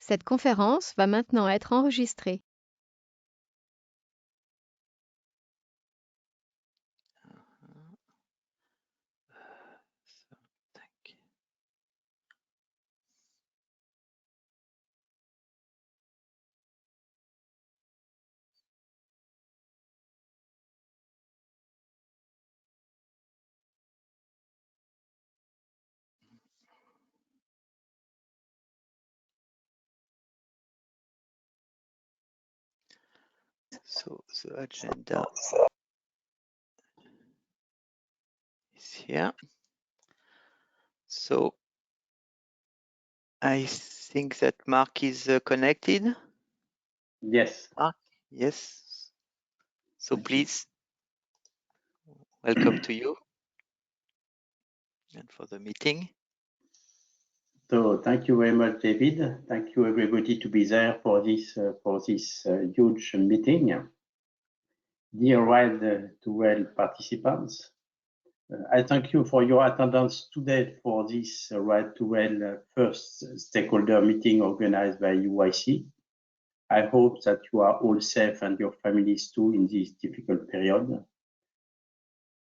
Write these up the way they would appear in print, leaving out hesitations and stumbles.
Cette conférence va maintenant être enregistrée. So the agenda is here. So I think that Mark is connected. Yes. Mark, yes. So please, welcome to you and for the meeting. So thank you very much, David. Thank you everybody to be there for this huge meeting. Dear RIDE2RAIL participants, I thank you for your attendance today for this RIDE2RAIL first stakeholder meeting organized by UIC. I hope that you are all safe and your families too in this difficult period.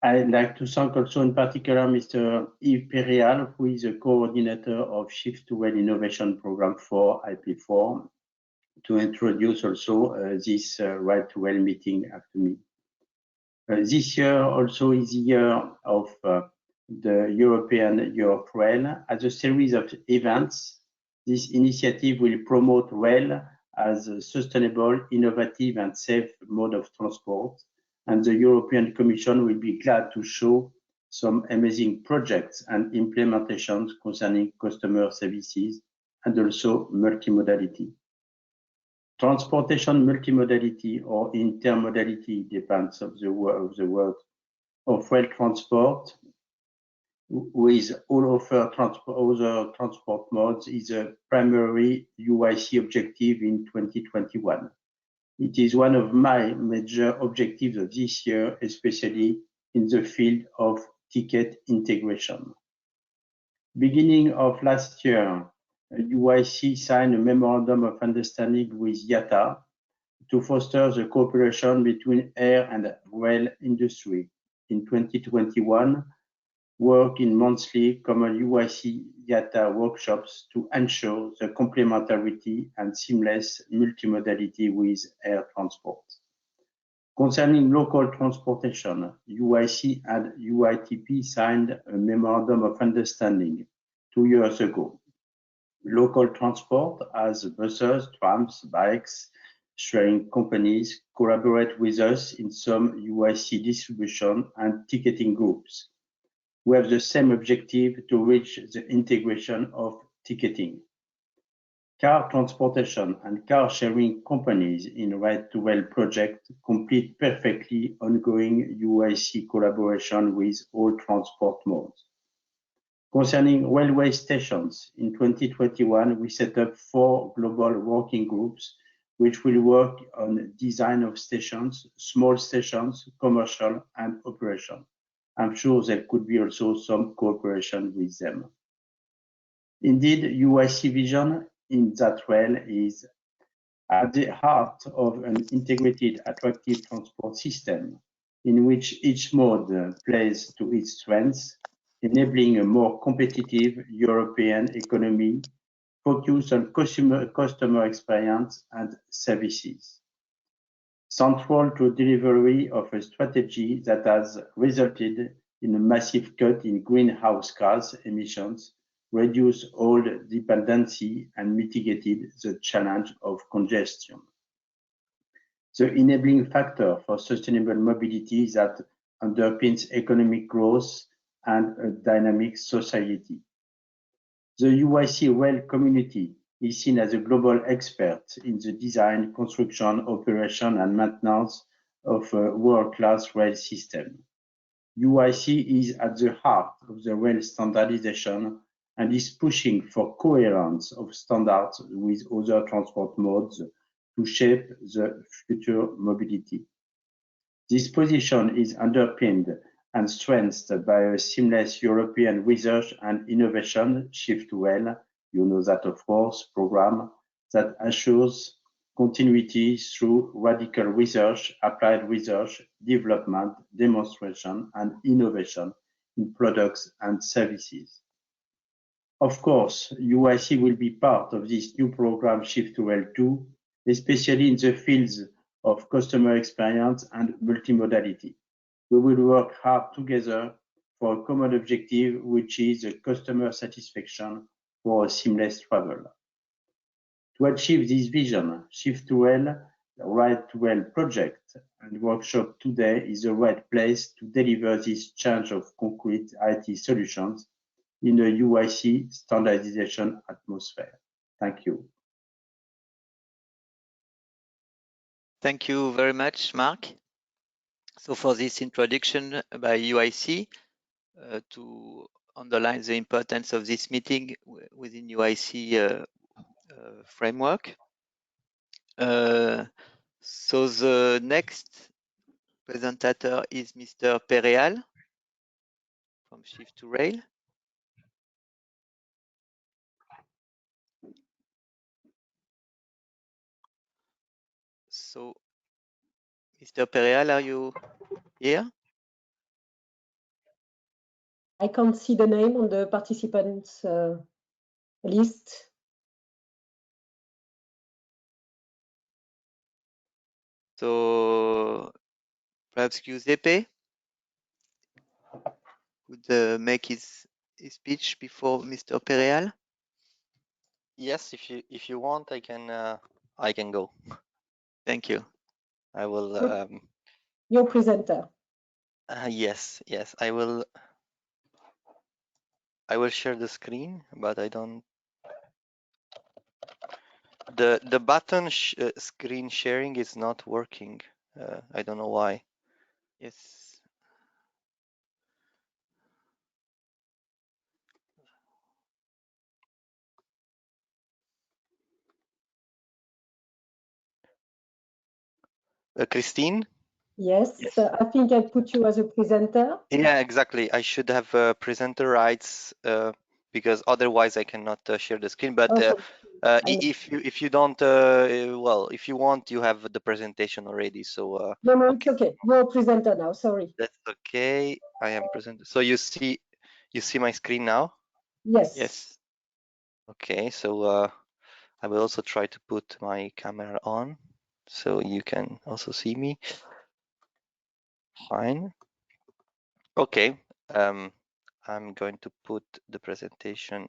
I'd like to thank also in particular Mr. Yves Perial, who is the coordinator of Shift2Rail Innovation Program for IP4, to introduce also this RIDE2RAIL meeting after me. This year also is the year of the European Year of Rail. As a series of events, this initiative will promote rail as a sustainable, innovative and safe mode of transport. And the European Commission will be glad to show some amazing projects and implementations concerning customer services and also multimodality. Transportation multimodality or intermodality depends on the word of rail transport with all other transport modes is a primary UIC objective in 2021. It is one of my major objectives of this year, especially in the field of ticket integration. Beginning of last year, UIC signed a memorandum of understanding with IATA to foster the cooperation between air and rail industry. In 2021, work in monthly common UIC IATA workshops to ensure the complementarity and seamless multimodality with air transport. Concerning local transportation, UIC and UITP signed a memorandum of understanding 2 years ago. Local transport as buses, trams, bikes, sharing companies collaborate with us in some UIC distribution and ticketing groups. We have the same objective to reach the integration of ticketing. Car transportation and car sharing companies in RIDE2RAIL project complete perfectly ongoing UIC collaboration with all transport modes. Concerning railway stations, in 2021, we set up 4 global working groups which will work on design of stations, small stations, commercial and operation. I'm sure there could be also some cooperation with them. Indeed, UIC vision in that rail is at the heart of an integrated, attractive transport system in which each mode plays to its strengths, enabling a more competitive European economy focused on customer experience and services. Central to delivery of a strategy that has resulted in a massive cut in greenhouse gas emissions, reduced oil dependency, and mitigated the challenge of congestion. The enabling factor for sustainable mobility that underpins economic growth and a dynamic society. The UIC rail community is seen as a global expert in the design, construction, operation, and maintenance of a world-class rail system. UIC is at the heart of the rail standardization and is pushing for coherence of standards with other transport modes to shape the future mobility. This position is underpinned and strengthened by a seamless European research and innovation Shift2Rail, you know that of course, program that assures continuity through radical research, applied research, development, demonstration, and innovation in products and services. Of course, UIC will be part of this new program Shift2Rail 2, especially in the fields of customer experience and multimodality. We will work hard together for a common objective, which is the customer satisfaction for a seamless travel. To achieve this vision, Shift2Rail, the RIDE2RAIL project and workshop today is the right place to deliver this change of concrete IT solutions in a UIC standardization atmosphere. Thank you. Thank you very much, Mark. So for this introduction by UIC, to underline the importance of this meeting within UIC framework. So the next presenter is Mr. Pereal from Shift2Rail. So, Mr. Pereal, are you here? I can't see the name on the participants list. So perhaps Giuseppe would make his speech before Mr. Pereal. Yes, if you want, I can go. Thank you. I will. Your presenter. Yes, I will. I will share the screen, but I don't. The button screen sharing is not working. I don't know why. Yes. Christine? Yes, Yes. I think I put you as a presenter. Yeah, exactly. I should have presenter rights because otherwise I cannot share the screen. But if you don't, well, if you want, you have the presentation already. So no, it's okay. You're a presenter now. Sorry. That's okay. I am present. So you see my screen now? Yes. Yes. Okay. So I will also try to put my camera on so you can also see me. Fine. Okay. I'm going to put the presentation.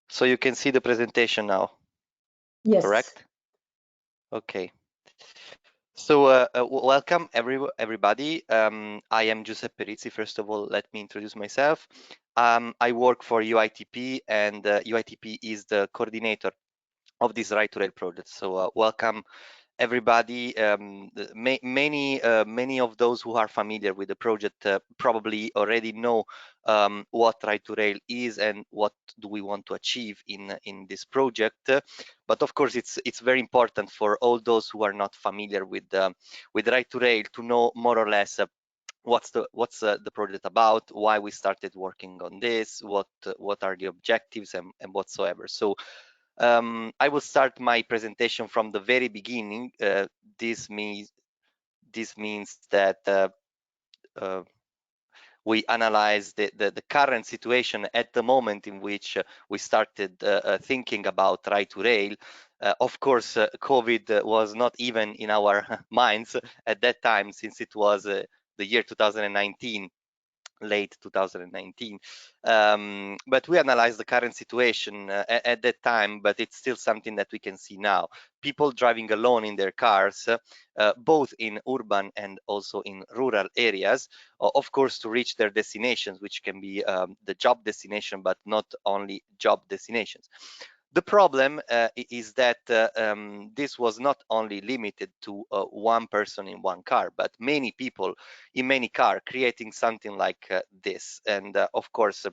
So you can see the presentation now. Yes. Correct? Okay. So welcome everybody. I am Giuseppe Rizzi. First of all, let me introduce myself. I work for UITP, and UITP is the coordinator of this RIDE2RAIL project. So welcome everybody. Many of those who are familiar with the project probably already know what RIDE2RAIL is and what do we want to achieve in this project. But of course, it's very important for all those who are not familiar with RIDE2RAIL to know more or less what's the project about, why we started working on this, what are the objectives and whatsoever. So I will start my presentation from the very beginning. This means that we analyze the current situation at the moment in which we started thinking about RIDE2RAIL. Of course, COVID was not even in our minds at that time, since it was the year 2019. Late 2019, but we analyzed the current situation at that time, but it's still something that we can see now. People driving alone in their cars, both in urban and also in rural areas, of course, to reach their destinations, which can be the job destination, but not only job destinations. The problem is that this was not only limited to one person in one car, but many people in many cars, creating something like this. And of course,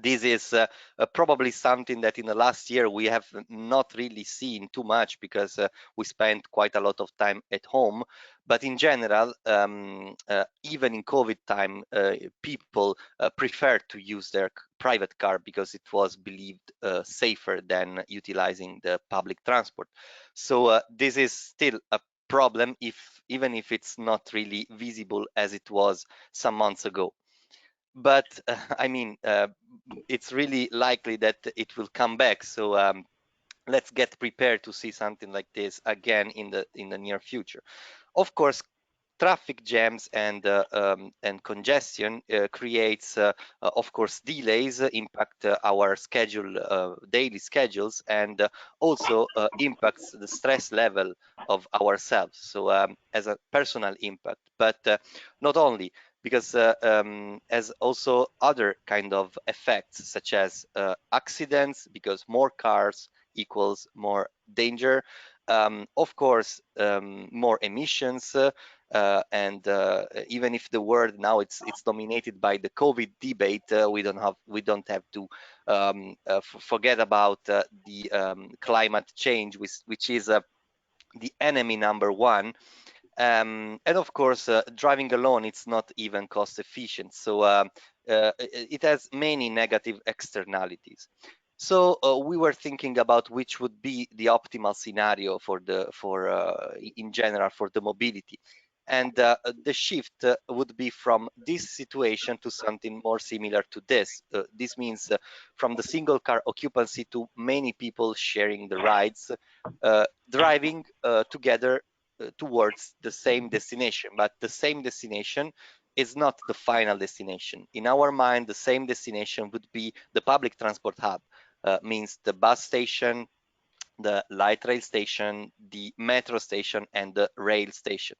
This is probably something that in the last year we have not really seen too much, because we spent quite a lot of time at home. But in general, even in COVID time, people prefer to use their private car because it was believed safer than utilizing the public transport. So this is still a problem, even if it's not really visible as it was some months ago. But I mean, it's really likely that it will come back. So let's get prepared to see something like this again in the near future. Of course, traffic jams and congestion creates, of course, delays, impact our daily schedules, and also impacts the stress level of ourselves. So as a personal impact, but not only, because as also other kind of effects, such as accidents, because more cars equals more danger. Of course, more emissions, and even if the world now it's dominated by the COVID debate, we don't have to forget about the climate change, which is the enemy number one. And of course, driving alone, it's not even cost efficient. So it has many negative externalities. So we were thinking about which would be the optimal scenario in general for the mobility. And the shift would be from this situation to something more similar to this. This means from the single car occupancy to many people sharing the rides, driving together towards the same destination. But the same destination is not the final destination. In our mind, the same destination would be the public transport hub, means the bus station, the light rail station, the metro station, and the rail station.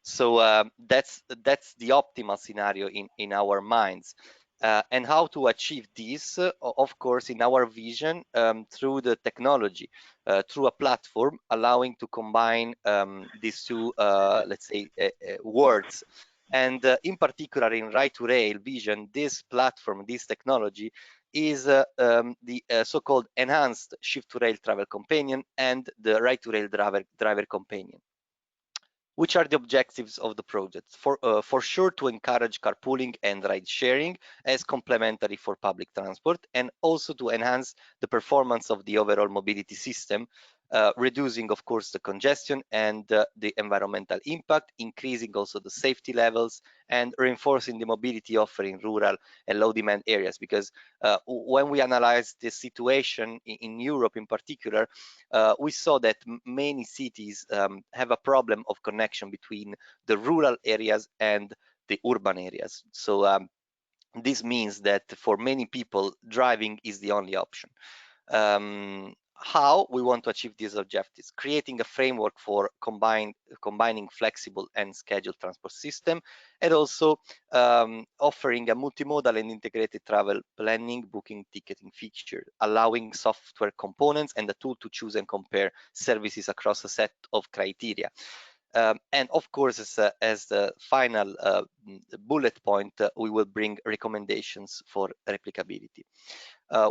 So that's the optimal scenario in our minds. And how to achieve this, of course, in our vision, through the technology, through a platform allowing to combine these two, let's say, words. And in particular, in RIDE2RAIL vision, this platform, this technology, is the so-called enhanced Shift2Rail Travel Companion and the RIDE2RAIL Driver Companion. Which are the objectives of the project? For sure, to encourage carpooling and ride sharing as complementary for public transport, and also to enhance the performance of the overall mobility system, reducing, of course, the congestion and the environmental impact, increasing also the safety levels, and reinforcing the mobility offer in rural and low demand areas. Because when we analyze the situation in Europe in particular, we saw that many cities have a problem of connection between the rural areas and the urban areas. So this means that for many people, driving is the only option. How we want to achieve these objectives: creating a framework for combining flexible and scheduled transport system, and also offering a multimodal and integrated travel planning, booking, ticketing feature, allowing software components and a tool to choose and compare services across a set of criteria. And of course, as the final bullet point, we will bring recommendations for replicability.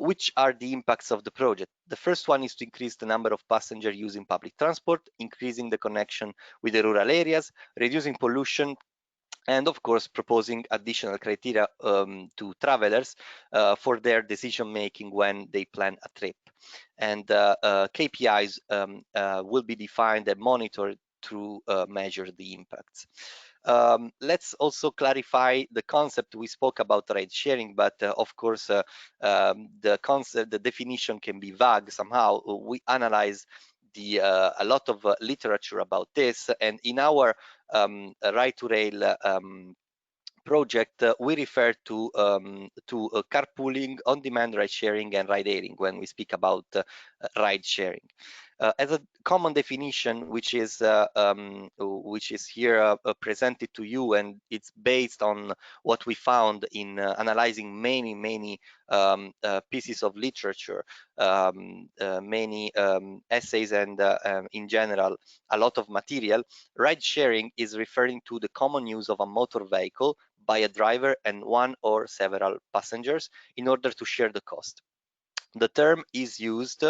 Which are the impacts of the project? The first one is to increase the number of passengers using public transport, increasing the connection with the rural areas, reducing pollution, and of course proposing additional criteria to travelers for their decision making when they plan a trip. And KPIs will be defined and monitored to measure the impacts. Let's also clarify the concept. We spoke about ride sharing, but of course the concept, the definition can be vague somehow. We analyze a lot of literature about this, and in our RIDE2RAIL project, we refer to carpooling, on-demand ride sharing, and ride hailing when we speak about ride sharing. As a common definition, which is here presented to you, and it's based on what we found in analyzing many pieces of literature, many essays, and in general a lot of material. Ride sharing is referring to the common use of a motor vehicle by a driver and one or several passengers in order to share the cost. The term is used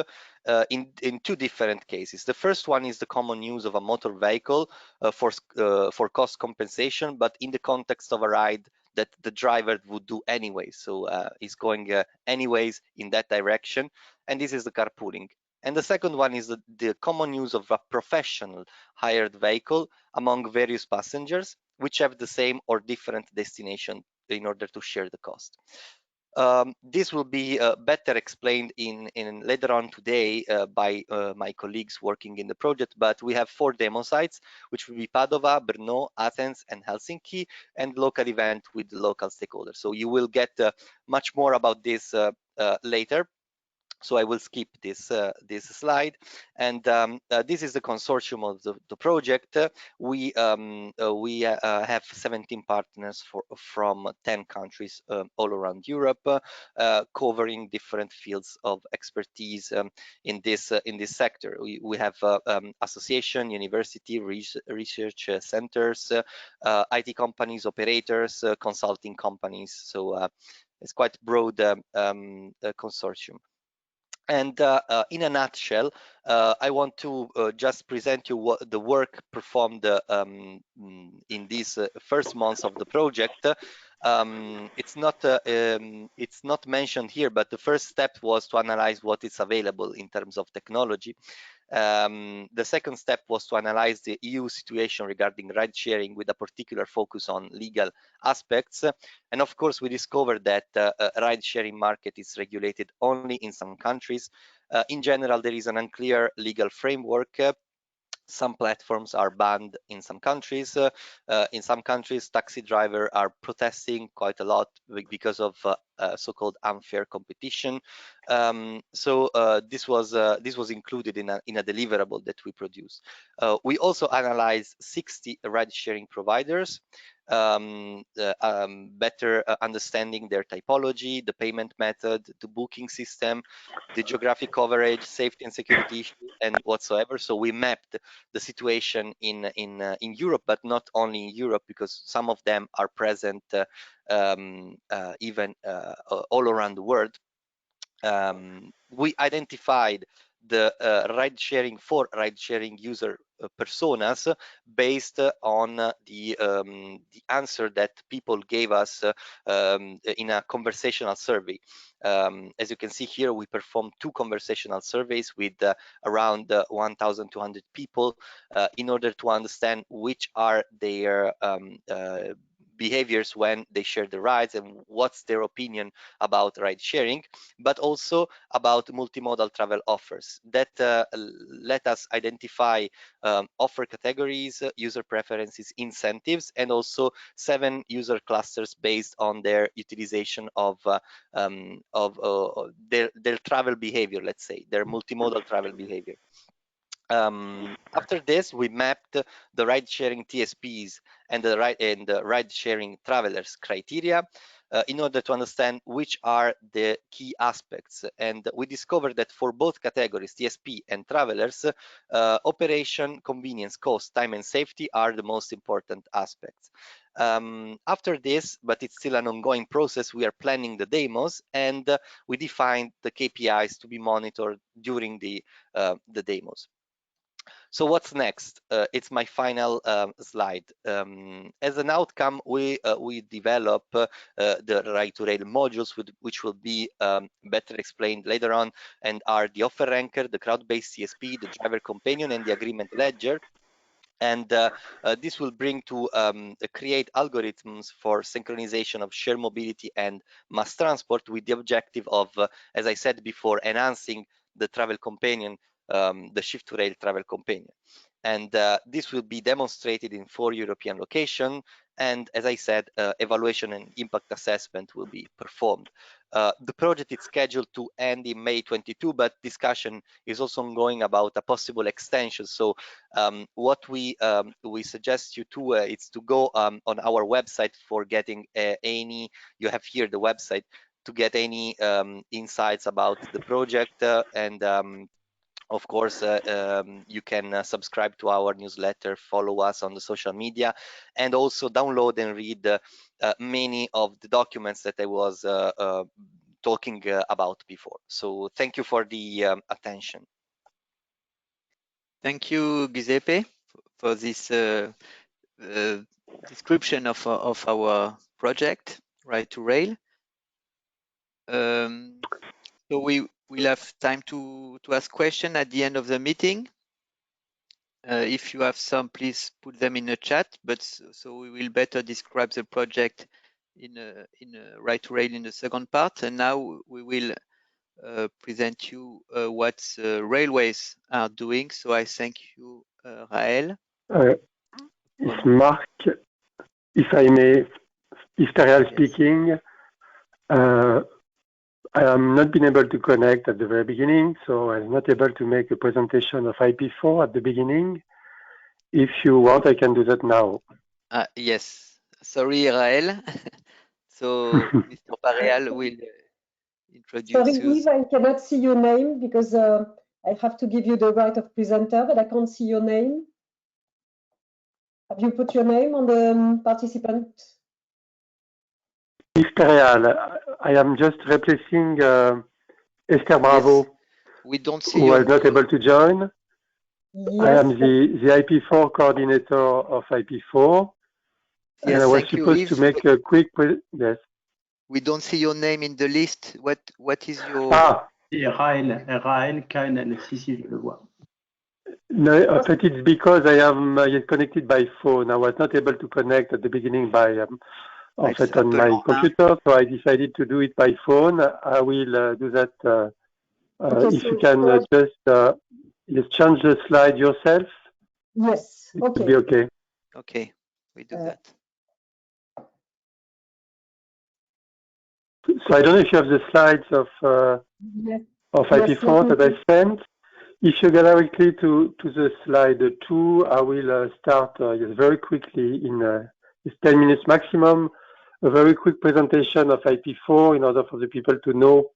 in two different cases. The first one is the common use of a motor vehicle for cost compensation, but in the context of a ride that the driver would do anyway. So he's going anyways in that direction, and this is the carpooling. And the second one is the common use of a professional hired vehicle among various passengers, which have the same or different destination in order to share the cost. This will be better explained in later on today by my colleagues working in the project, but we have 4 demo sites, which will be Padova, Brno, Athens, and Helsinki, and local event with local stakeholders. So you will get much more about this later. So I will skip this slide, and this is the consortium of the project. We have 17 partners from 10 countries all around Europe, covering different fields of expertise in this sector. We have association, university, research centers, IT companies, operators, consulting companies. So it's quite broad consortium. And in a nutshell, I want to just present you what the work performed in these first months of the project. It's not mentioned here, but the first step was to analyze what is available in terms of technology. The second step was to analyze the EU situation regarding ride sharing with a particular focus on legal aspects. And of course, we discovered that ride sharing market is regulated only in some countries. In general, there is an unclear legal framework. Some platforms are banned in some countries. In some countries, taxi drivers are protesting quite a lot because of so-called unfair competition. So this was included in a deliverable that we produced. We also analyzed 60 ride-sharing providers, better understanding their typology, the payment method, the booking system, the geographic coverage, safety and security issues, and whatsoever. So we mapped the situation in Europe, but not only in Europe, because some of them are present even all around the world. We identified the ride-sharing user personas based on the answer that people gave us in a conversational survey. As you can see here, we performed 2 conversational surveys with around 1,200 people in order to understand which are their behaviors when they share the rides and what's their opinion about ride sharing, but also about multimodal travel offers that let us identify offer categories, user preferences, incentives, and also 7 user clusters based on their utilization of their travel behavior, let's say, their multimodal travel behavior. After this, we mapped the ride-sharing TSPs and the ride-sharing travelers criteria in order to understand which are the key aspects. And we discovered that for both categories, TSP and travelers, operation, convenience, cost, time, and safety are the most important aspects. After this, but it's still an ongoing process, we are planning the demos, and we defined the KPIs to be monitored during the demos. So what's next? It's my final slide. As an outcome, we develop the RIDE2RAIL modules, which will be better explained later on, and are the offer ranker, the crowd-based CSP, the driver companion, and the agreement ledger. And this will bring to create algorithms for synchronization of shared mobility and mass transport, with the objective of, as I said before, enhancing the travel companion, the Shift2Rail travel companion. And this will be demonstrated in 4 European locations. And as I said, evaluation and impact assessment will be performed. The project is scheduled to end in May 22, but discussion is also ongoing about a possible extension. So what we suggest you to is to go on our website for getting any, you have here the website, to get any insights about the project and of course, you can subscribe to our newsletter, follow us on the social media, and also download and read many of the documents that I was talking about before. So thank you for the attention. Thank you, Giuseppe, for this description of our project, RIDE2RAIL. So we will have time to ask questions at the end of the meeting. If you have some, please put them in the chat. But so we will better describe the project in RIDE2RAIL in the second part. And now we will present you what railways are doing. So I thank you, Raël. It's Mark, if I may, Shift2Rail Yes. speaking. I am not been able to connect at the very beginning, so I'm not able to make a presentation of IP4 at the beginning. If you want, I can do that now. Yes. Sorry, Raël. So Mr. Pareal will introduce Sorry, you. Yves, I cannot see your name because I have to give you the right of presenter, but I can't see your name. Have you put your name on the participant? Shift2Rail, I am just replacing Esther Bravo, Yes. We don't see who your was not able to join. Yes. I am the IP4 coordinator of IP4. Yes, and I was thank you, supposed Yves. to make a quick, yes. We don't see your name in the list. What is your... Et Raël Kainel, si, je le vois. No, but it's because I am connected by phone. I was not able to connect at the beginning by on my computer, so I decided to do it by phone. I will do that. Okay, if you can just change the slide yourself. Yes. It Okay. will be okay. Okay, we do that. So I don't know if you have the slides of Yes. IP4 that I sent. If you go directly to the slide 2, I will start very quickly in 10 minutes maximum, a very quick presentation of IP4 in order for the people to know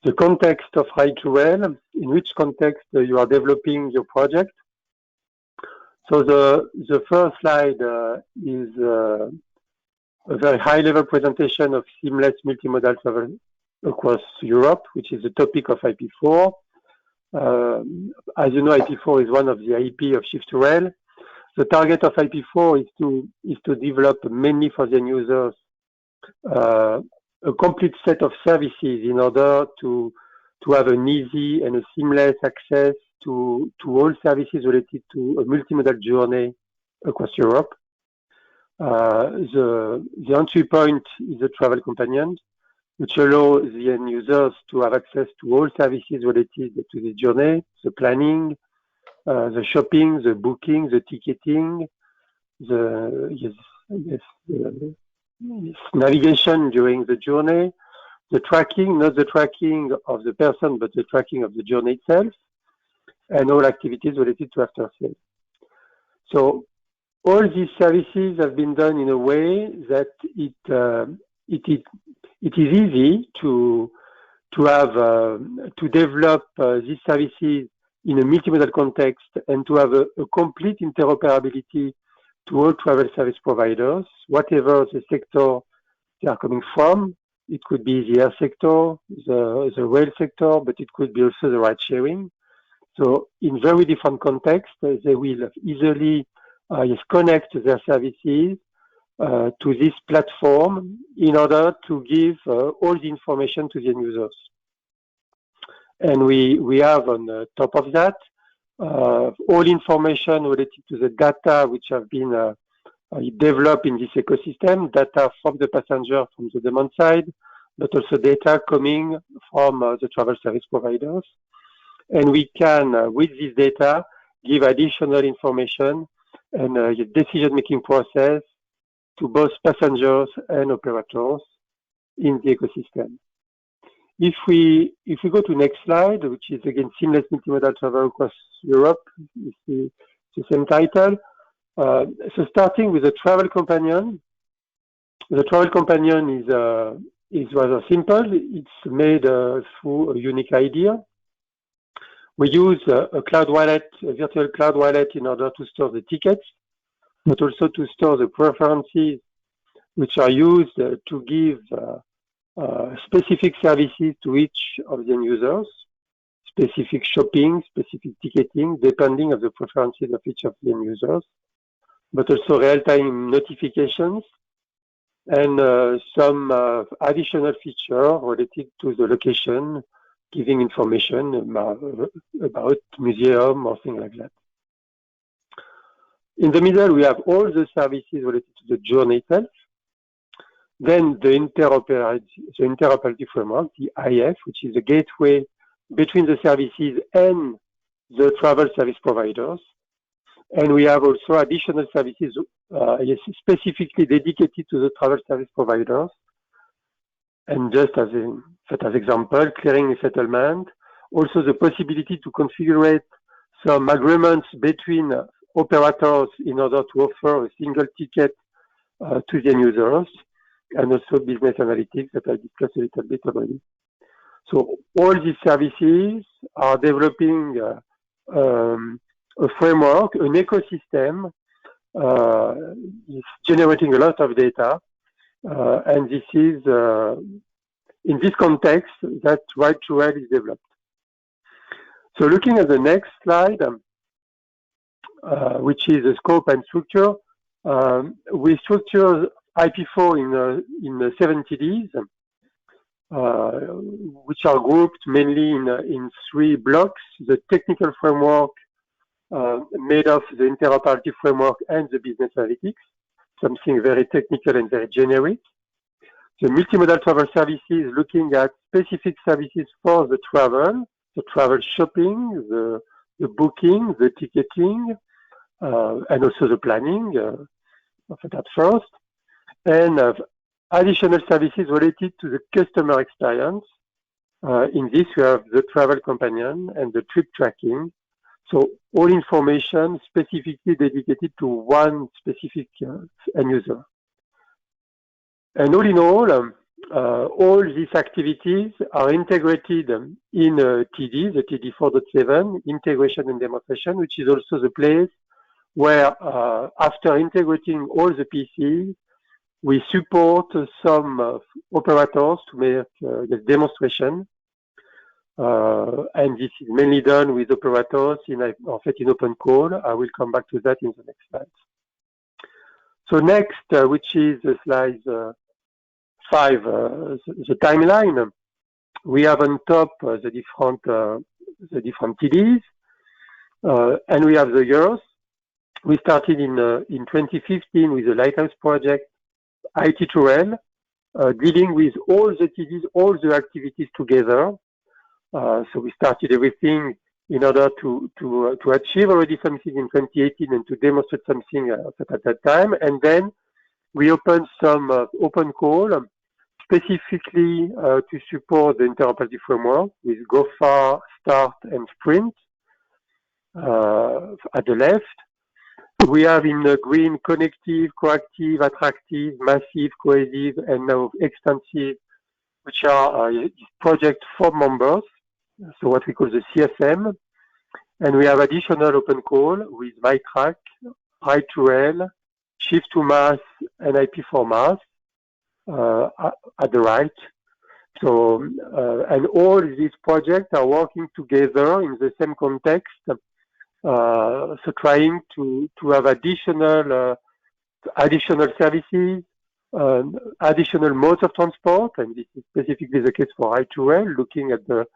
the context of RIDE2RAIL, in which context you are developing your project. So the first slide is a very high-level presentation of seamless multimodal travel across Europe, which is the topic of IP4. As you know, IP4 is one of the IP of Shift2Rail. The target of IP4 is to develop mainly for the end users a complete set of services in order to have an easy and a seamless access to all services related to a multimodal journey across Europe. The entry point is a travel companion, which allows the end users to have access to all services related to the journey, the planning, the shopping, the booking, the ticketing, the navigation during the journey, the tracking, not the tracking of the person, but the tracking of the journey itself, and all activities related to after sales. So all these services have been done in a way that it is easy to develop these services in a multimodal context and to have a complete interoperability to all travel service providers, whatever the sector they are coming from. It could be the air sector, the rail sector, but it could be also the ride sharing. So in very different contexts, they will easily connect their services to this platform in order to give all the information to the end users. And we have on the top of that all information related to the data which have been developed in this ecosystem, data from the passenger, from the demand side, but also data coming from the travel service providers. And we can, with this data, give additional information and decision-making process to both passengers and operators in the ecosystem. If we go to next slide, which is again seamless multimodal travel across Europe, it's the same title. So starting with the travel companion. The travel companion is rather simple. It's made through a unique idea. We use a cloud wallet, a virtual cloud wallet, in order to store the tickets, but also to store the preferences which are used to give specific services to each of the end users, specific shopping, specific ticketing, depending on the preferences of each of the end users, but also real-time notifications and some additional feature related to the location, giving information about museum or things like that. In the middle, we have all the services related to the journey itself. Then the interoperability framework, the IF, which is the gateway between the services and the travel service providers. And we have also additional services specifically dedicated to the travel service providers. And just as example, clearing and settlement, also the possibility to configure some agreements between operators in order to offer a single ticket to the end users, and also business analytics that I discussed a little bit already. So all these services are developing a framework, an ecosystem. It's generating a lot of data, and this is in this context that RIDE2RAIL is developed. So looking at the next slide, which is the scope and structure, we structure IP4 in 7 TDs, which are grouped mainly in 3 blocks: the technical framework, made of the interoperability framework and the business analytics, something very technical and very generic. The multimodal travel services, looking at specific services for the travel shopping, the booking, the ticketing, and also the planning of that first. And additional services related to the customer experience. In this, we have the travel companion and the trip tracking. So all information specifically dedicated to one specific end user. And all in all these activities are integrated in TD, the TD 4.7, integration and demonstration, which is also the place where after integrating all the PCs, we support some operators to make the demonstration. And this is mainly done with operators in open call. I will come back to that in the next slides. So next, which is slide 5, the timeline. We have on top the different TDs, and we have the years. We started in 2015 with the Lighthouse project, RIDE2RAIL, dealing with all the TDs, all the activities together. So we started everything in order to achieve already something in 2018 and to demonstrate something at that time. And then we opened some open call specifically to support the interoperability framework with Go Far, Start, and Sprint at the left. We have in the green connective, coactive, attractive, massive, cohesive, and now extensive, which are project for members, so what we call the CSM. And we have additional open call with MyTrack, RIDE2RAIL, Shift2Mass, and IP4Mass at the right. So, and all these projects are working together in the same context. So trying to have additional services, additional modes of transport, and this is specifically the case for RIDE2RAIL, looking at the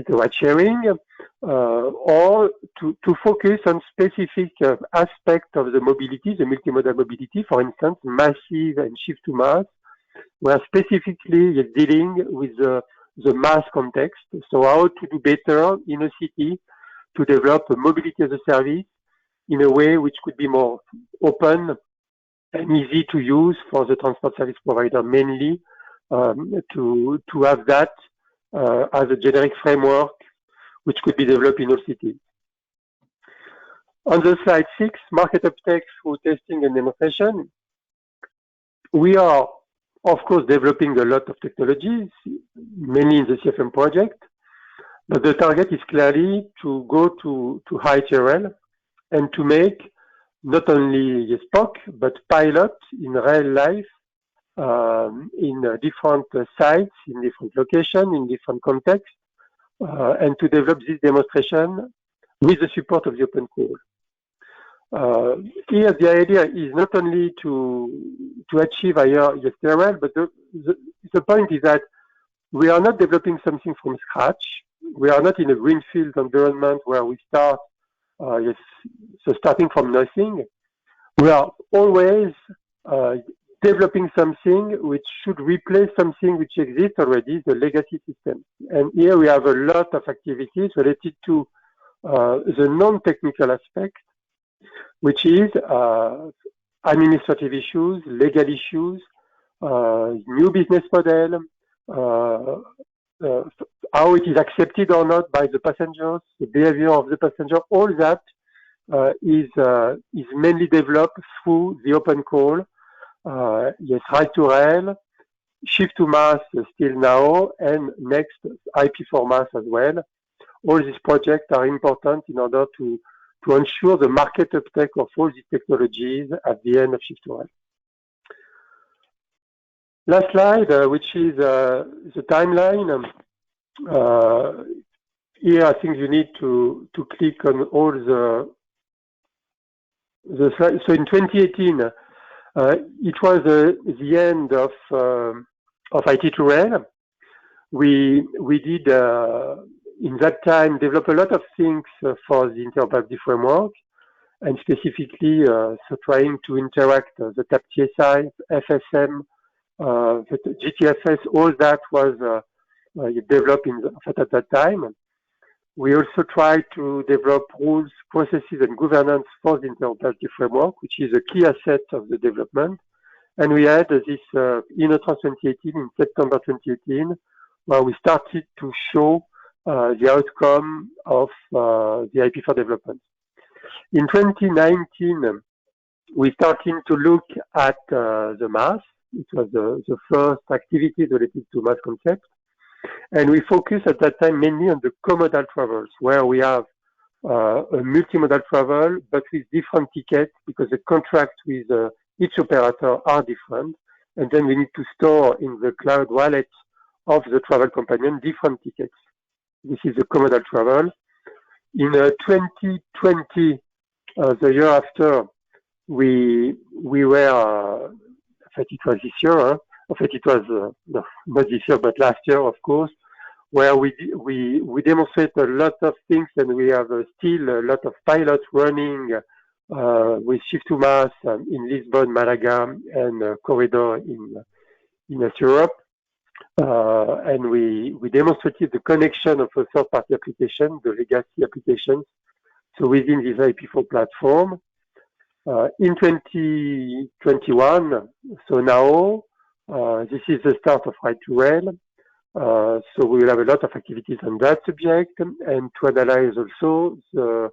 ride sharing, or to focus on specific aspects of the mobility, the multimodal mobility, for instance, Massive and Shift2Mass, were specifically dealing with the mass context. So how to do better in a city to develop a mobility as a service in a way which could be more open and easy to use for the transport service provider, mainly to have that as a generic framework which could be developed in all cities. On the slide 6, market uptake through testing and demonstration. We are, of course, developing a lot of technologies, mainly in the CFM project, but the target is clearly to go to high-tier rail and to make not only a POC, but pilot in real life in different sites, in different locations, in different contexts, and to develop this demonstration with the support of the open call. Here, the idea is not only to achieve higher rail, but the point is that we are not developing something from scratch. We are not in a greenfield environment where we start, so starting from nothing. We are always developing something which should replace something which exists already, the legacy system. And here we have a lot of activities related to the non-technical aspect, which is administrative issues, legal issues, new business model, how it is accepted or not by the passengers, the behavior of the passenger. All that is mainly developed through the open call. Yes, RIDE2RAIL, Shift2Mass still now, and next IP4Mass as well. All these projects are important in order to ensure the market uptake of all these technologies at the end of Shift2Rail. Last slide, which is the timeline. Here, I think you need to click on all the slides. So in 2018, it was the end of IT2Rail. We did in that time develop a lot of things for the interoperability framework, and specifically so trying to interact the TAP TSI, FSM, the GTFS, all that was developed at that time. We also tried to develop rules, processes, and governance for the interoperability framework, which is a key asset of the development. And we had this InnoTrans 2018 in September 2018, where we started to show the outcome of the IP4 development. In 2019, we started to look at the mass. It was the first activity related to mass concept. And we focused at that time mainly on the comodal travels, where we have a multimodal travel, but with different tickets, because the contracts with each operator are different. And then we need to store in the cloud wallet of the travel companion different tickets. This is the comodal travel. In 2020, the year after, we were, in fact, it was this year, in fact, it was no, not this year, but last year, of course, where we demonstrate a lot of things, and we have still a lot of pilots running with Shift2Mass in Lisbon, Malaga, and Corridor in Europe. And we demonstrated the connection of a third-party application, the legacy applications, so within this IP4 platform. In 2021, so now, this is the start of RIDE2RAIL. So we will have a lot of activities on that subject, and to analyze also the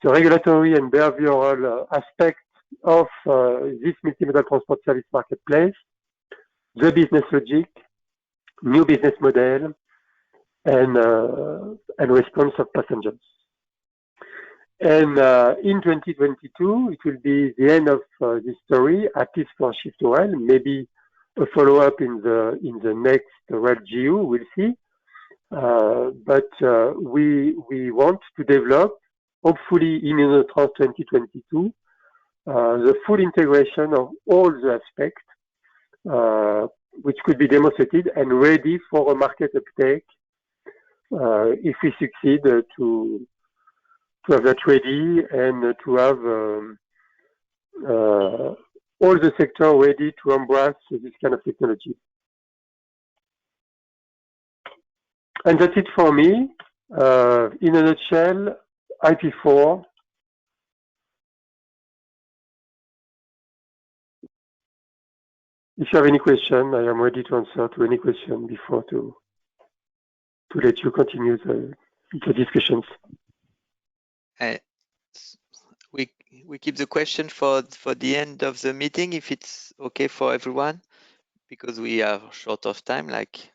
regulatory and behavioral aspect of this multimodal transport service marketplace, the business logic, new business model, and response of passengers. And in 2022, it will be the end of this story, at least for Shift2Rail. Maybe a follow-up in the next Rail GU, we'll see. But we want to develop, hopefully in InnoTrans 2022, the full integration of all the aspects, which could be demonstrated and ready for a market uptake if we succeed to have that ready and to have all the sector ready to embrace this kind of technology. And that's it for me. In a nutshell, IP4. If you have any question, I am ready to answer to any question before to let you continue the discussions. We keep the question for the end of the meeting, if it's okay for everyone, because we are short of time, like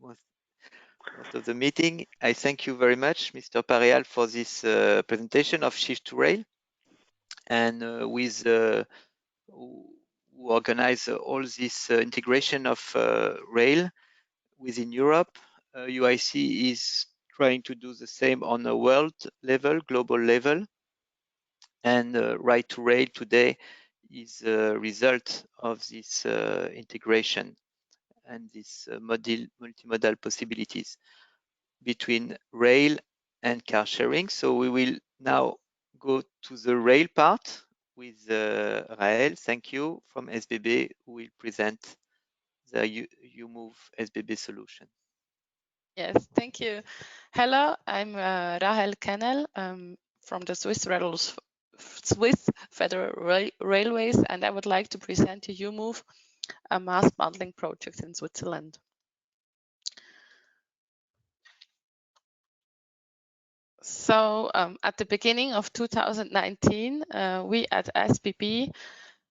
most of the meeting. I thank you very much, Mr. Pareal, for this presentation of Shift2Rail, and with who organize all this integration of rail within Europe. UIC is trying to do the same on a world level, global level, and RIDE2RAIL today is a result of this integration and this multimodal possibilities between rail and car sharing. So we will now go to the rail part with Raël, thank you, from SBB, who will present the UMove SBB solution. Yes, thank you. Hello, I'm Rahel Kennel from the Swiss Federal Railways, and I would like to present to UMove, a mass bundling project in Switzerland. So at the beginning of 2019, we at SBB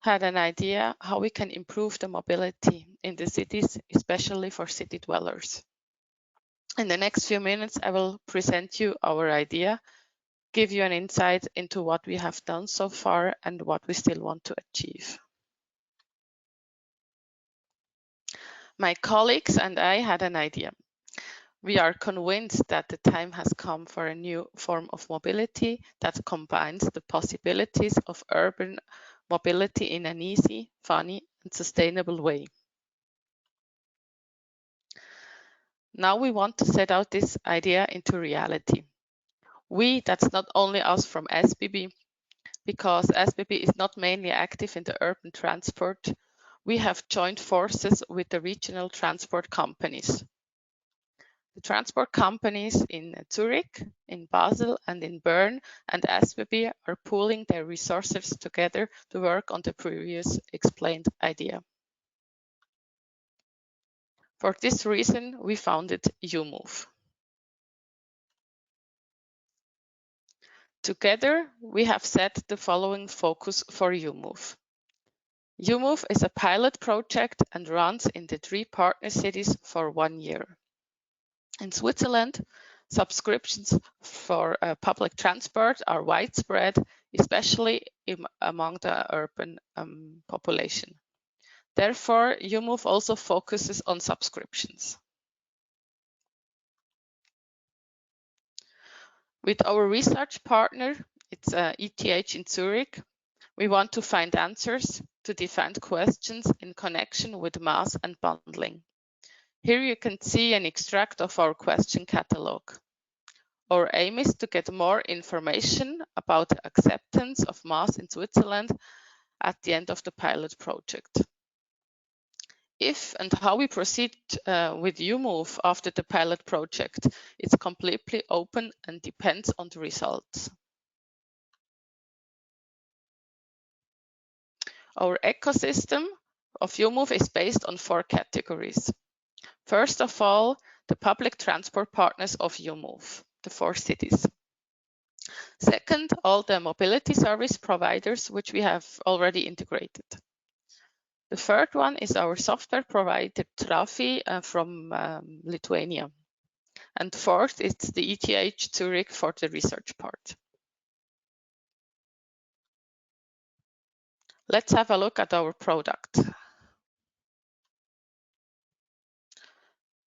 had an idea how we can improve the mobility in the cities, especially for city dwellers. In the next few minutes, I will present you our idea, give you an insight into what we have done so far and what we still want to achieve. My colleagues and I had an idea. We are convinced that the time has come for a new form of mobility that combines the possibilities of urban mobility in an easy, funny, and sustainable way. Now we want to set out this idea into reality. That's not only us from SBB, because SBB is not mainly active in the urban transport. We have joined forces with the regional transport companies. The transport companies in Zurich, in Basel, and in Bern and SBB are pooling their resources together to work on the previous explained idea. For this reason, we founded UMove. Together, we have set the following focus for UMove. UMove is a pilot project and runs in the 3 partner cities for 1 year. In Switzerland, subscriptions for public transport are widespread, especially among the urban population. Therefore, UMove also focuses on subscriptions. With our research partner, it's ETH in Zurich, we want to find answers to define questions in connection with mass and bundling. Here you can see an extract of our question catalog. Our aim is to get more information about the acceptance of mass in Switzerland at the end of the pilot project. If and how we proceed with UMove after the pilot project is completely open and depends on the results. Our ecosystem of UMove is based on 4 categories. First of all, the public transport partners of UMove, the 4 cities. Second, all the mobility service providers, which we have already integrated. The third one is our software provider, Trafi, from Lithuania. And fourth, it's the ETH Zurich for the research part. Let's have a look at our product.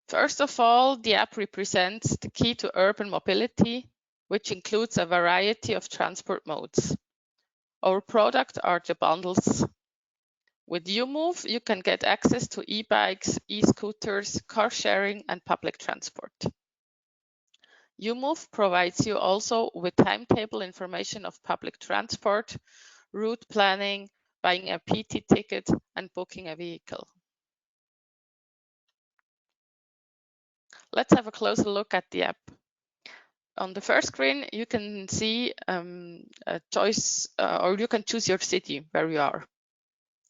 First of all, the app represents the key to urban mobility, which includes a variety of transport modes. Our product are the bundles. With UMove, you can get access to e-bikes, e-scooters, car sharing, and public transport. UMove provides you also with timetable information of public transport, route planning, buying a PT ticket, and booking a vehicle. Let's have a closer look at the app. On the first screen, you can see a choice, or you can choose your city where you are.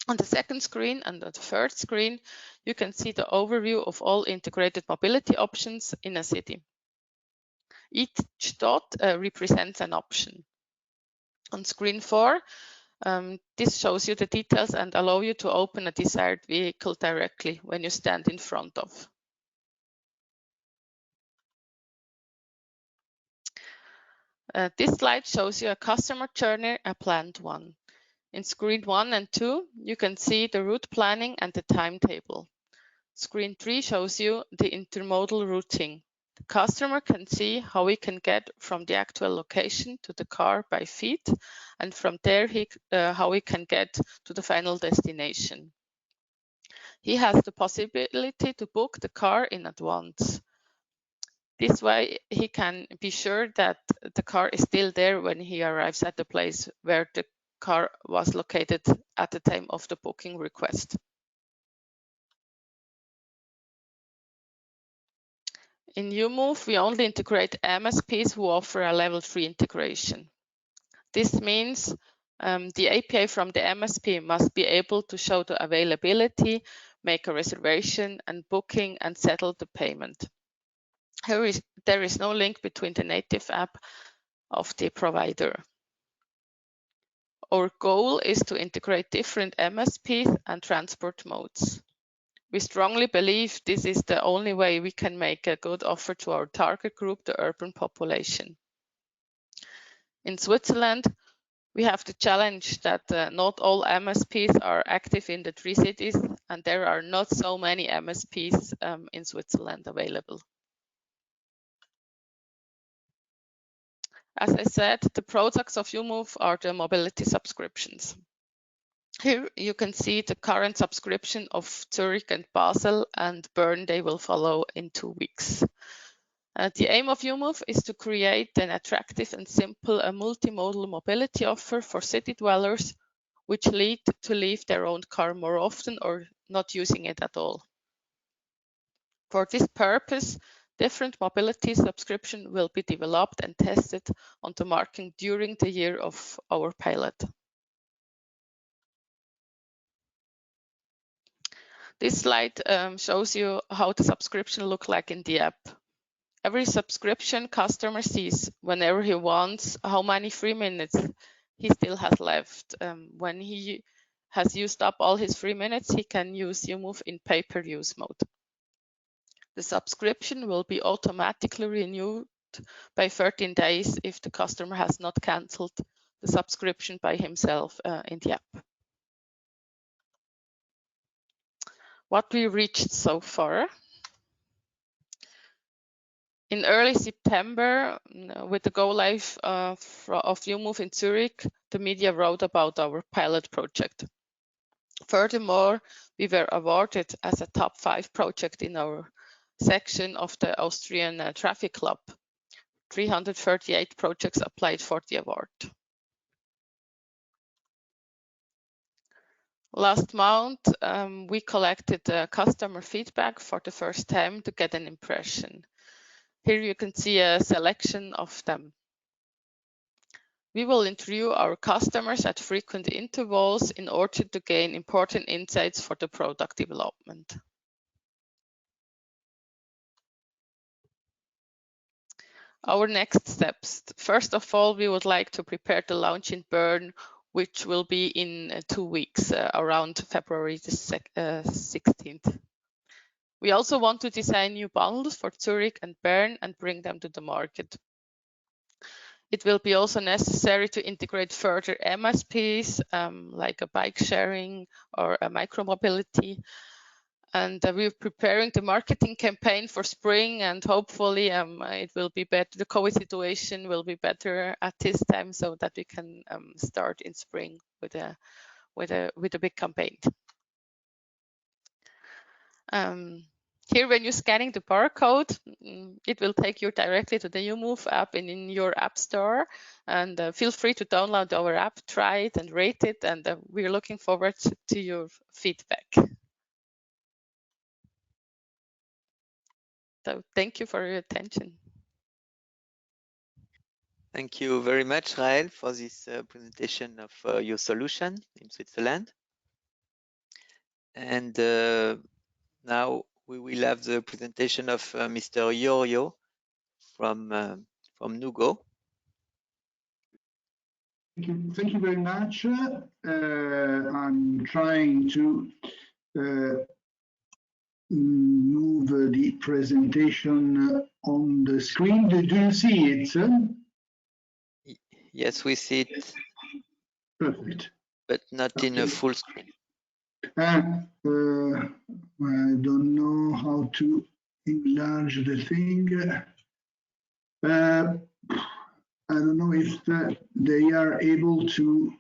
On the second screen and on the third screen, you can see the overview of all integrated mobility options in a city. Each dot represents an option. On screen 4, this shows you the details and allow you to open a desired vehicle directly when you stand in front of. This slide shows you a customer journey, a planned one. In screen 1 and 2, you can see the route planning and the timetable. Screen 3 shows you the intermodal routing. The customer can see how he can get from the actual location to the car by feet, and from there how he can get to the final destination. He has the possibility to book the car in advance. This way he can be sure that the car is still there when he arrives at the place where the car was located at the time of the booking request. In UMove, we only integrate MSPs who offer a level 3 integration. This means the API from the MSP must be able to show the availability, make a reservation and booking, and settle the payment. There is no link between the native app of the provider. Our goal is to integrate different MSPs and transport modes. We strongly believe this is the only way we can make a good offer to our target group, the urban population. In Switzerland, we have the challenge that not all MSPs are active in the 3 cities, and there are not so many MSPs in Switzerland available. As I said, the products of UMove are the mobility subscriptions. Here you can see the current subscription of Zurich and Basel, and Bern they will follow in 2 weeks. The aim of UMove is to create an attractive and simple multimodal mobility offer for city dwellers, which lead to leave their own car more often or not using it at all. For this purpose, different mobility subscription will be developed and tested on the market during the year of our pilot. This slide shows you how the subscription looks like in the app. Every subscription customer sees whenever he wants how many free minutes he still has left. When he has used up all his free minutes, he can use UMove in pay-per-use mode. The subscription will be automatically renewed by 13 days if the customer has not cancelled the subscription by himself in the app. What we reached so far. In early September, with the go live of UMove in Zurich, the media wrote about our pilot project. Furthermore, we were awarded as a top 5 project in our section of the Austrian Traffic Club. 338 projects applied for the award. Last month, we collected customer feedback for the first time to get an impression. Here you can see a selection of them. We will interview our customers at frequent intervals in order to gain important insights for the product development. Our next steps. First of all, we would like to prepare the launch in Bern, which will be in 2 weeks, around February the 16th. We also want to design new bundles for Zurich and Bern and bring them to the market. It will be also necessary to integrate further MSPs, like a bike sharing or a micromobility. And we're preparing the marketing campaign for spring, and hopefully it will be better. The COVID situation will be better at this time, so that we can start in spring with a big campaign. Here, when you're scanning the barcode, it will take you directly to the UMove app in your app store. And feel free to download our app, try it and rate it. And we're looking forward to your feedback. So thank you for your attention. Thank you very much, Rael, for this presentation of your solution in Switzerland. And now we will have the presentation of Mr. Yorio from Nugo. Thank you very much. I'm trying to move the presentation on the screen. Do you see it? Yes, we see it. Perfect. But not in a full screen. I don't know how to enlarge the thing. I don't know if they are able to.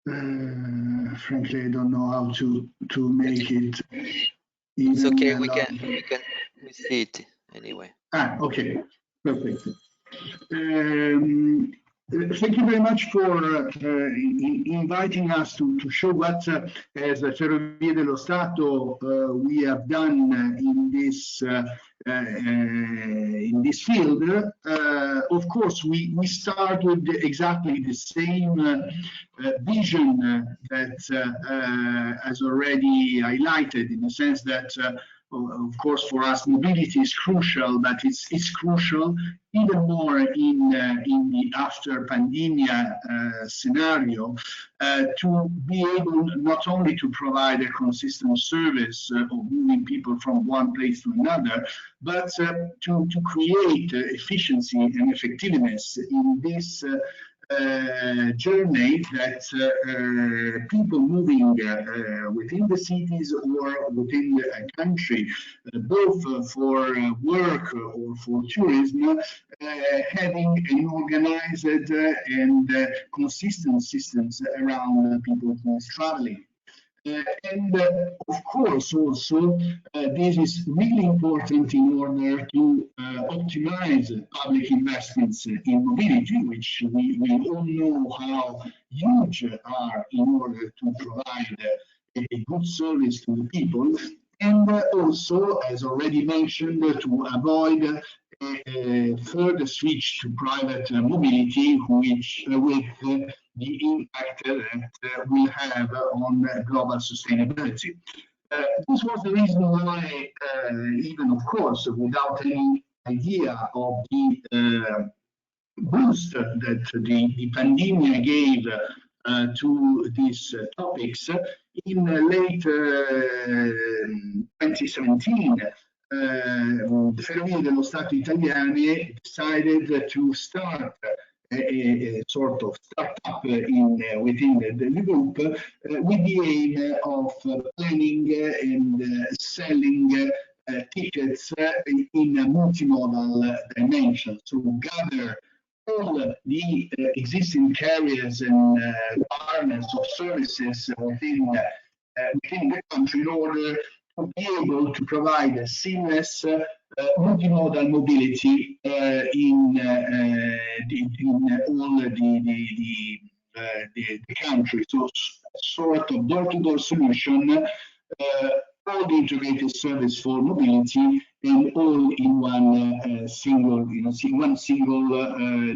Frankly, I don't know how to make it. It's okay. We see it anyway. Okay, perfect. Thank you very much for inviting us to show what, as Ferrovie dello Stato, we have done in this field. Of course, we start with exactly the same vision that as already highlighted, in the sense that of course, for us, mobility is crucial, but it's crucial even more in the after pandemic scenario to be able not only to provide a consistent service of moving people from one place to another, but to create efficiency and effectiveness in this journey that people moving within the cities or within a country, both for work or for tourism, having an organized and consistent systems around people who is traveling. And of course, also, this is really important in order to optimize public investments in mobility, which we all know how huge are in order to provide a good service to the people. And also, as already mentioned, to avoid a further switch to private mobility, which with the impact that will have on global sustainability. This was the reason why, even of course, without any idea of the boost that the pandemic gave to these topics, in late 2017, the Ferrovie dello Stato Italiane decided to start a sort of startup within the group with the aim of planning and selling tickets in a multimodal dimension, to gather all the existing carriers and partners of services within the country in order to be able to provide a seamless multimodal mobility in all the country. So sort of door-to-door solution, all the integrated service for mobility, and all in one single,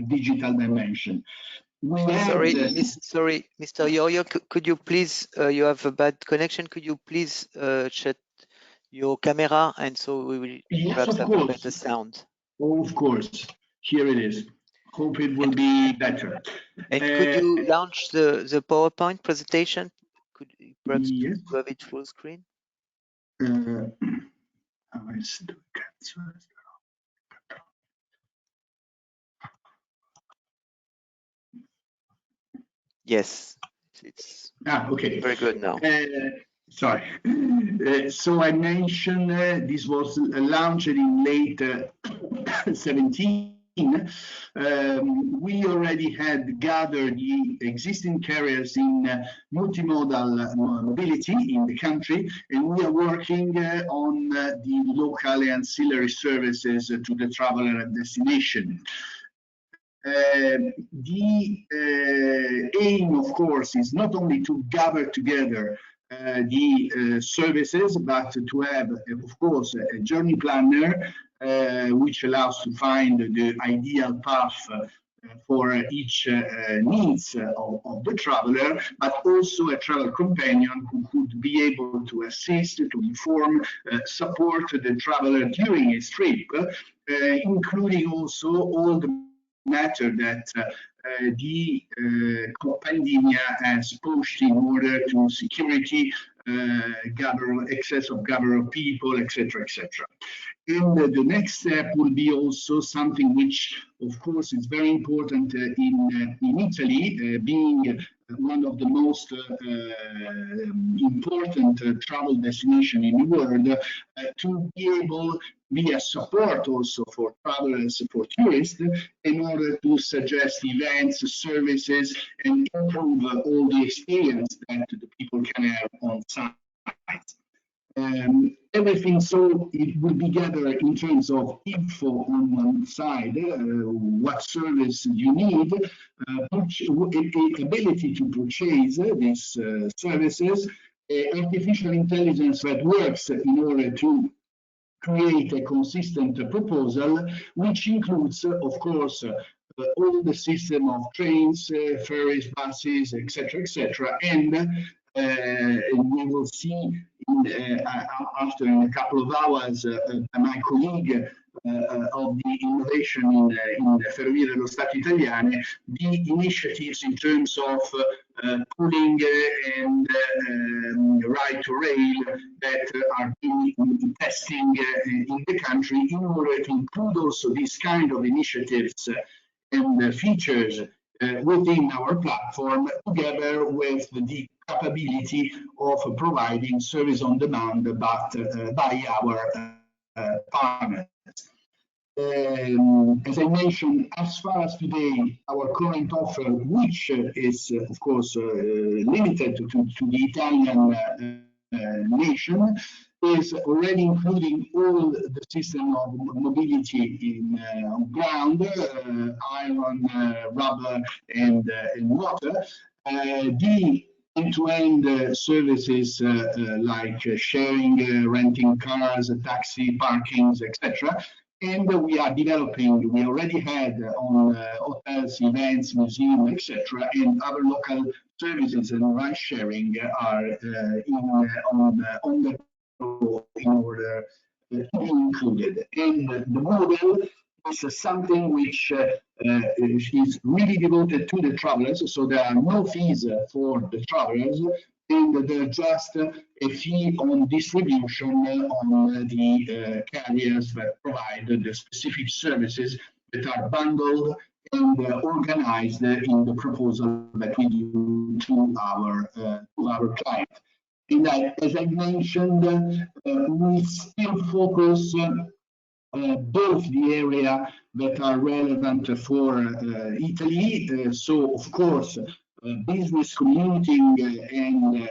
digital dimension. Sorry, Mr. Yorio, could you please, you have a bad connection, could you please shut your camera, and so we will perhaps have a better sound. Of course, here it is. Hope it will be better. And could you launch the PowerPoint presentation? Could you perhaps have it full screen? Yes, it's okay. Very good now. Sorry. So I mentioned this was launched in late 17. We already had gathered the existing carriers in multimodal mobility in the country, and we are working on the local ancillary services to the traveler and destination. The aim, of course, is not only to gather together the services, but to have, of course, a journey planner which allows to find the ideal path for each needs of the traveler, but also a travel companion who could be able to assist, to inform, support the traveler during his trip, including also all the matter that the pandemic has pushed in order to security, excess of gather of people, etc., etc. And the next step will be also something which, of course, is very important in Italy, being one of the most important travel destination in the world, to be able to be a support also for travelers, for tourists, in order to suggest events, services, and improve all the experience that the people can have on site. Everything, so it will be gathered in terms of info on one side, what service you need, ability to purchase these services, artificial intelligence that works in order to create a consistent proposal, which includes, of course, all the system of trains, ferries, buses, etc., and we will see after in a couple of hours my colleague of the innovation in the Ferrovie dello Stato Italiane, the initiatives in terms of pooling and RIDE2RAIL that are being testing in the country in order to include also these kind of initiatives and features within our platform, together with the capability of providing service on demand, but by our partners. As I mentioned, as far as today, our current offer, which is of course limited to the Italian nation, is already including all the system of mobility on ground, iron, rubber, and water. The end-to-end services like sharing, renting cars, taxi, parkings, etc. And we are developing, we already had on hotels, events, museums, etc., and other local services and ride sharing are on the in order to be included. And the model is something which is really devoted to the travelers, so there are no fees for the travelers, and there's just a fee on distribution on the carriers that provide the specific services that are bundled and organized in the proposal that we do to our client. And as I mentioned, we still focus both the area that are relevant for Italy, so of course business commuting and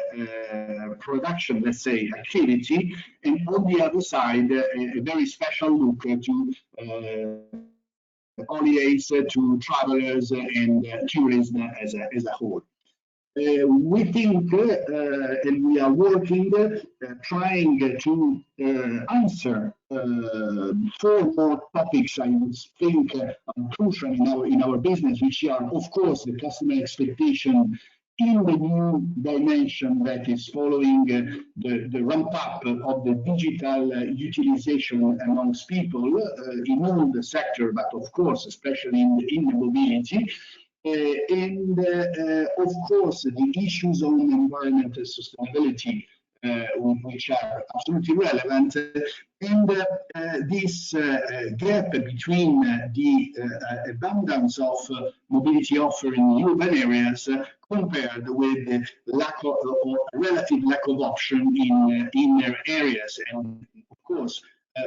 production, let's say, activity, and on the other side a very special look to holidays, to travelers and tourism as a whole. We think, and we are working, trying to answer 4 more topics, I would think, crucial in our business, which are, of course, the customer expectation in the new dimension that is following the ramp up of the digital utilization amongst people in all the sector, but of course, especially in the mobility. And of course, the issues on environmental sustainability, which are absolutely relevant, and this gap between the abundance of mobility offer in urban areas compared with the lack of, or relative lack of option in inner areas. And of course,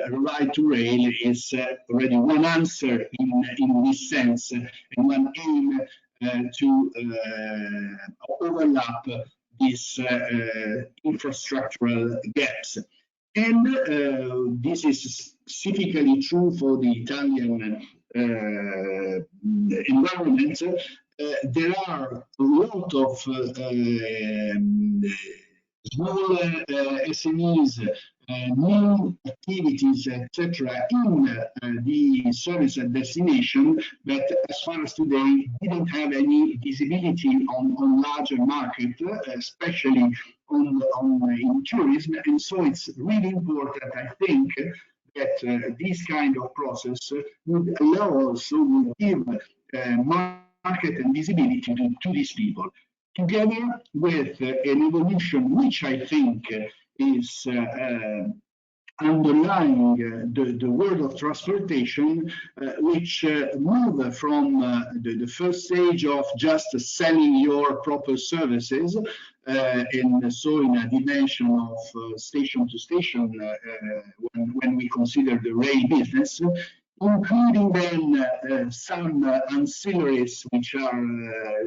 RIDE2RAIL is already one answer in this sense, and one aim to overlap these infrastructural gaps. And this is specifically true for the Italian environment. There are a lot of small SMEs, new activities, etc., in the service at destination, but as far as today didn't have any visibility on larger market, especially in tourism. And so it's really important, I think, that this kind of process would allow also, would give market and visibility to these people, together with an evolution which I think is underlying the world of transportation, which move from the first stage of just selling your proper services, and so in a dimension of station to station, when we consider the rail business, including then some ancillaries which are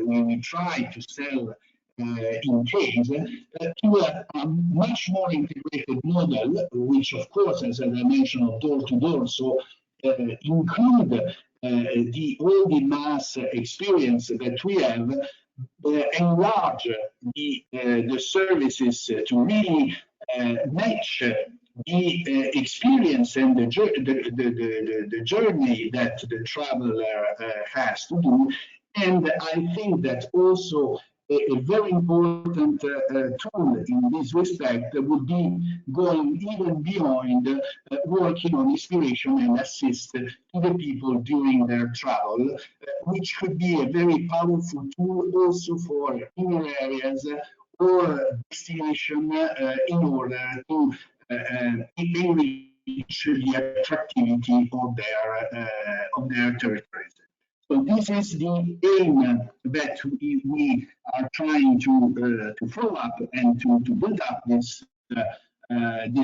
we try to sell in case, to a much more integrated model, which of course, as I mentioned, door to door, so include all the mass experience that we have, enlarge the services to really match the experience and the journey that the traveler has to do. And I think that also a very important tool in this respect would be going even beyond working on inspiration and assist to the people during their travel, which could be a very powerful tool also for inner areas or destination in order to enrich the attractivity of their territories. So this is the aim that we are trying to follow up and to build up this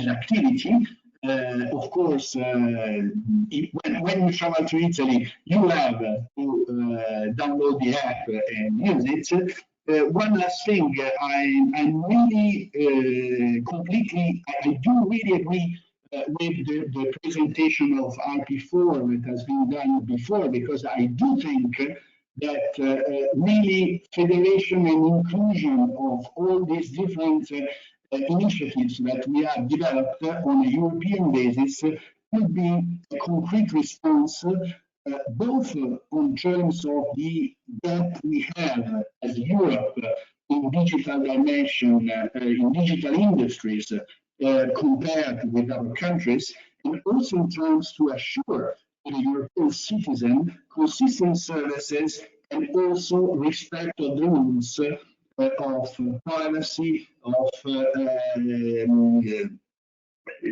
activity. Of course, when you travel to Italy, you have to download the app and use it. One last thing, I'm really I do really agree with the presentation of RP4 that has been done before, because I do think that really federation and inclusion of all these different initiatives that we have developed on a European basis could be a concrete response, both in terms of the gap we have as Europe in digital dimension, in digital industries, compared with other countries, and also in terms to assure the European citizen consistent services and also respect of the rules of privacy, of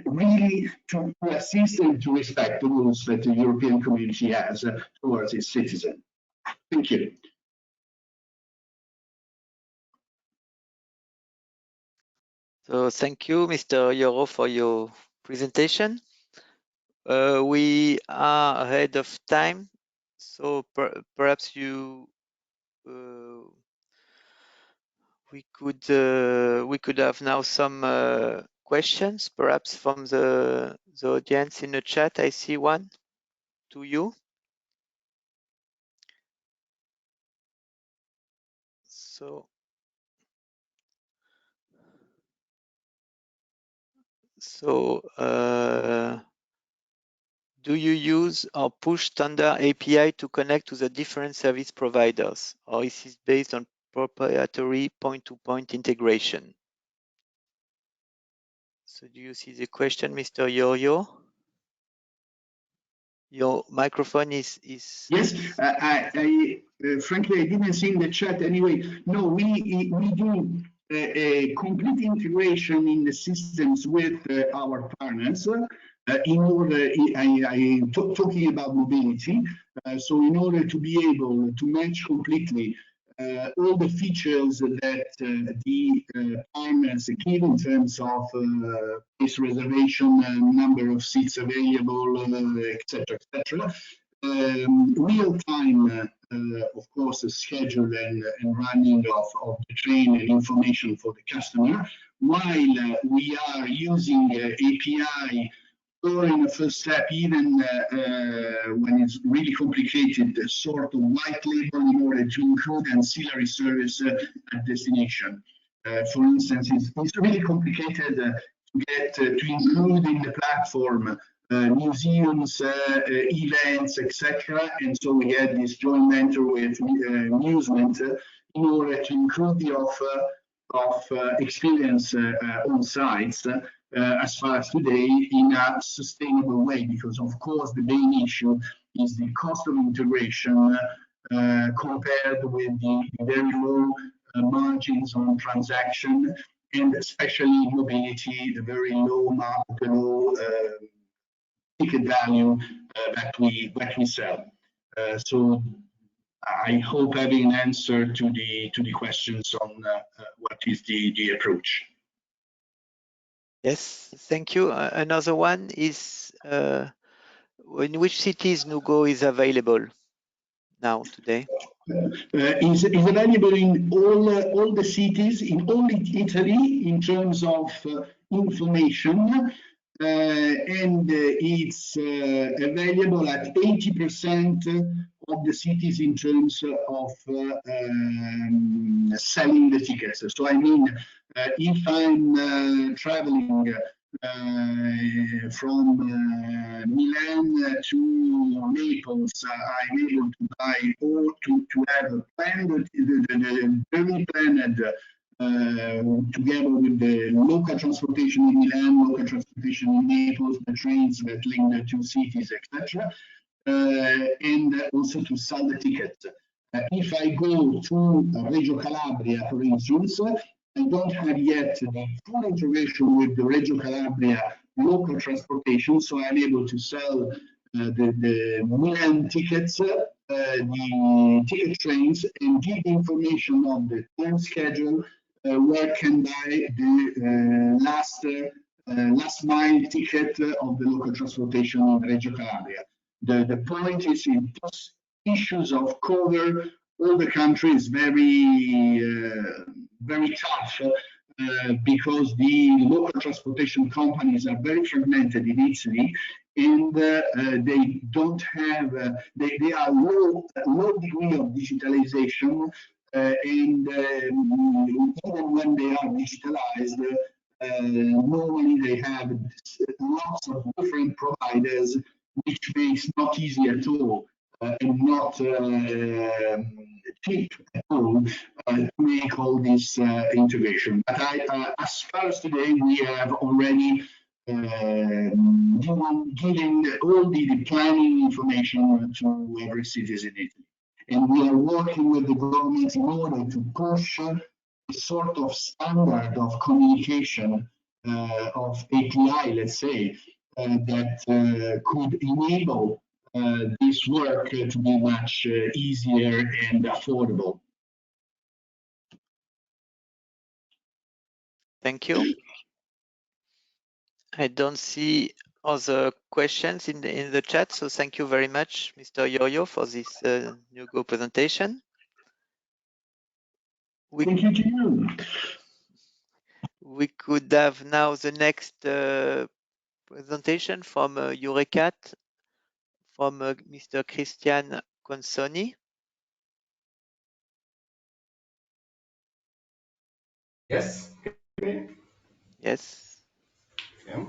really to assist and to respect the rules that the European community has towards its citizen. Thank you. So thank you, Mr. Yoro, for your presentation. We are ahead of time, so perhaps we could have now some questions, perhaps from the audience in the chat. I see one to you. So do you use or push standard API to connect to the different service providers, or is it based on proprietary point-to-point integration? So do you see the question, Mr. Yoyo? Your microphone is... Yes, frankly, I didn't see in the chat anyway. No, we do a complete integration in the systems with our partners in order, I'm talking about mobility, so in order to be able to match completely all the features that the partners give in terms of place reservation, number of seats available, etc., etc. Real-time, of course, schedule and running of the train and information for the customer, while we are using API, or in the first step, even when it's really complicated, sort of white label in order to include ancillary service at destination. For instance, it's really complicated to include in the platform museums, events, etc. And so we had this joint venture with Musement in order to include the offer of experience on sites as far as today in a sustainable way, because of course the main issue is the cost of integration compared with the very low margins on transaction, and especially mobility, the very low ticket value that we sell. So I hope having an answer to the questions on what is the approach. Yes, thank you. Another one is in which cities Nugo is available now today? Is available in all the cities in all Italy in terms of information, and it's available at 80% of the cities in terms of selling the tickets. So I mean, if I'm traveling from Milan to Naples, I'm able to buy or to have a plan, the journey planned together with the local transportation in Milan, local transportation in Naples, the trains that link the two cities, etc. And also to sell the tickets. If I go to Reggio Calabria, for instance, I don't have yet the full integration with the Reggio Calabria local transportation, so I'm able to sell the Milan tickets, the ticket trains, and give information on the time schedule, where can buy the last mile ticket of the local transportation in Reggio Calabria. The point is in those issues of cover, all the country is very tough because the local transportation companies are very fragmented in Italy, and they don't have, they are low degree of digitalization, and even when they are digitalized, normally they have lots of different providers, which makes not easy at all and not cheap at all to make all this integration. But as far as today, we have already giving all the planning information to every citizen in Italy. And we are working with the government in order to push a sort of standard of communication of API, let's say, that could enable this work to be much easier and affordable. Thank you. I don't see other questions in the chat, so thank you very much, Mr. Yoyo, for this Nugo presentation. Thank you to you. We could have now the next presentation from Eurecat, from Mr. Christian Consoni. Yes. Yes. Yeah.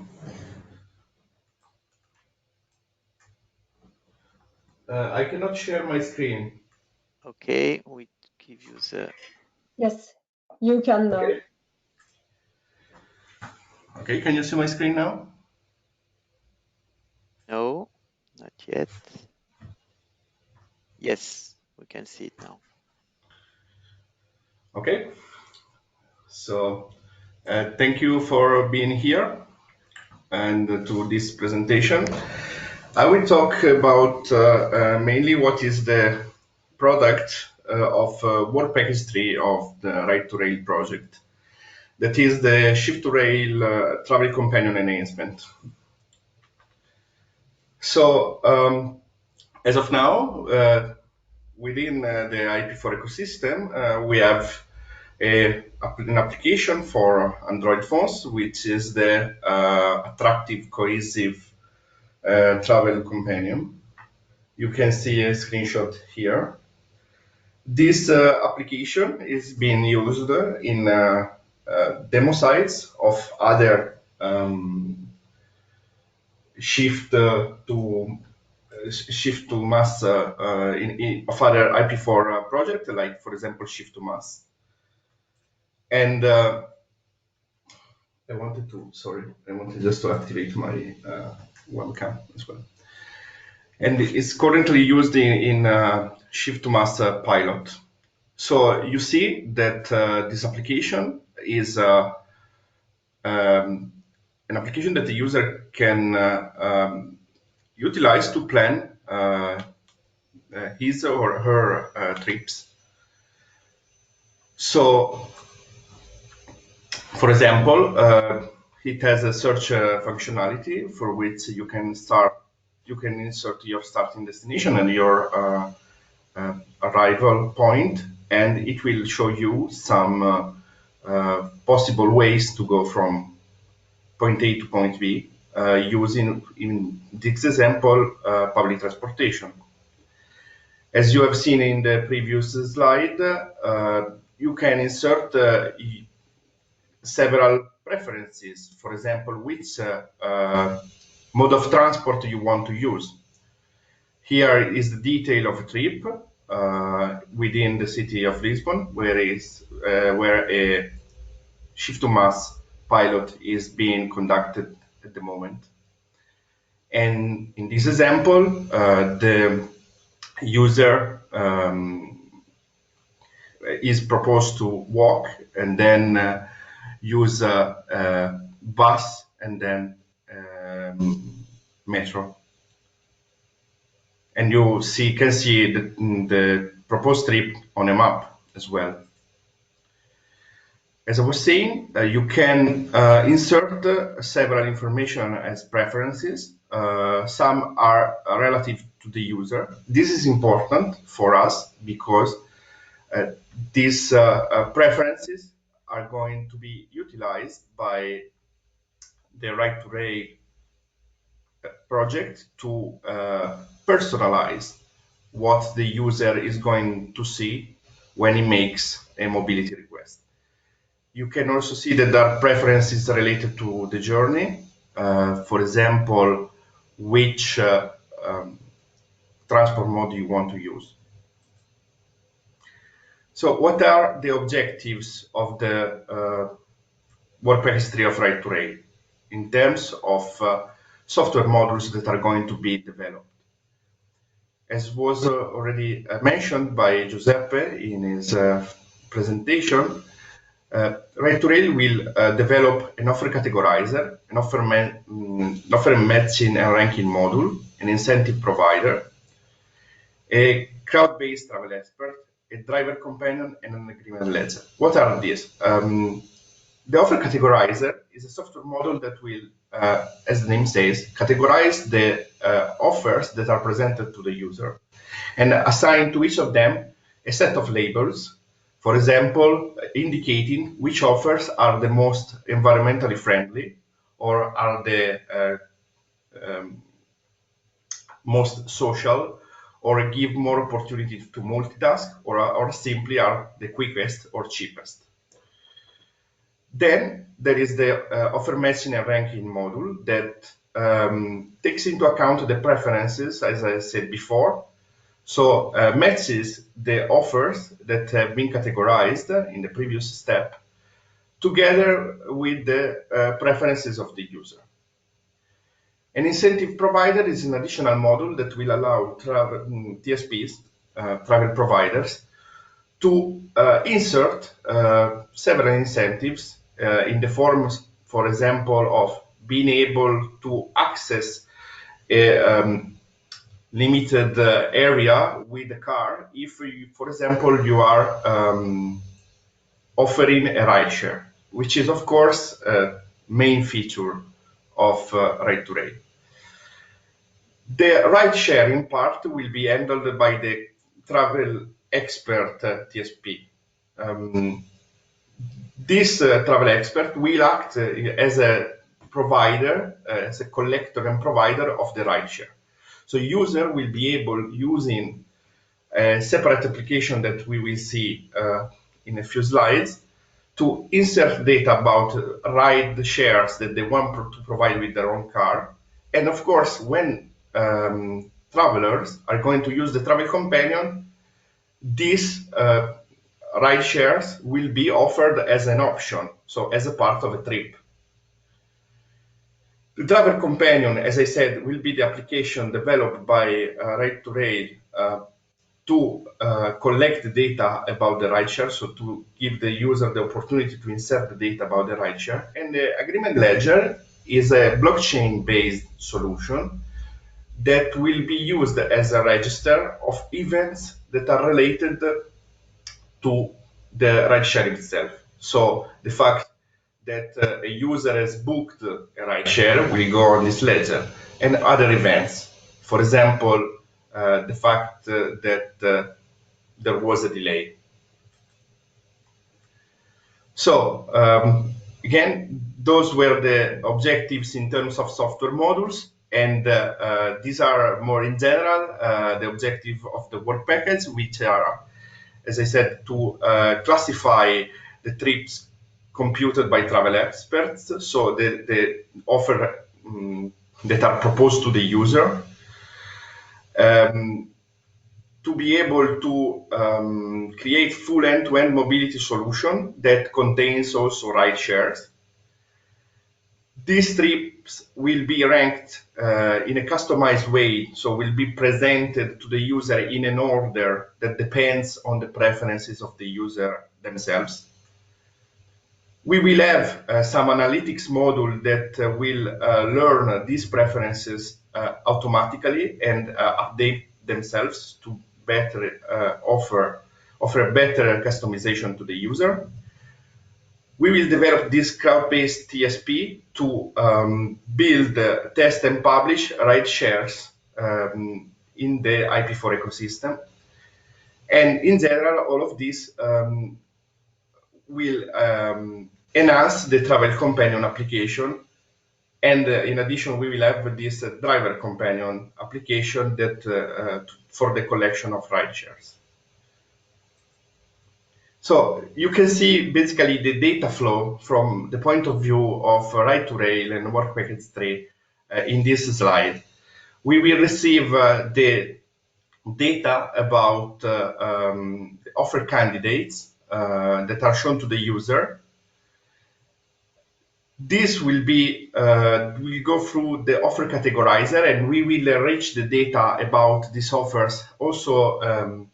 I cannot share my screen. Okay, we give you the. Yes, you can now. Okay. Okay, can you see my screen now? No, not yet. Yes, we can see it now. Okay. So thank you for being here and to this presentation. I will talk about mainly what is the product of work package 3 of the RIDE2RAIL project. That is the Shift2Rail travel companion enhancement. So as of now, within the IP4 ecosystem, we have an application for Android phones, which is the attractive, cohesive travel companion. You can see a screenshot here. This application is being used in demo sites of other shift to mass of other IP4 project, like for example Shift2Mass. And I wanted just to activate my webcam as well. And it's currently used in Shift2Mass pilot. So you see that this application is an application that the user can utilize to plan his or her trips. So, for example, it has a search functionality for which you can insert your starting destination and your arrival point, and it will show you some possible ways to go from point A to point B using, in this example, public transportation. As you have seen in the previous slide, you can insert several preferences. For example, which mode of transport you want to use. Here is the detail of a trip within the city of Lisbon, where a Shift2Mass pilot is being conducted at the moment. And in this example, the user is proposed to walk and then use a bus and then metro. And you can see the proposed trip on a map as well. As I was saying, you can insert several information as preferences. Some are relative to the user. This is important for us because these preferences are going to be utilized by the RIDE2RAIL project to personalize what the user is going to see when he makes a mobility request. You can also see that there are preferences related to the journey. For example, which transport mode you want to use. So what are the objectives of the work history of RIDE2RAIL in terms of software modules that are going to be developed? As was already mentioned by Giuseppe in his presentation, RIDE2RAIL will develop an offer categorizer, an offer matching and ranking module, an incentive provider, a crowd-based travel expert, a driver companion, and an agreement ledger. What are these? The offer categorizer is a software module that will, as the name says, categorize the offers that are presented to the user and assign to each of them a set of labels, for example, indicating which offers are the most environmentally friendly or are the most social, or give more opportunity to multitask, or simply are the quickest or cheapest. Then there is the offer matching and ranking module that takes into account the preferences, as I said before. So matches the offers that have been categorized in the previous step together with the preferences of the user. An incentive provider is an additional module that will allow TSPs, travel providers, to insert several incentives in the forms, for example, of being able to access a limited area with the car if, for example, you are offering a rideshare, which is, of course, a main feature of RIDE2RAIL. The ride-sharing part will be handled by the travel expert TSP. This travel expert will act as a provider, as a collector and provider of the rideshare. So user will be able, using a separate application that we will see in a few slides, to insert data about ride shares that they want to provide with their own car. And of course, when travelers are going to use the travel companion, these ride shares will be offered as an option, so as a part of a trip. The travel companion, as I said, will be the application developed by RIDE2RAIL to collect the data about the rideshare, so to give the user the opportunity to insert the data about the rideshare. And the agreement ledger is a blockchain-based solution that will be used as a register of events that are related to the rideshare itself. So the fact that a user has booked a rideshare will go on this ledger, and other events. For example, the fact that there was a delay. So again, those were the objectives in terms of software modules, and these are more in general the objective of the work package, which are, as I said, to classify the trips computed by travel experts, so the offer that are proposed to the user. To be able to create full end-to-end mobility solution that contains also ride shares. These trips will be ranked in a customized way, so will be presented to the user in an order that depends on the preferences of the user themselves. We will have some analytics module that will learn these preferences automatically and update themselves to better offer a better customization to the user. We will develop this cloud-based TSP to build, test, and publish ride shares in the IP4 ecosystem. And in general, all of this will enhance the travel companion application. And in addition, we will have this driver companion application that for the collection of ride shares. So you can see basically the data flow from the point of view of RIDE2RAIL and Work Package 3 in this slide. We will receive the data about offer candidates that are shown to the user. This will be, we'll go through the offer categorizer, and we will enrich the data about these offers, also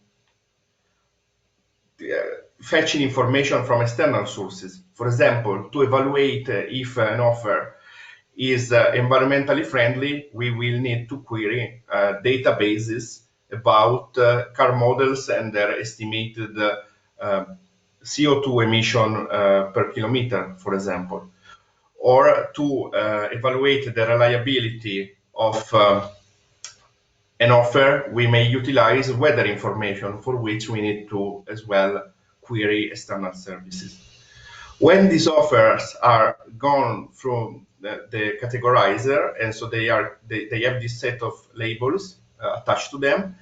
fetching information from external sources. For example, to evaluate if an offer is environmentally friendly, we will need to query databases about car models and their estimated CO2 emission per kilometer, for example. Or to evaluate the reliability of an offer, we may utilize weather information, for which we need to as well query external services. When these offers are gone from the categorizer, and so they have this set of labels attached to them,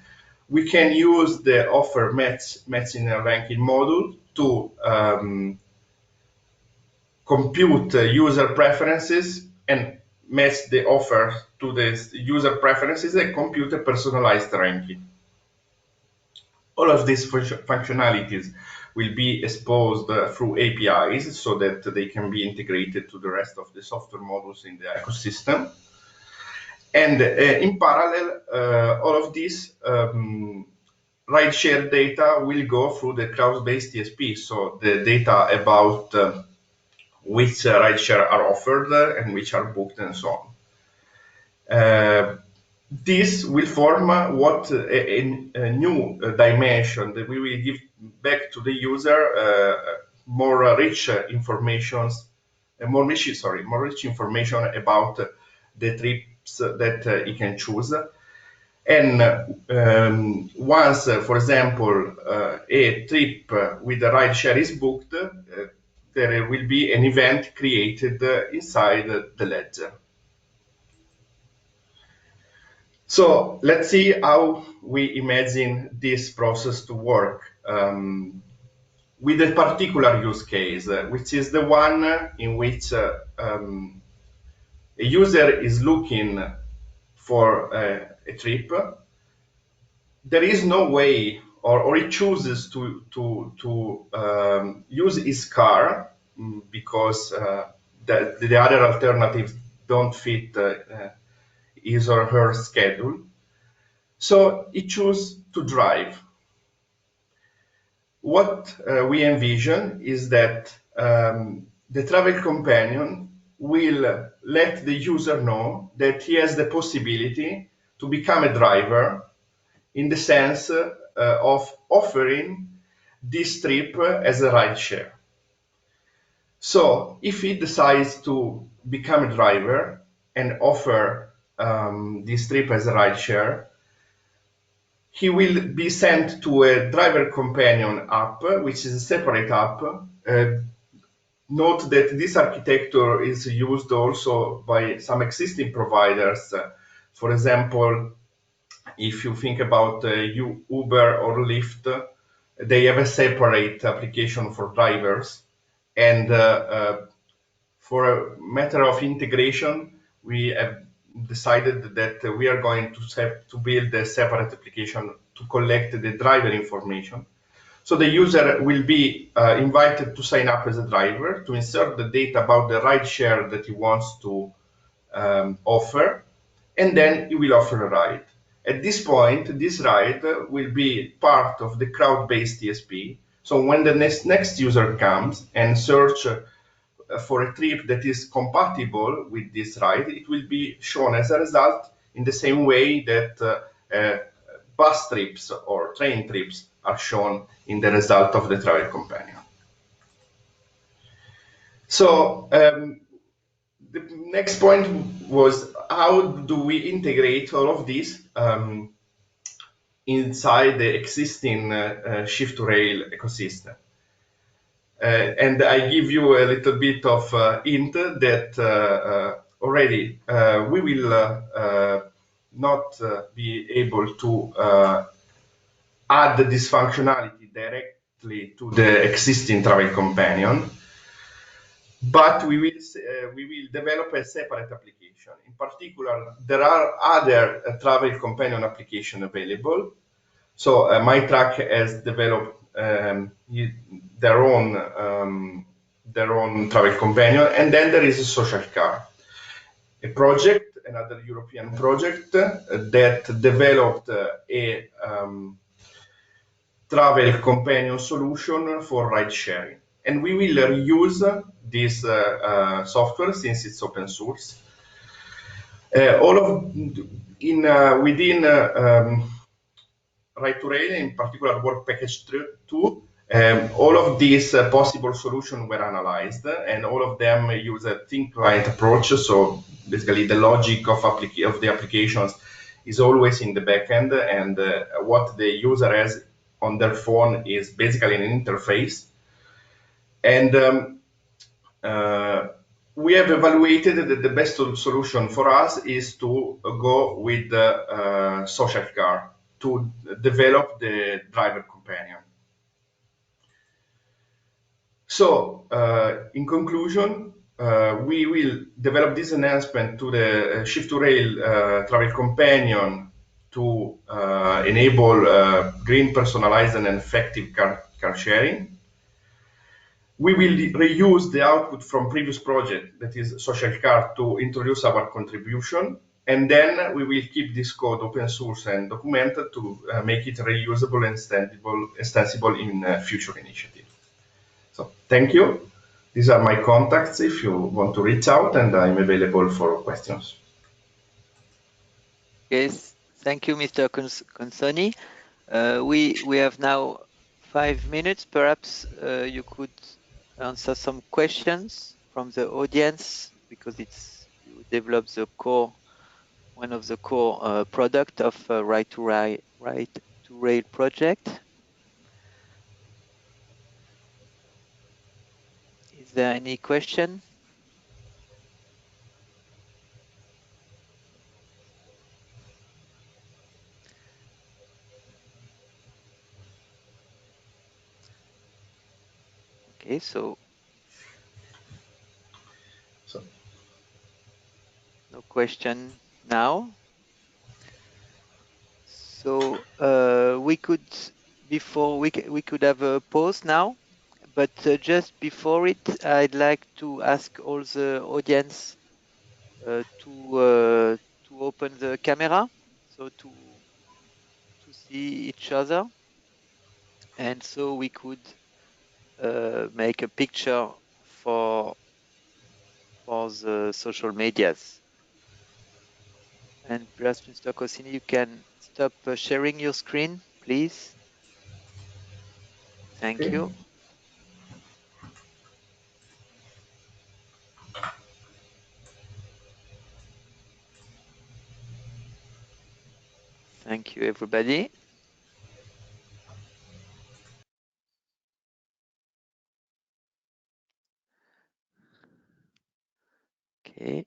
we can use the offer matching and ranking module to compute user preferences and match the offer to the user preferences and compute a personalized ranking. All of these functionalities will be exposed through APIs so that they can be integrated to the rest of the software modules in the ecosystem. And in parallel, all of this rideshare data will go through the cloud-based TSP, so the data about which rideshare are offered and which are booked and so on. This will form what a new dimension that we will give back to the user more rich information about the trips that he can choose. And once, for example, a trip with a rideshare is booked, there will be an event created inside the ledger. So let's see how we imagine this process to work. with a particular use case, which is the one in which a user is looking for a trip. There is no way, or he chooses to use his car because the other alternatives don't fit his or her schedule. So he chooses to drive. What we envision is that the travel companion will let the user know that he has the possibility to become a driver in the sense of offering this trip as a ride share. So if he decides to become a driver and offer this trip as a ride share, he will be sent to a driver companion app, which is a separate app. Note that this architecture is used also by some existing providers. For example, if you think about Uber or Lyft, they have a separate application for drivers. And for a matter of integration, we have decided that we are going to build a separate application to collect the driver information. So the user will be invited to sign up as a driver, to insert the data about the ride share that he wants to offer, and then he will offer a ride. At this point, this ride will be part of the crowd-based TSP. So when the next user comes and search for a trip that is compatible with this ride, it will be shown as a result in the same way that bus trips or train trips are shown in the result of the travel companion. So the next point was, how do we integrate all of this inside the existing Shift2Rail ecosystem? And I give you a little bit of hint that already we will not be able to add this functionality directly to the existing travel companion, but we will develop a separate application. In particular, there are other travel companion applications available. So MyTrack has developed their own travel companion, and then there is a social car, a project, another European project that developed a travel companion solution for ride sharing, and we will reuse this software since it's open source. Within RIDE2RAIL, in particular Work Package 2, all of these possible solutions were analyzed, and all of them use a thin client approach. So basically, the logic of the applications is always in the backend, and what the user has on their phone is basically an interface. And we have evaluated that the best solution for us is to go with the social car to develop the driver companion. So, in conclusion, we will develop this enhancement to the Shift2Rail travel companion to enable green, personalized, and effective car sharing. We will reuse the output from previous project, that is social car, to introduce our contribution. And then we will keep this code open source and documented to make it reusable and extensible in future initiatives. So thank you. These are my contacts if you want to reach out, and I'm available for questions. Yes, thank you, Mr. Consoni. We have now 5 minutes. Perhaps you could answer some questions from the audience, because you developed one of the core product of RIDE2RAIL project. Is there any question? Okay, so no question now. So we could have a pause now, but just before it, I'd like to ask all the audience to open the camera, so to see each other, and so we could make a picture for the social medias. And perhaps Mr. Cossini, you can stop sharing your screen, please. Thank you. Thank you, everybody. Okay.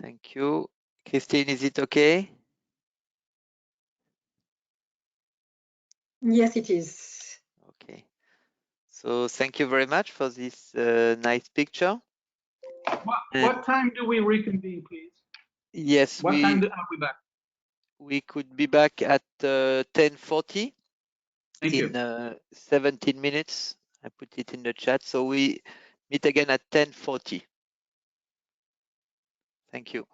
Thank you. Christine, is it okay? Yes, it is. Okay. So thank you very much for this nice picture. What time do we reconvene, please? Yes, what time are we back? We could be back at 10:40 in 17 minutes. I put it in the chat. So we meet again at 10:40. Thank you.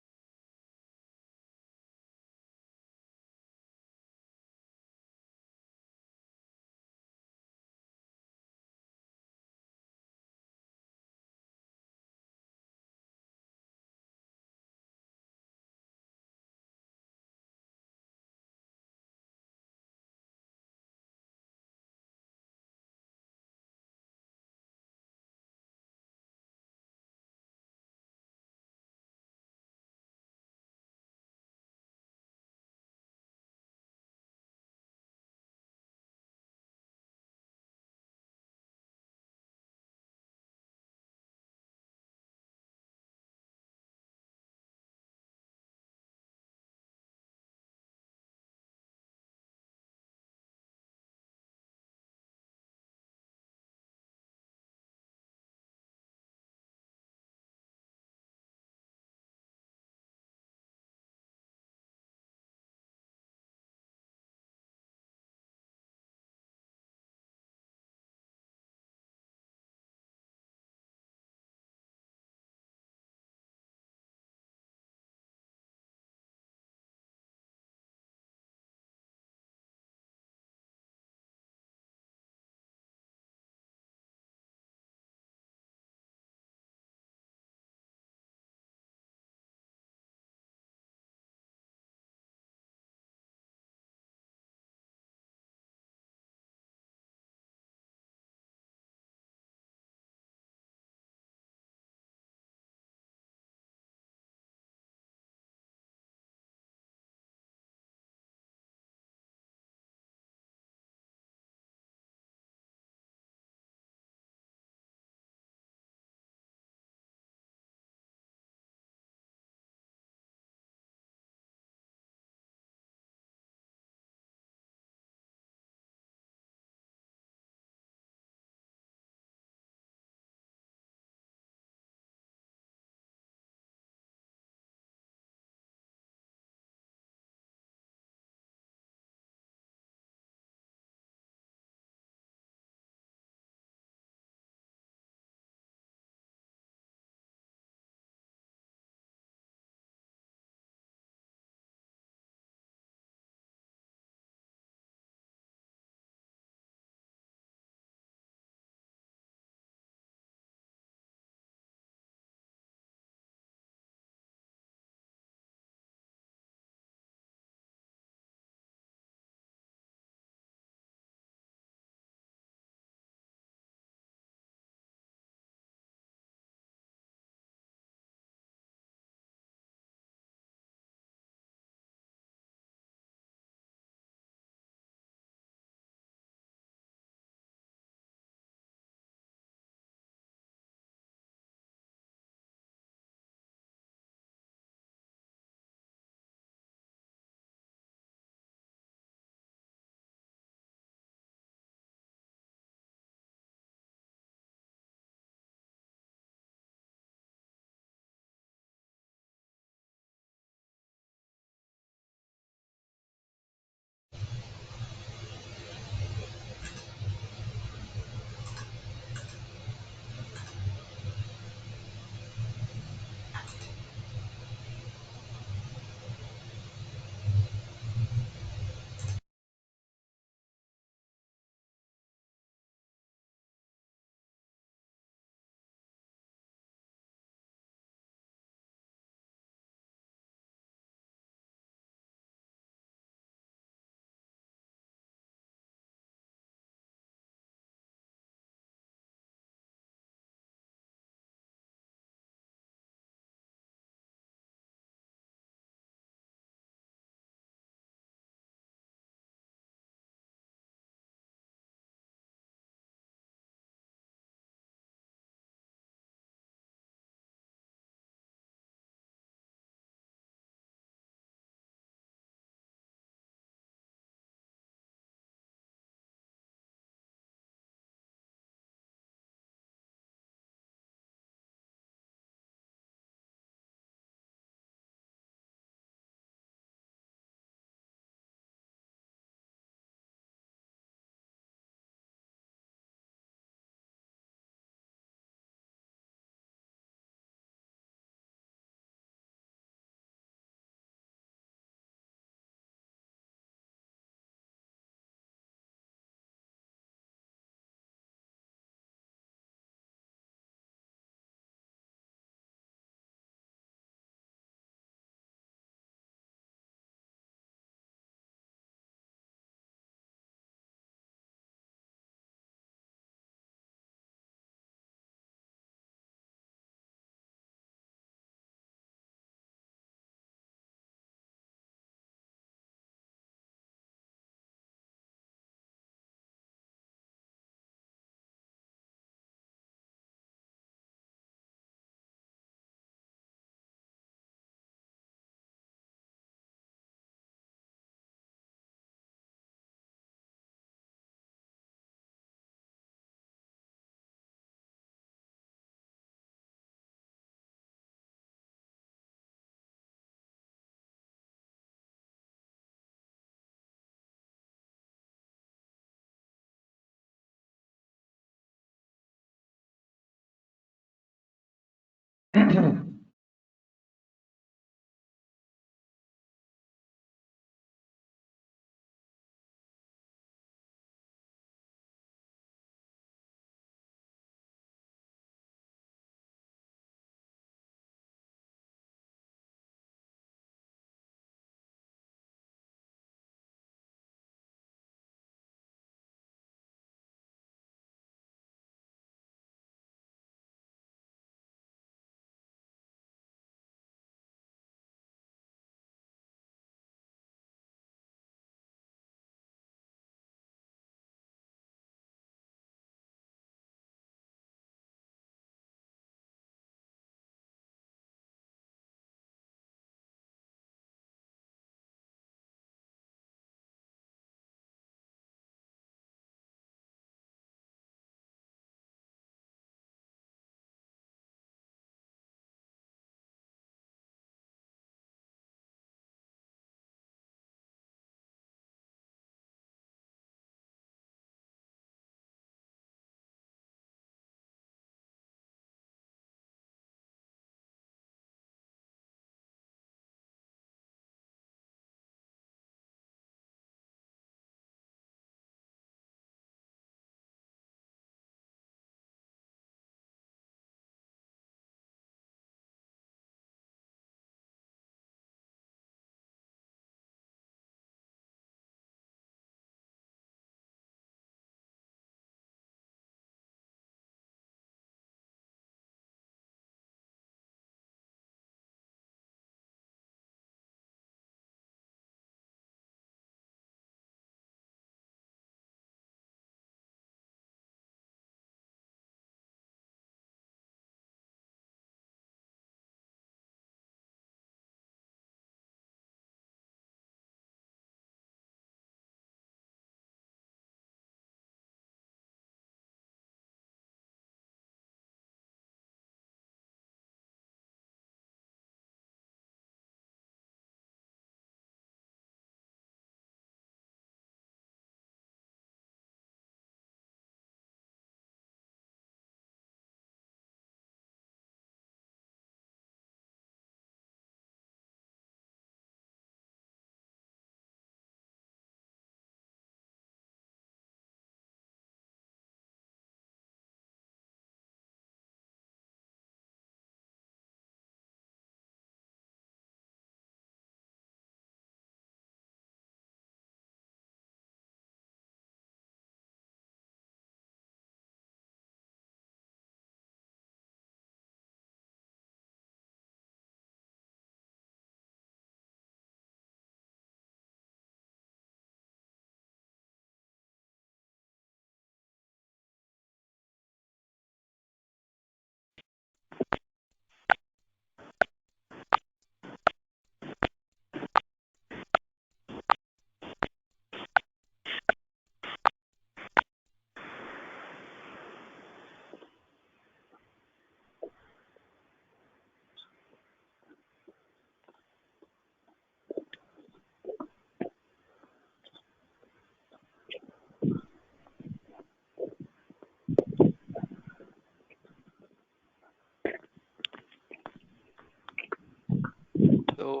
So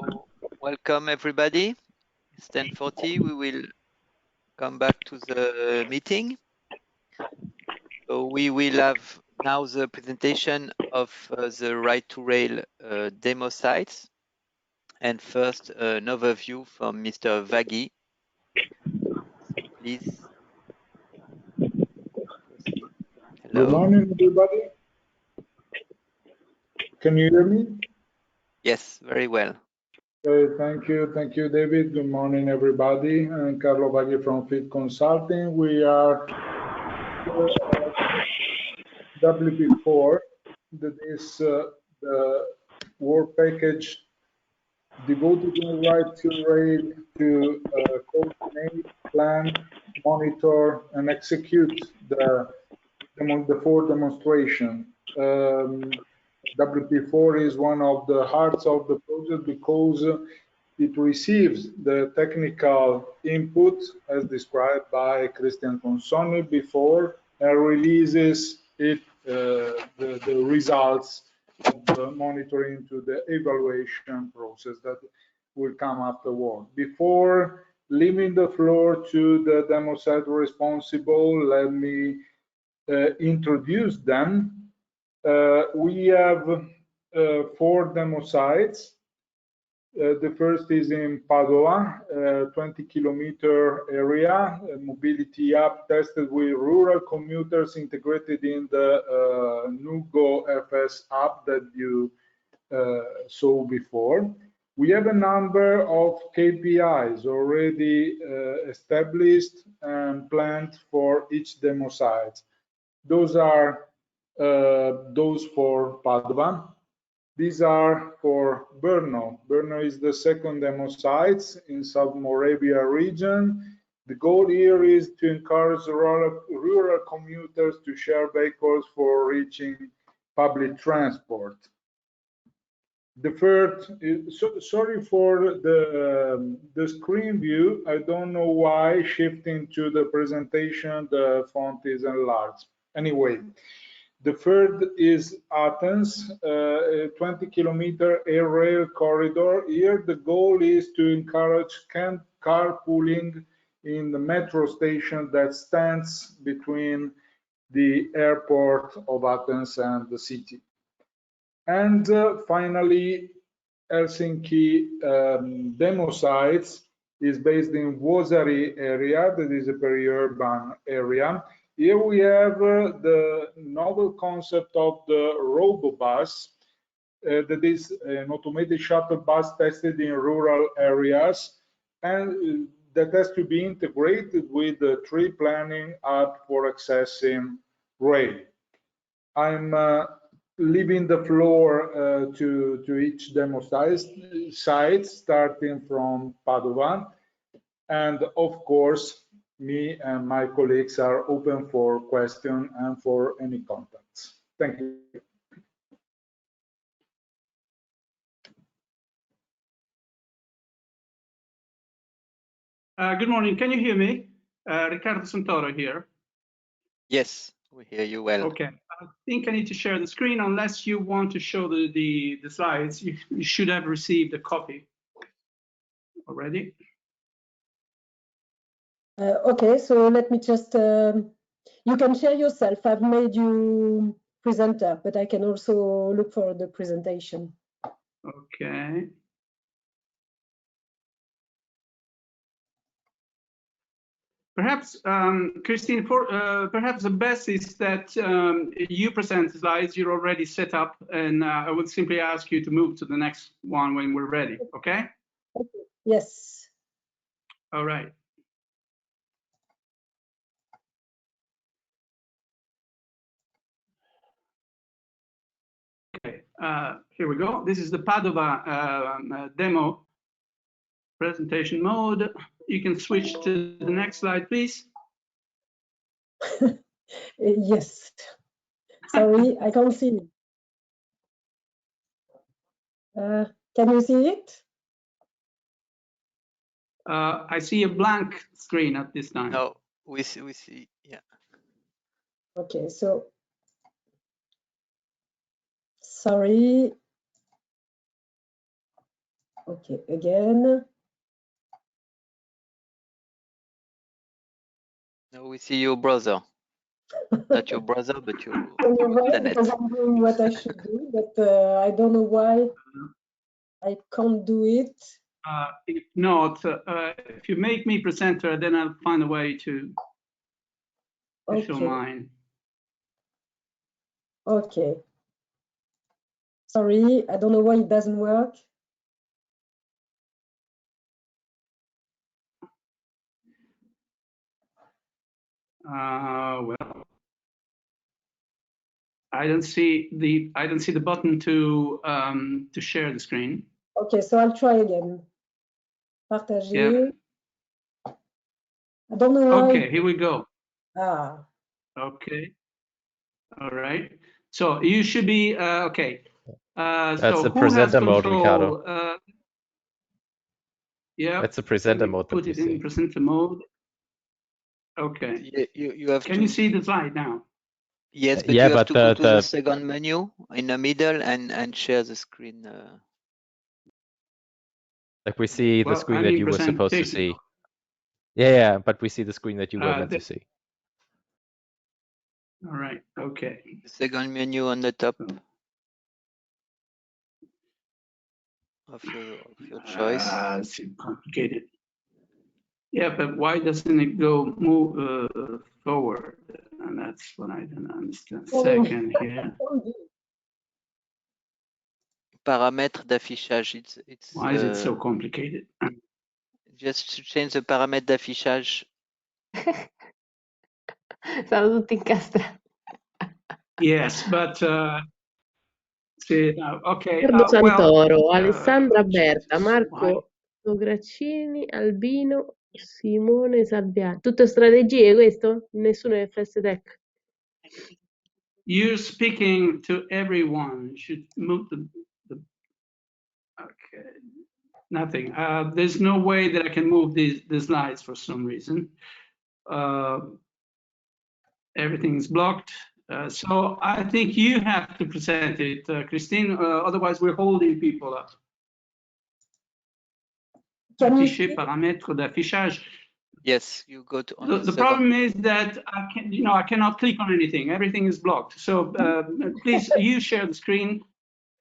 welcome everybody. It's 10:40. We will come back to the meeting. So we will have now the presentation of the RIDE2RAIL demo sites. And first, an overview from Mr. Vaghi. So please proceed. Hello. Good morning, everybody. Can you hear me? Yes, very well. Thank you, David. Good morning, everybody. I'm Carlo Vaghi from Fit Consulting. We are WP4. That is the work package devoted to RIDE2RAIL to coordinate, plan, monitor, and execute the 4 demonstration. WP4 is one of the hearts of the project because it receives the technical input as described by Christian Consonni before and releases it, the results monitoring to the evaluation process that will come afterward. Before leaving the floor to the demo site responsible, let me introduce them. We have 4 demo sites. The first is in Padua, 20-kilometer area, mobility app tested with rural commuters integrated in the Nugo FS app that you saw before. We have a number of KPIs already established and planned for each demo site. Those are those for Padua. These are for Brno. Brno is the second demo site in South Moravia region. The goal here is to encourage rural commuters to share vehicles for reaching public transport. The third is, sorry for the screen view. I don't know why shifting to the presentation, the font is enlarged. Anyway, the third is Athens, a 20-kilometer air rail corridor. Here, the goal is to encourage carpooling in the metro station that stands between the airport of Athens and the city. And finally, Helsinki demo sites is based in Vuosaari area, that is a peri-urban area. Here we have the novel concept of the RoboBus, that is an automated shuttle bus tested in rural areas, and that has to be integrated with the tree planning app for accessing rail. I'm leaving the floor to each demo site, starting from Padua, and of course, me and my colleagues are open for questions and for any contacts. Thank you. Good morning. Can you hear me? Riccardo Santoro here. Yes, we hear you well. Okay. I think I need to share the screen unless you want to show the slides. You should have received a copy already. Okay, so let me just, you can share yourself. I've made you presenter, but I can also look for the presentation. Okay. Perhaps, Christine, perhaps the best is that you present the slides. You're already set up, and I would simply ask you to move to the next one when we're ready, okay? Yes. All right. Okay, here we go. This is the Padova demo presentation mode. You can switch to the next slide, please. Yes. Sorry, I can't see it. Can you see it? I see a blank screen at this time. No, we see, yeah. Okay, so sorry. Okay, again. No, we see your brother. Not your brother, but your You're right, internet. because I'm doing what I should do, but I don't know why I can't do it. If not, if you make me presenter, then I'll find a way to show mine. Okay. Sorry, I don't know why it doesn't work. Well, I don't see the button to share the screen. Okay, so I'll try again. Partager. Yeah. I don't know why. Okay, here we go. Ah. Okay. All right. So you should be okay. That's so the who has presenter mode, control? Ricardo. Yeah. That's the presenter mode. Put it in presenter mode. Okay. You have Can you see the slide now? Yes, but yeah, you have but to go to the second menu in the middle and share the screen. like we see the Well, screen I'm that in you were supposed to presentation. see. Yeah, but we see the screen that you were meant to see. All right. Okay. The second menu on the top of your choice. It's complicated. Yeah, but why doesn't it move forward? And that's what I don't understand. Second here. Paramètres d'affichage. It's Why is it so complicated? just to change the paramètre d'affichage. Stanno tutti incastrati. Yes, but okay. Riccardo Santoro, Alessandra Berta, Marco Graccini, Albino, Simone Salviani. Tutto strategie questo? Nessuno è FS Tech. You're speaking to everyone. You should move the okay. Nothing. There's no way that I can move the slides for some reason. Everything's blocked. So I think you have to present it, Christine. Otherwise, we're holding people up. Afficher paramètres d'affichage. Yes, you go to. The problem is that I cannot click on anything. Everything is blocked. So please, you share the screen,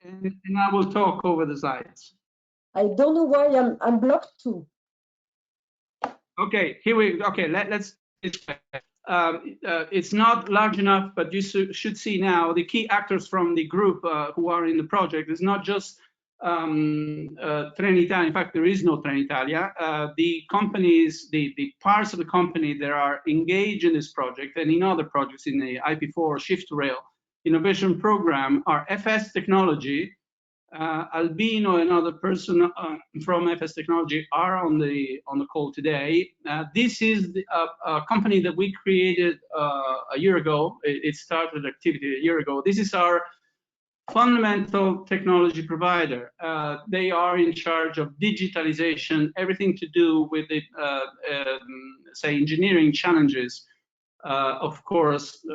and I will talk over the slides. I don't know why I'm blocked too. Okay, here we. Okay, let's. It's not large enough, but you should see now the key actors from the group who are in the project. It's not just Trenitalia. In fact, there is no Trenitalia. The companies, the parts of the company that are engaged in this project and in other projects in the IP4 Shift2Rail innovation program are FS Technology. Albino and other person from FS Technology are on the call today. This is a company that we created a year ago. It started activity a year ago. This is our fundamental technology provider. They are in charge of digitalization, everything to do with the say engineering challenges. Of course,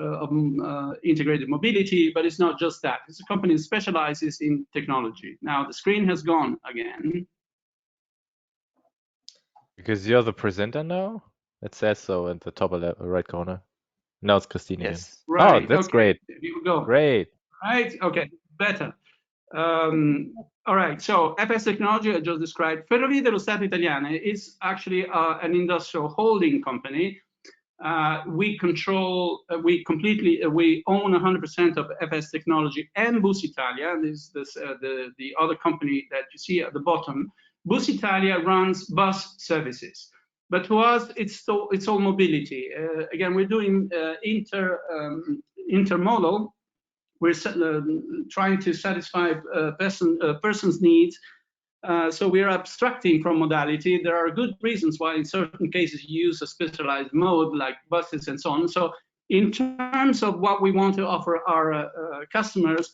integrated mobility, but it's not just that. It's a company that specializes in technology. Now the screen has gone again. Because you're the presenter now? It says so at the top of the right corner. Now it's Christine again. Right. Oh, that's okay. great. Here you go. Great. Right. Okay. Better. All right. So FS Technology I just described. Ferrovie dello Stato Italiane is actually an industrial holding company. We control, we own 100% of FS Technology and Bus Italia. This the other company that you see at the bottom. Bus Italia runs bus services, but to us it's all mobility. Again, we're doing intermodal. We're trying to satisfy person's needs. So we're abstracting from modality. There are good reasons why in certain cases you use a specialized mode like buses and so on. So in terms of what we want to offer our customers,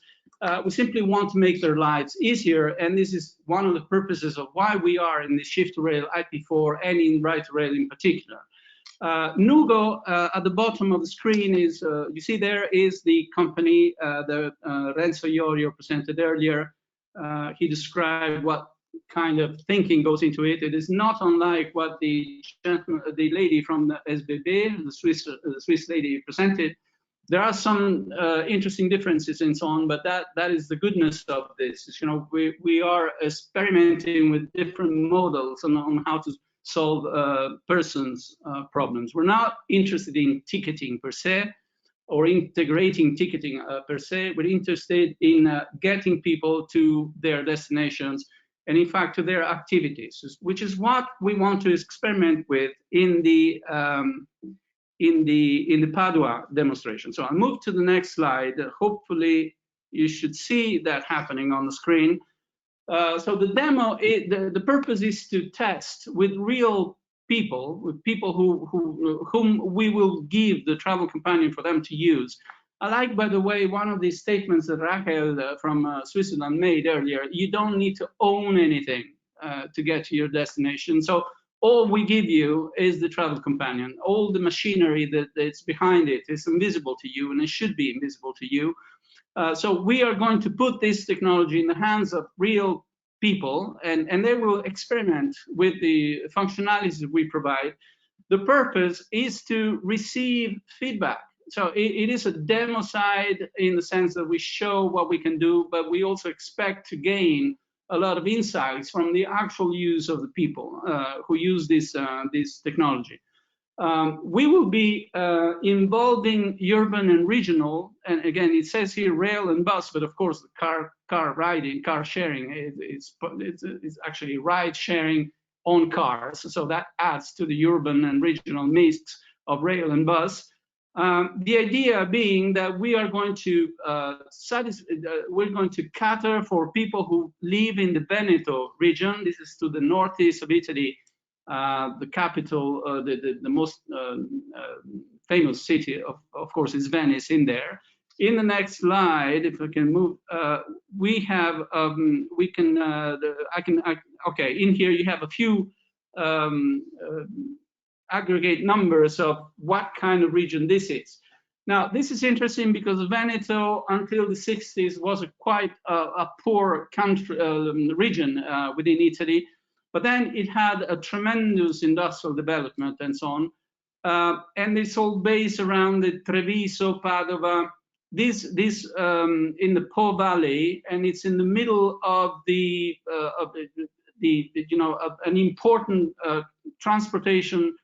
we simply want to make their lives easier. And this is one of the purposes of why we are in the Shift2Rail IP4 and in RIDE2RAIL in particular. Nugo at the bottom of the screen is, you see there is the company that Renzo Iorio presented earlier. He described what kind of thinking goes into it. It is not unlike what the lady from the SBB, the Swiss lady presented. There are some interesting differences and so on, but that is the goodness of this. You know, we are experimenting with different models on how to solve persons' problems. We're not interested in ticketing per se, or integrating ticketing per se. We're interested in getting people to their destinations and in fact to their activities, which is what we want to experiment with in the Padua demonstration. So I'll move to the next slide. Hopefully you should see that happening on the screen. So the demo, the purpose is to test with real people, with people whom we will give the travel companion for them to use. I like, by the way, one of these statements that Rachel from Switzerland made earlier. You don't need to own anything to get to your destination. So all we give you is the travel companion. All the machinery that's behind it is invisible to you, and it should be invisible to you. So we are going to put this technology in the hands of real people, and they will experiment with the functionalities that we provide. The purpose is to receive feedback. So it is a demo side in the sense that we show what we can do, but we also expect to gain a lot of insights from the actual use of the people who use this technology. We will be involving urban and regional, and again, it says here rail and bus, but of course, car riding, car sharing, it's actually ride sharing on cars. So that adds to the urban and regional mix of rail and bus. The idea being that we are going to cater for people who live in the Veneto region. This is to the northeast of Italy. The capital, the most famous city, of course, is Venice in there. In the next slide, if we can move, we have, okay, in here you have a few aggregate numbers of what kind of region this is. Now, this is interesting because Veneto, until the 60s, was quite a poor country, region within Italy. But then it had a tremendous industrial development and so on. And it's all based around the Treviso, Padova, this in the Po Valley, and it's in the middle of an important transportation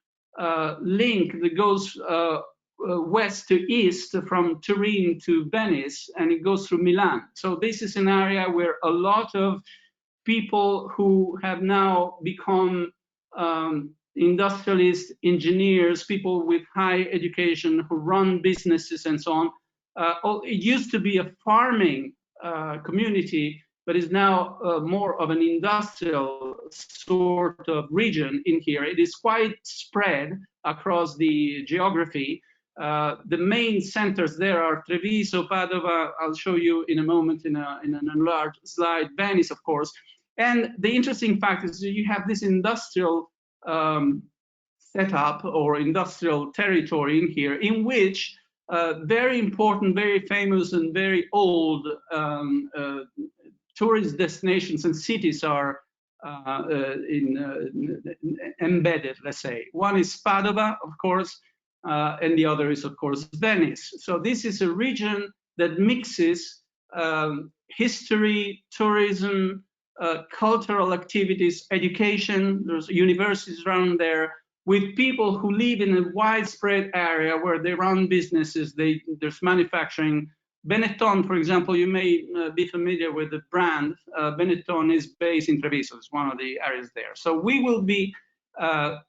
link that goes west to east from Turin to Venice, and it goes through Milan. So this is an area where a lot of people who have now become industrialists, engineers, people with high education who run businesses and so on. It used to be a farming community, but is now more of an industrial sort of region in here. It is quite spread across the geography. The main centers there are Treviso, Padova. I'll show you in a moment in an enlarged slide. Venice, of course. And the interesting fact is that you have this industrial setup or industrial territory in here, in which very important, very famous, and very old tourist destinations and cities are embedded, let's say. One is Padova, of course, and the other is, of course, Venice. So this is a region that mixes history, tourism, cultural activities, education. There's universities around there with people who live in a widespread area where they run businesses. There's manufacturing. Benetton, for example, you may be familiar with the brand. Benetton is based in Treviso. It's one of the areas there. So we will be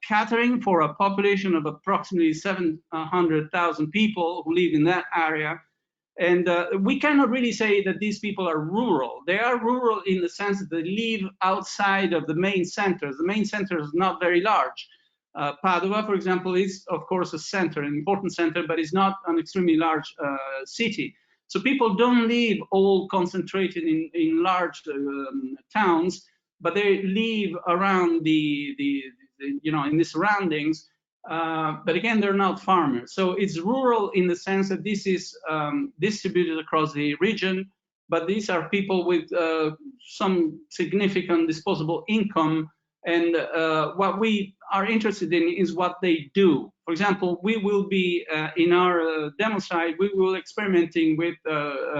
catering for a population of approximately 700,000 people who live in that area. And we cannot really say that these people are rural. They are rural in the sense that they live outside of the main centers. The main center is not very large. Padova, for example, is, of course, a center, an important center, but it's not an extremely large city. So people don't live all concentrated in large towns, but they live around in the surroundings. But again, they're not farmers. So it's rural in the sense that this is distributed across the region, but these are people with some significant disposable income. And what we are interested in is what they do. For example, we will be, in our demo site, we will experimenting with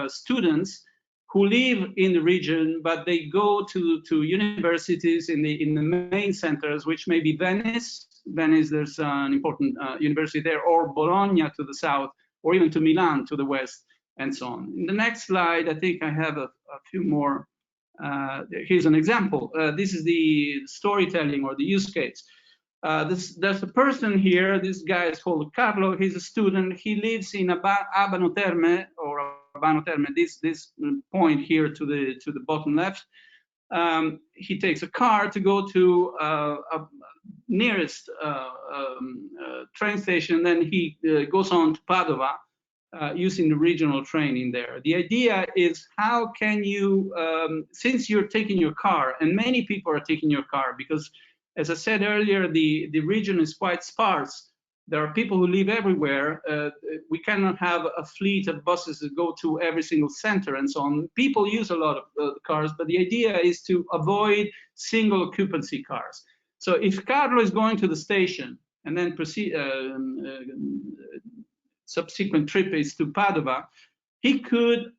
students who live in the region, but they go to universities in the main centers, which may be Venice. Venice, there's an important university there, or Bologna to the south, or even to Milan to the west, and so on. In the next slide, I think I have a few more. Here's an example. This is the storytelling or the use case. There's a person here. This guy is called Carlo. He's a student. He lives in Abano Terme, or Abano Terme, this point here to the bottom left. He takes a car to go to a nearest train station. Then he goes on to Padova using the regional train in there. The idea is, how can you, since you're taking your car, and many people are taking your car because As I said earlier, the region is quite sparse. There are people who live everywhere. We cannot have a fleet of buses that go to every single center and so on. People use a lot of cars, but the idea is to avoid single occupancy cars. So if Carlo is going to the station and then subsequent trip is to Padova, he could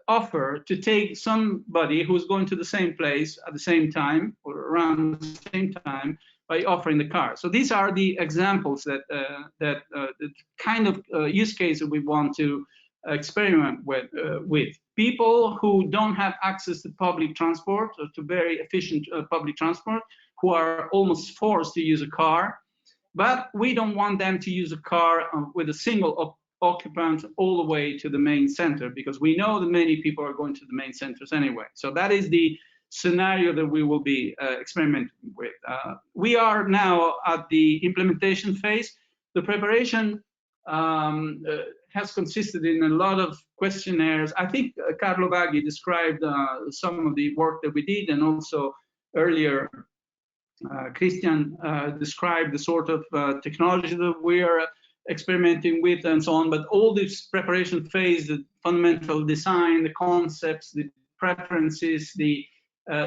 offer to take somebody who's going to the same place at the same time or around the same time by offering the car. So these are the examples that the kind of use case that we want to experiment with. People who don't have access to public transport or to very efficient public transport, who are almost forced to use a car, but we don't want them to use a car with a single occupant all the way to the main center, because we know that many people are going to the main centers anyway. So that is the scenario that we will be experimenting with. We are now at the implementation phase. The preparation has consisted in a lot of questionnaires. I think Carlo Vaghi described some of the work that we did, and also earlier Christian described the sort of technology that we are experimenting with and so on. But all this preparation phase, the fundamental design, the concepts, the preferences, the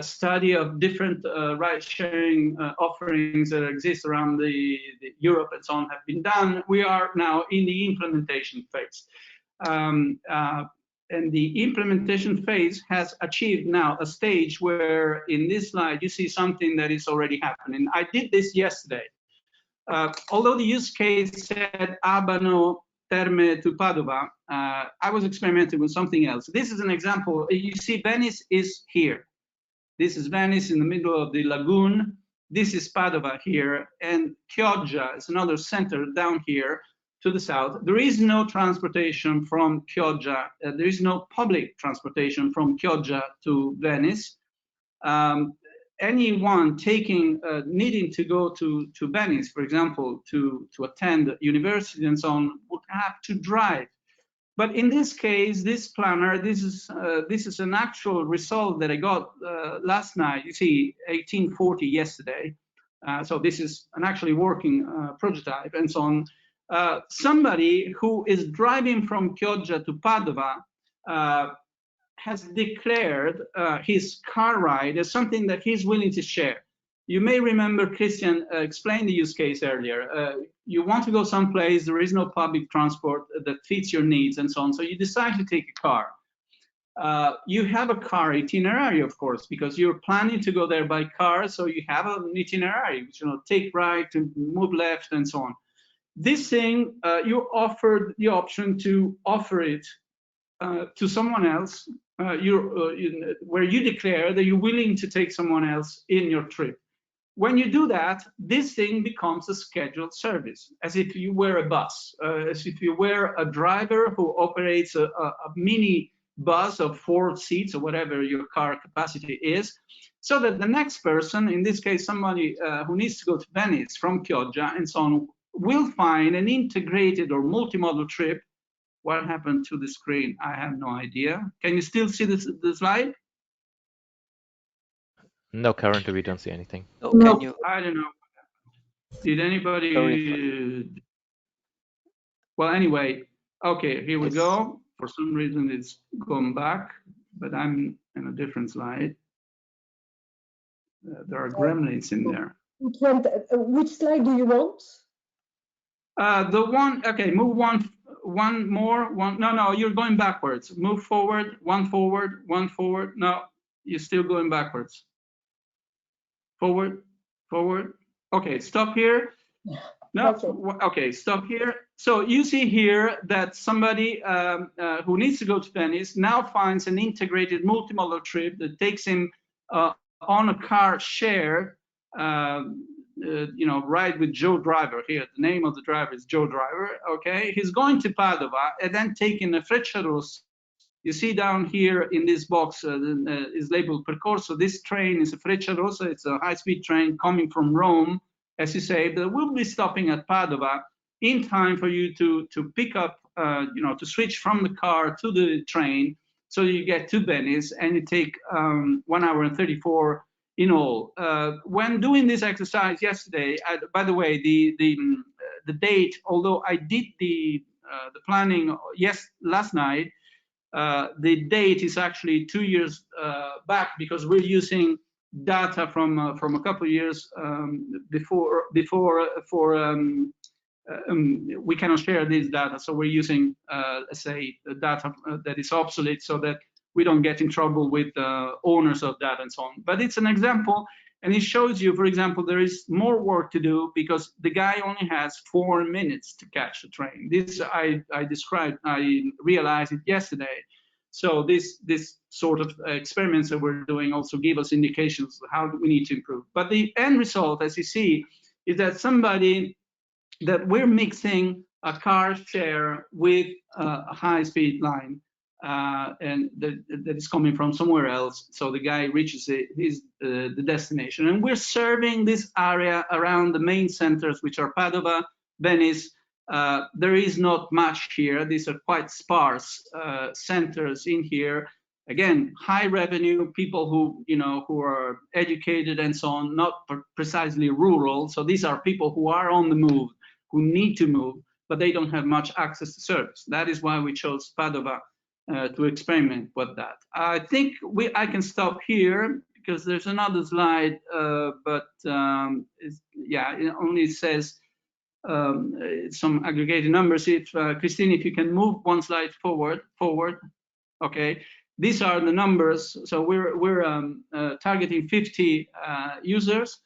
study of different ride-sharing offerings that exist around the Europe and so on have been done. We are now in the implementation phase. And the implementation phase has achieved now a stage where in this slide you see something that is already happening. I did this yesterday. Although the use case said Abano Terme to Padova, I was experimenting with something else. This is an example. You see Venice is here. This is Venice in the middle of the lagoon. This is Padova here, and Chioggia is another center down here to the south. There is no transportation from Chioggia. There is no public transportation from Chioggia to Venice. Anyone needing to go to Venice, for example, to attend university and so on, would have to drive. But in this case, this planner, this is an actual result that I got last night. You see, 1840 yesterday. So this is an actually working prototype and so on. Somebody who is driving from Chioggia to Padova has declared his car ride as something that he's willing to share. You may remember Christian explained the use case earlier. You want to go someplace, there is no public transport that fits your needs and so on, so you decide to take a car. You have a car itinerary, of course, because you're planning to go there by car, so you have an itinerary, take right, to move left, and so on. This thing, you're offered the option to offer it to someone else, where you declare that you're willing to take someone else in your trip. When you do that, this thing becomes a scheduled service, as if you were a bus, as if you were a driver who operates a mini bus of 4 seats or whatever your car capacity is, so that the next person, in this case somebody who needs to go to Venice from Chioggia and so on, will find an integrated or multimodal trip. What happened to the screen? I have no idea. Can you still see the slide? No, currently we don't see anything. Oh, no. Can you? I don't know. Did anybody? Well, anyway, okay, here we go. For some reason, it's gone back, but I'm in a different slide. There are gremlins in there. Which slide do you want? The one. Okay, move one more. No, you're going backwards. Move forward, one forward, one forward. No, you're still going backwards. Forward. Okay, stop here. No, okay, stop here. So you see here that somebody who needs to go to Venice now finds an integrated multimodal trip that takes him on a car share, ride with Joe Driver here. The name of the driver is Joe Driver, okay? He's going to Padova and then taking a Frecciarossa. You see down here in this box is labeled Percorso. This train is a Frecciarossa. It's a high-speed train coming from Rome, as you say, but we'll be stopping at Padova in time for you to pick up, to switch from the car to the train, so you get to Venice and you take 1 hour and 34, in all. When doing this exercise yesterday, by the way, the date, although I did the planning last night, the date is actually 2 years back, because we're using data from a couple of years before we cannot share this data, so we're using let's say the data that is obsolete, so that we don't get in trouble with owners of that and so on. But it's an example, and it shows you, for example, there is more work to do because the guy only has 4 minutes to catch the train. This I realized it yesterday. So this sort of experiments that we're doing also give us indications of how we need to improve. But the end result, as you see, is that we're mixing a car share with a high-speed line, and that is coming from somewhere else. So the guy reaches the destination, and we're serving this area around the main centers, which are Padova, Venice. There is not much here. These are quite sparse centers in here. Again, high revenue, people who are educated and so on, not precisely rural. So these are people who are on the move, who need to move, but they don't have much access to service. That is why we chose Padova to experiment with that. I think I can stop here because there's another slide, but it only says some aggregated numbers. If Christine, if you can move one slide forward. Okay, these are the numbers. So we're targeting 50 users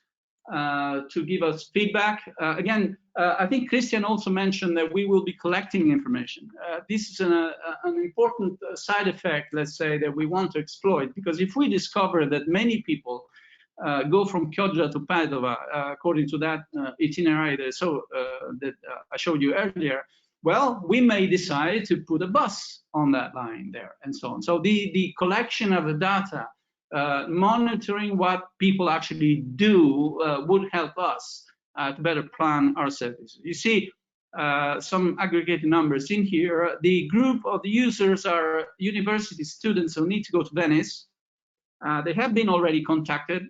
to give us feedback. Again, I think Christian also mentioned that we will be collecting information. This is an important side effect, let's say, that we want to exploit, because if we discover that many people go from Chioggia to Padova, according to that itinerary that I showed you earlier, well, we may decide to put a bus on that line there and so on. So the collection of the data, monitoring what people actually do would help us to better plan our services. You see some aggregated numbers in here. The group of the users are university students who need to go to Venice. They have been already contacted.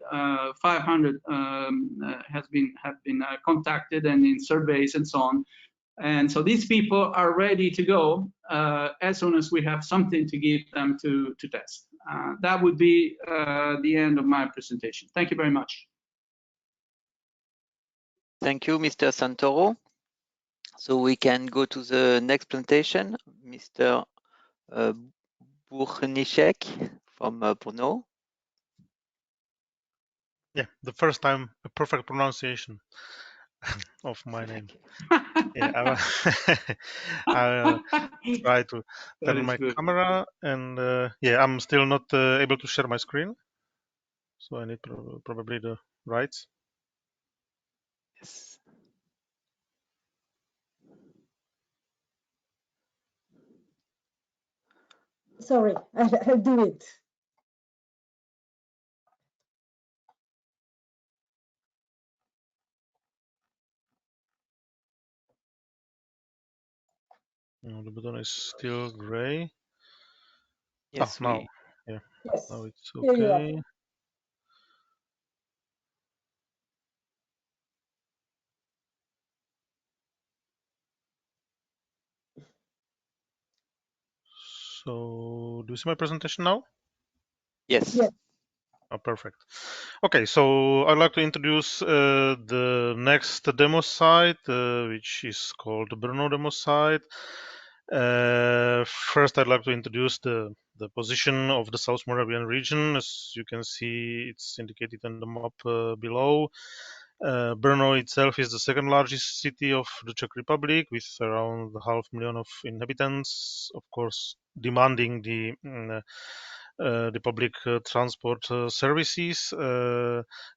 500 have been contacted and in surveys and so on. And so these people are ready to go as soon as we have something to give them to test. That would be the end of my presentation. Thank you very much. Thank you, Mr. Santoro. So we can go to the next presentation, Mr. Burniszek from Brno. Yeah, the first time a perfect pronunciation of my name. Yeah, I'll try to turn my camera, and yeah, I'm still not able to share my screen, so I need probably the rights. Yes. Sorry, I'll do it. No, the button is still gray. Yes, now, yeah, yes. now it's Here okay. So, do you see my presentation now? Yes. Yes. Oh, perfect. Okay, so I'd like to introduce the next demo site, which is called the Brno demo site. First, I'd like to introduce the position of the South Moravian region. As you can see, it's indicated on the map below. Brno itself is the second largest city of the Czech Republic, with around 500,000 of inhabitants, of course, demanding the public transport services.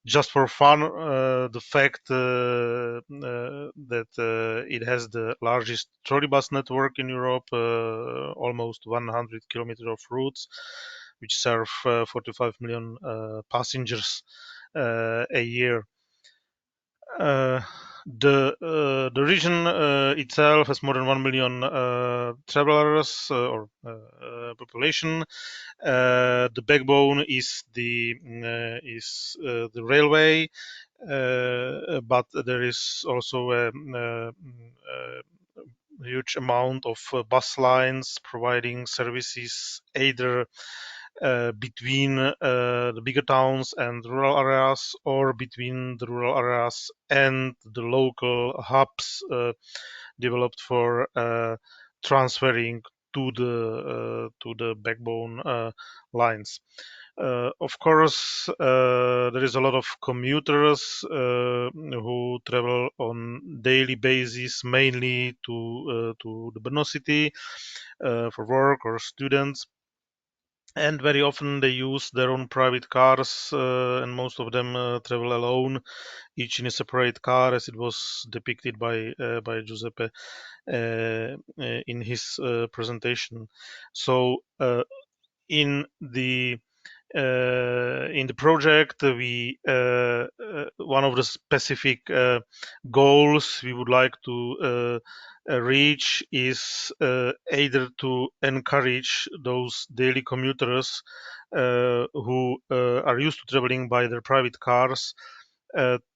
Just for fun, the fact that it has the largest trolleybus network in Europe, almost 100 kilometers of routes, which serve 45 million passengers a year. The region itself has more than 1 million travelers or population. The backbone is the railway, but there is also a huge amount of bus lines providing services either between the bigger towns and rural areas, or between the rural areas and the local hubs developed for transferring to the backbone lines. Of course, there is a lot of commuters who travel on daily basis, mainly to the Brno city for work or students. And very often they use their own private cars, and most of them travel alone, each in a separate car, as it was depicted by Giuseppe in his presentation. So in the project, we one of the specific goals we would like to reach is either to encourage those daily commuters who are used to traveling by their private cars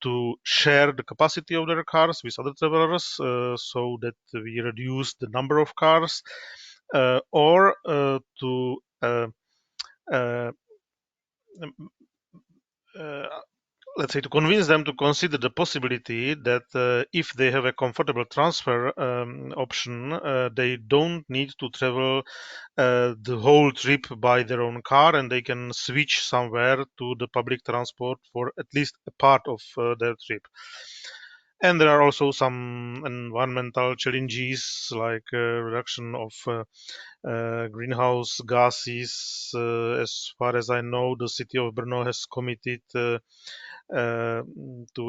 to share the capacity of their cars with other travelers, so that we reduce the number of cars, or to let's say, to convince them to consider the possibility that if they have a comfortable transfer option, they don't need to travel the whole trip by their own car, and they can switch somewhere to the public transport for at least a part of their trip. And there are also some environmental challenges, like reduction of greenhouse gases. As far as I know, the city of Brno has committed to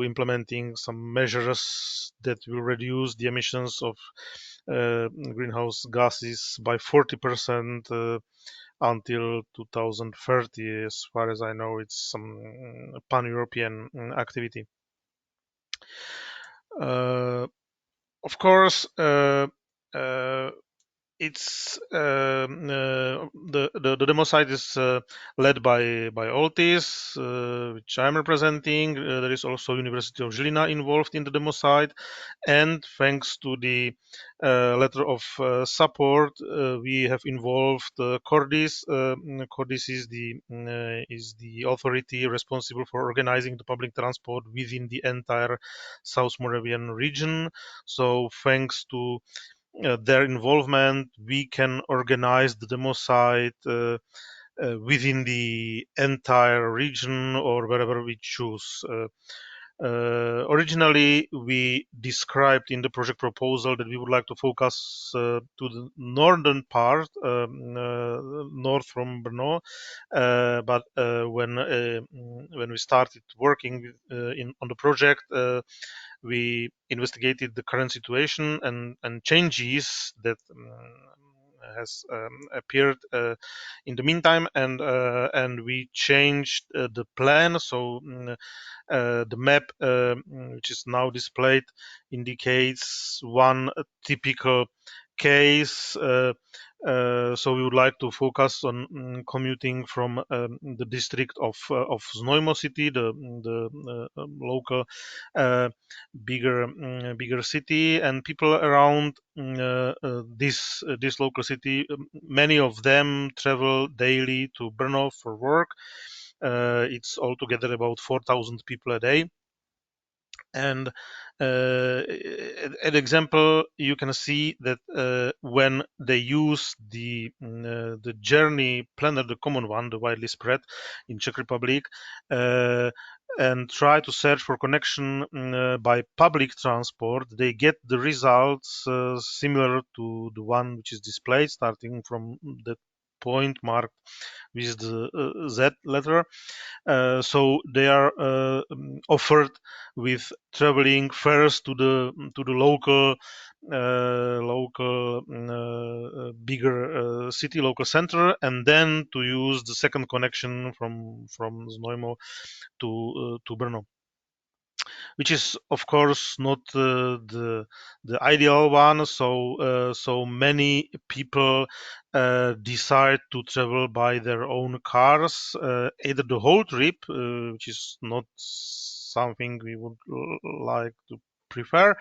implementing some measures that will reduce the emissions of greenhouse gases by 40% until 2030. As far as I know, it's some pan-European activity. Of course, it's the demo site is led by Oltis, which I'm representing. There is also University of Žilina involved in the demo site, and thanks to the letter of support, we have involved Cordis. Cordis is the authority responsible for organizing the public transport within the entire South Moravian region. So thanks to their involvement, we can organize the demo site within the entire region or wherever we choose. Originally, we described in the project proposal that we would like to focus to the northern part, north from Brno, but when we started working on the project, we investigated the current situation and changes that has appeared in the meantime, and we changed the plan. So the map, which is now displayed, indicates one typical case. So we would like to focus on commuting from the district of Znojmo city, the local bigger city, and people around this local city. Many of them travel daily to Brno for work. It's altogether about 4,000 people a day. And an example, you can see that when they use the journey planner, the common one, the widely spread in Czech Republic, and try to search for connection by public transport, they get the results similar to the one which is displayed, starting from the point marked with the Z letter. So they are offered with traveling first to the local bigger city, local center, and then to use the second connection from Znojmo to Brno. which is of course not the ideal one. So many people decide to travel by their own cars, either the whole trip, which is not something we would like to prefer,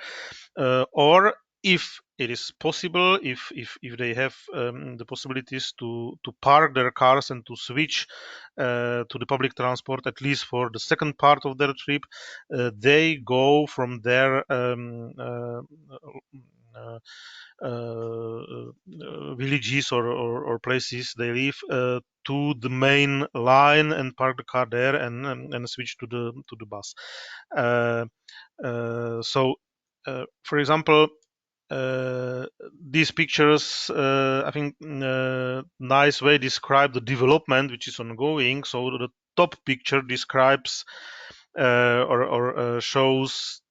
or if it is possible, if they have the possibilities to park their cars and to switch to the public transport, at least for the second part of their trip, they go from their villages or places they live to the main line and park the car there and switch to the bus. So, for example, these pictures, I think, nice way describe the development which is ongoing. So the top picture describes or shows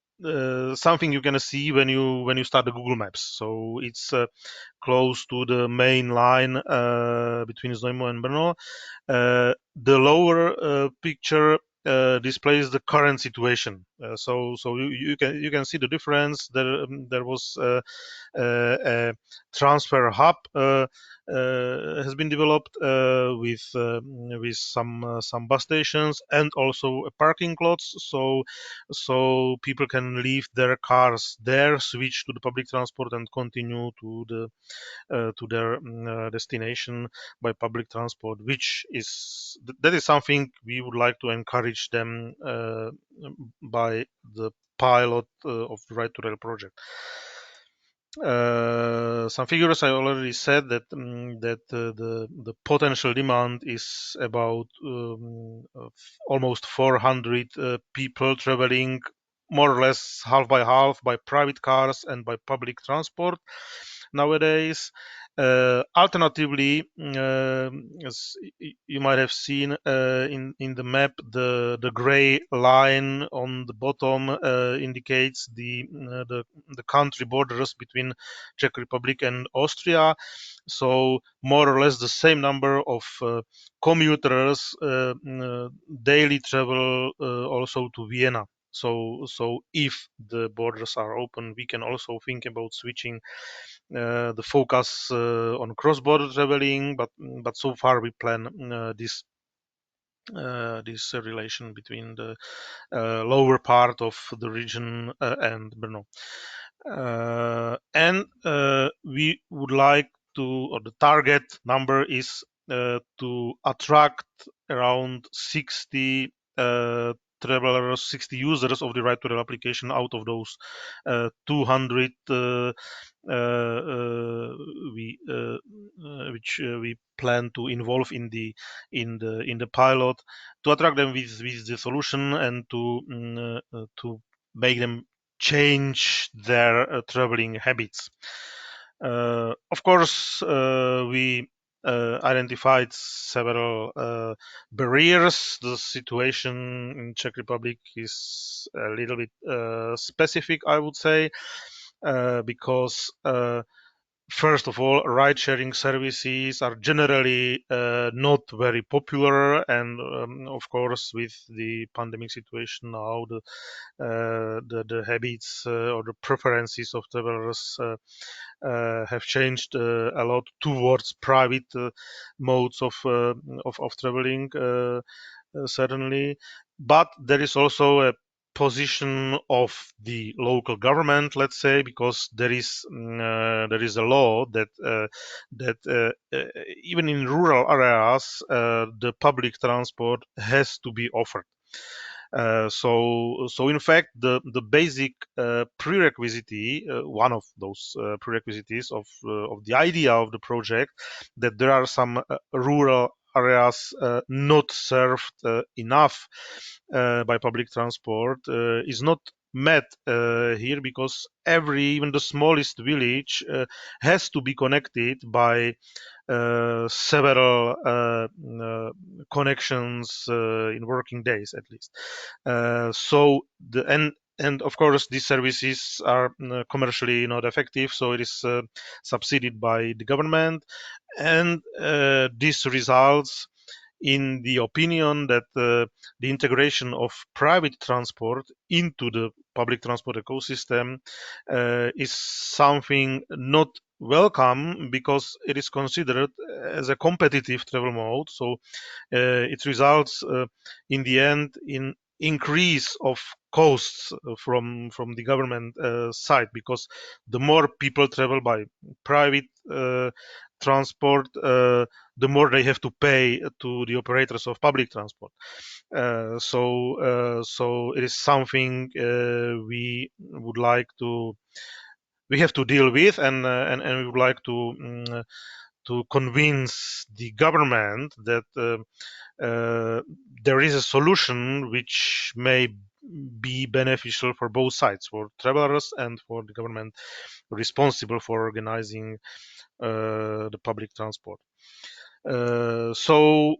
something you're gonna see when you start the Google Maps. So it's close to the main line between Znojmo and Brno. The lower picture displays the current situation. So you can see the difference. There was a transfer hub has been developed with some bus stations and also a parking lots. So people can leave their cars there, switch to the public transport, and continue to their destination by public transport, which is something we would like to encourage them by the pilot of the RIDE2RAIL project. Some figures I already said that the potential demand is about almost 400 people traveling more or less half by half by private cars and by public transport nowadays. Alternatively, as you might have seen in the map, the gray line on the bottom indicates the country borders between Czech Republic and Austria. So more or less the same number of commuters daily travel also to Vienna. So if the borders are open, we can also think about switching the focus on cross-border traveling, but so far we plan this relation between the lower part of the region and Brno. And we would like to, or the target number is to attract around 60 travelers, 60 users of the RIDE2RAIL application out of those 200 which we plan to involve in the pilot, to attract them with the solution and to make them change their traveling habits. Of course, we identified several barriers. The situation in Czech Republic is a little bit specific, I would say, because first of all, ride-sharing services are generally not very popular, and of course, with the pandemic situation now, the habits or the preferences of travelers have changed a lot towards private modes of traveling, certainly. But there is also a position of the local government, let's say, because there is a law that even in rural areas the public transport has to be offered. So in fact, the basic prerequisite, one of those prerequisites of the idea of the project, that there are some rural areas not served enough by public transport is not met here, because even the smallest village has to be connected by several connections in working days at least. And of course these services are commercially not effective, so it is subsidized by the government, and this results in the opinion that the integration of private transport into the public transport ecosystem is something not welcome because it is considered as a competitive travel mode. So it results in the end in increase of costs from the government side, because the more people travel by private transport, the more they have to pay to the operators of public transport. So it is something we would like to, we have to deal with, and we would like to convince the government that there is a solution which may be beneficial for both sides, for travelers and for the government responsible for organizing the public transport. So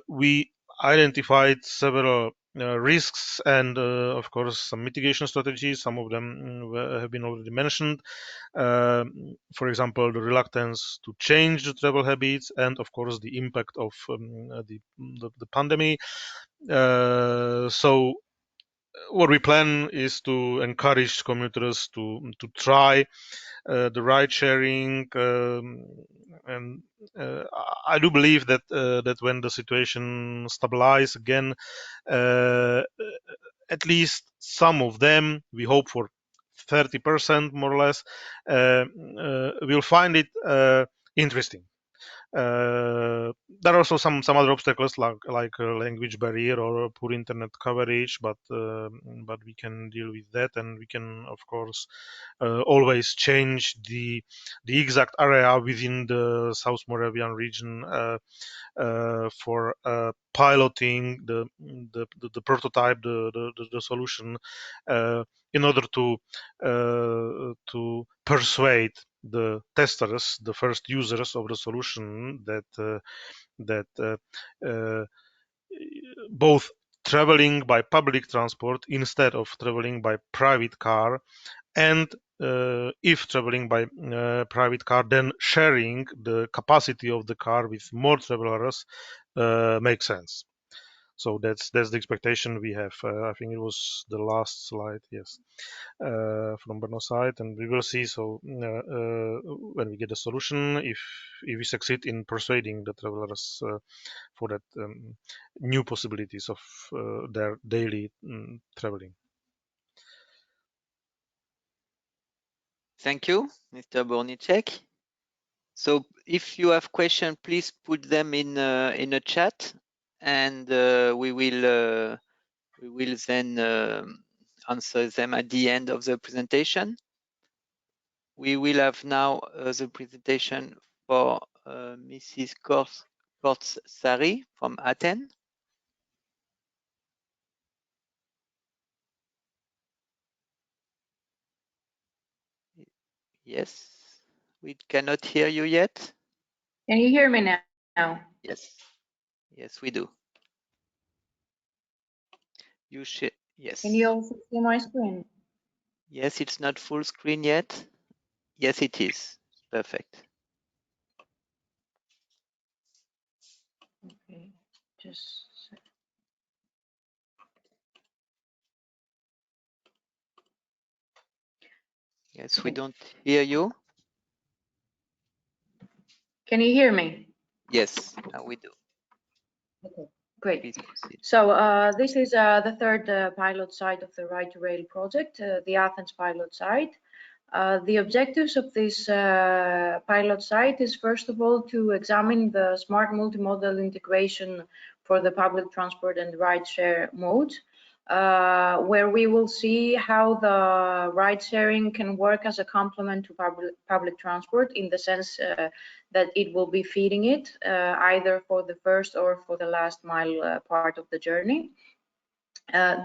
we identified several risks and of course some mitigation strategies. Some of them have been already mentioned. For example, the reluctance to change the travel habits, and of course the impact of the pandemic. So what we plan is to encourage commuters to try the ride sharing, and I do believe that that when the situation stabilizes again, at least some of them, we hope for 30% more or less, will find it interesting. There are also some other obstacles like language barrier or poor internet coverage, but we can deal with that, and we can of course always change the exact area within the South Moravian region for piloting the prototype, the solution, in order to persuade the testers, the first users of the solution, that both traveling by public transport instead of traveling by private car, and if traveling by private car, then sharing the capacity of the car with more travelers makes sense. So that's the expectation we have. I think it was the last slide, yes, from Brno's side, and we will see. So when we get a solution, if we succeed in persuading the travelers for that new possibilities of their daily traveling. Thank you, Mr. Bornicek. So if you have questions, please put them in a chat, and we will then answer them at the end of the presentation. We will have now the presentation for Mrs. Kortsari from Athens. Yes, we cannot hear you yet. Can you hear me now? Yes, yes, we do. You should, yes. Can you also see my screen? Yes, it's not full screen yet. Yes, it is. Perfect. Okay, just. Yes, we don't hear you. Can you hear me? Yes, now we do. Okay, great. So this is the third pilot site of the RIDE2RAIL project, the Athens pilot site. The objectives of this pilot site is, first of all, to examine the smart multimodal integration for the public transport and rideshare modes, where we will see how the ride sharing can work as a complement to public transport, in the sense that it will be feeding it either for the first or for the last mile part of the journey.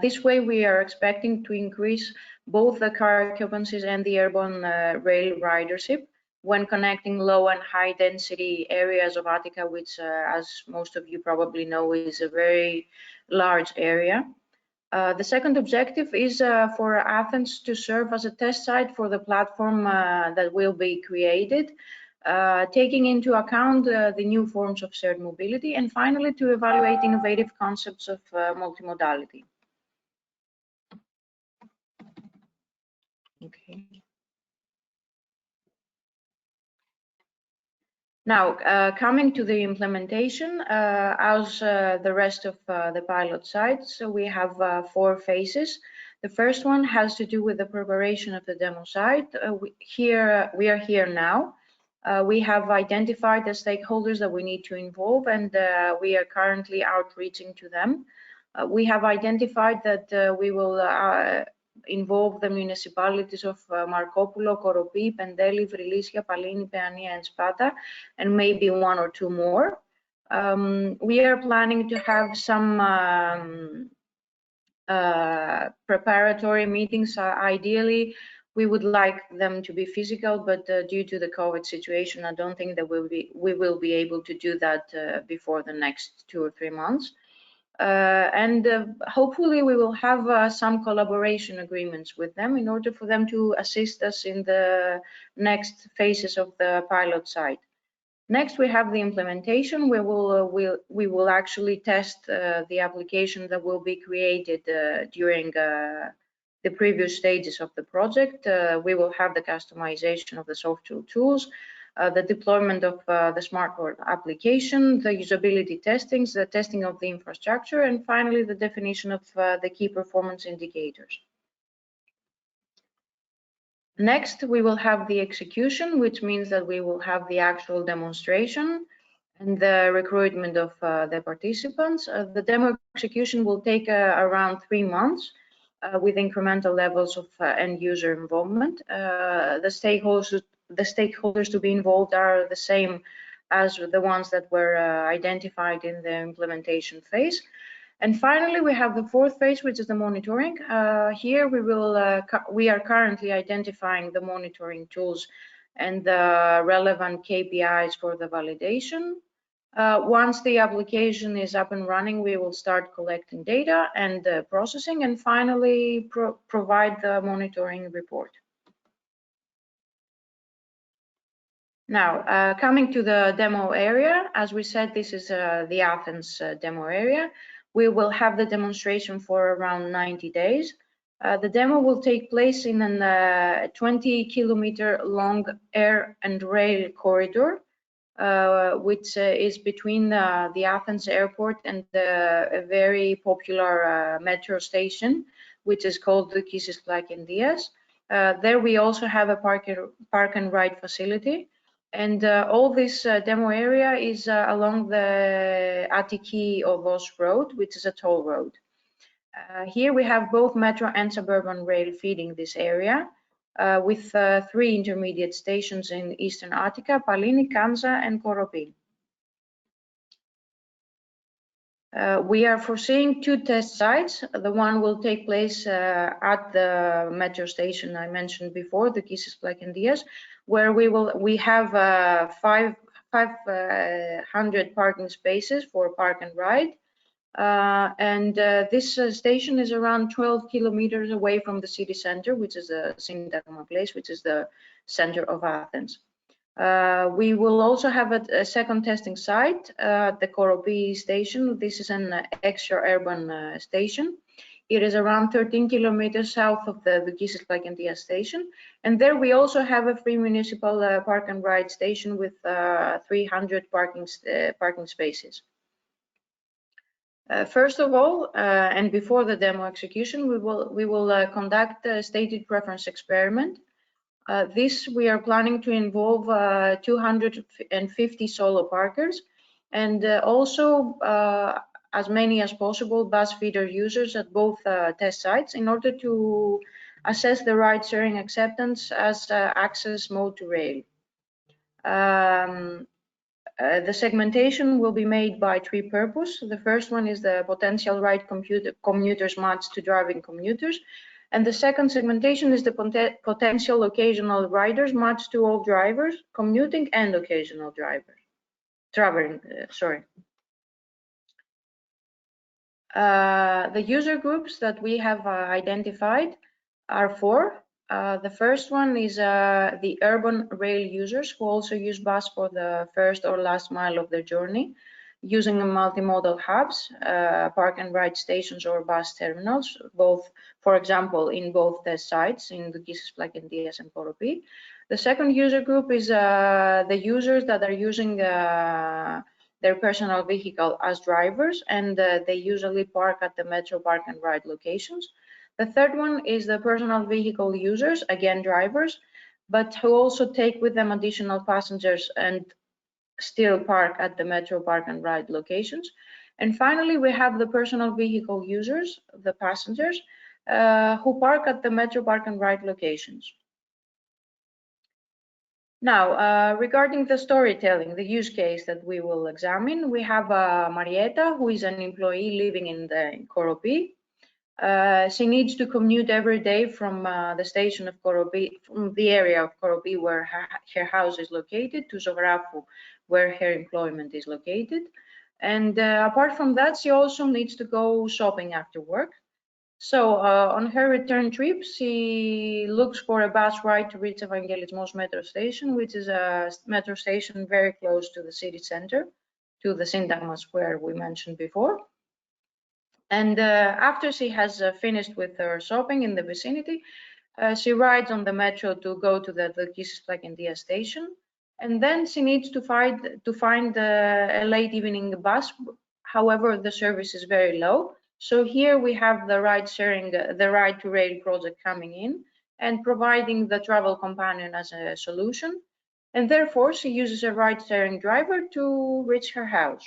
This way, we are expecting to increase both the car occupancies and the urban rail ridership when connecting low and high density areas of Attica, which, as most of you probably know, is a very large area. The second objective is for Athens to serve as a test site for the platform that will be created. taking into account the new forms of shared mobility, and finally to evaluate innovative concepts of multimodality. Okay. Now, coming to the implementation, as the rest of the pilot sites, so we have 4 phases. The first one has to do with the preparation of the demo site. We are here now. We have identified the stakeholders that we need to involve, and we are currently outreaching to them. We have identified that we will involve the municipalities of Markopoulo, Koropi, Pendeli, Vrilisia, Palini, Peania, and Spata, and maybe 1 or 2 more. We are planning to have some preparatory meetings. Ideally, we would like them to be physical, but due to the COVID situation, I don't think that we will be able to do that before the next 2 or 3 months. Hopefully we will have some collaboration agreements with them in order for them to assist us in the next phases of the pilot site. Next, we have the implementation. We will actually test the application that will be created during the previous stages of the project. We will have the customization of the software tools, the deployment of the smart board application, the usability testings, the testing of the infrastructure, and finally the definition of the key performance indicators. Next, we will have the execution, which means that we will have the actual demonstration and the recruitment of the participants. The demo execution will take around 3 months with incremental levels of end user involvement. The stakeholders to be involved are the same as the ones that were identified in the implementation phase. And finally, we have the 4th phase, which is the monitoring. Here we are currently identifying the monitoring tools and the relevant KPIs for the validation. Once the application is up and running, we will start collecting data and processing, and finally provide the monitoring report. Now, coming to the demo area, as we said, this is the Athens demo area. We will have the demonstration for around 90 days. The demo will take place in a 20-kilometer long air and rail corridor, which is between the Athens airport and a very popular metro station, which is called the Kisis Plakendias. There we also have a park and ride facility. And all this demo area is along the Attiki Ovos road, which is a toll road. Here we have both metro and suburban rail feeding this area, with 3 intermediate stations in Eastern Attica, Palini, Kanza, and Koropi. We are foreseeing 2 test sites. The one will take place at the metro station I mentioned before, the Kisis Plakendias, where we have 500 parking spaces for park and ride. This station is around 12 kilometers away from the city center, which is the Syntagma place, which is the center of Athens. We will also have a 2nd testing site at the Koropi station. This is an extra urban station. It is around 13 kilometers south of the Kisis Plakendias station. And there we also have a free municipal park and ride station with 300 parking spaces. First of all, and before the demo execution, we will conduct a stated preference experiment. This we are planning to involve 250 solo parkers and also as many as possible bus feeder users at both test sites in order to assess the ride sharing acceptance as access mode to rail. The segmentation will be made by 3 purposes. The first one is the potential ride commuters matched to driving commuters. And the second segmentation is the potential occasional riders matched to all drivers, commuting and occasional drivers, traveling, sorry. The user groups that we have identified are 4. The first one is the urban rail users who also use bus for the first or last mile of their journey, using multimodal hubs, park and ride stations or bus terminals, both, for example, in both the sites in Dukisis, Plakendias and Koropi. The second user group is the users that are using their personal vehicle as drivers, and they usually park at the metro park and ride locations. The third one is the personal vehicle users, again drivers, but who also take with them additional passengers and still park at the metro park and ride locations. And finally, we have the personal vehicle users, the passengers, who park at the metro park and ride locations. Now, regarding the storytelling, the use case that we will examine, we have Marietta, who is an employee living in Koropi. She needs to commute every day from the station of Koropi, from the area of Koropi where her house is located, to Zographou, where her employment is located. And apart from that, she also needs to go shopping after work. So on her return trip, she looks for a bus ride to reach Evangelismos metro station, which is a metro station very close to the city center, to the Syntagma Square we mentioned before. And after she has finished with her shopping in the vicinity, she rides on the metro to go to the Dukisis Plakendia station. And then she needs to find a late evening bus. However, the service is very low. So here we have the ride sharing, the RIDE2RAIL project coming in and providing the travel companion as a solution. And therefore, she uses a ride sharing driver to reach her house.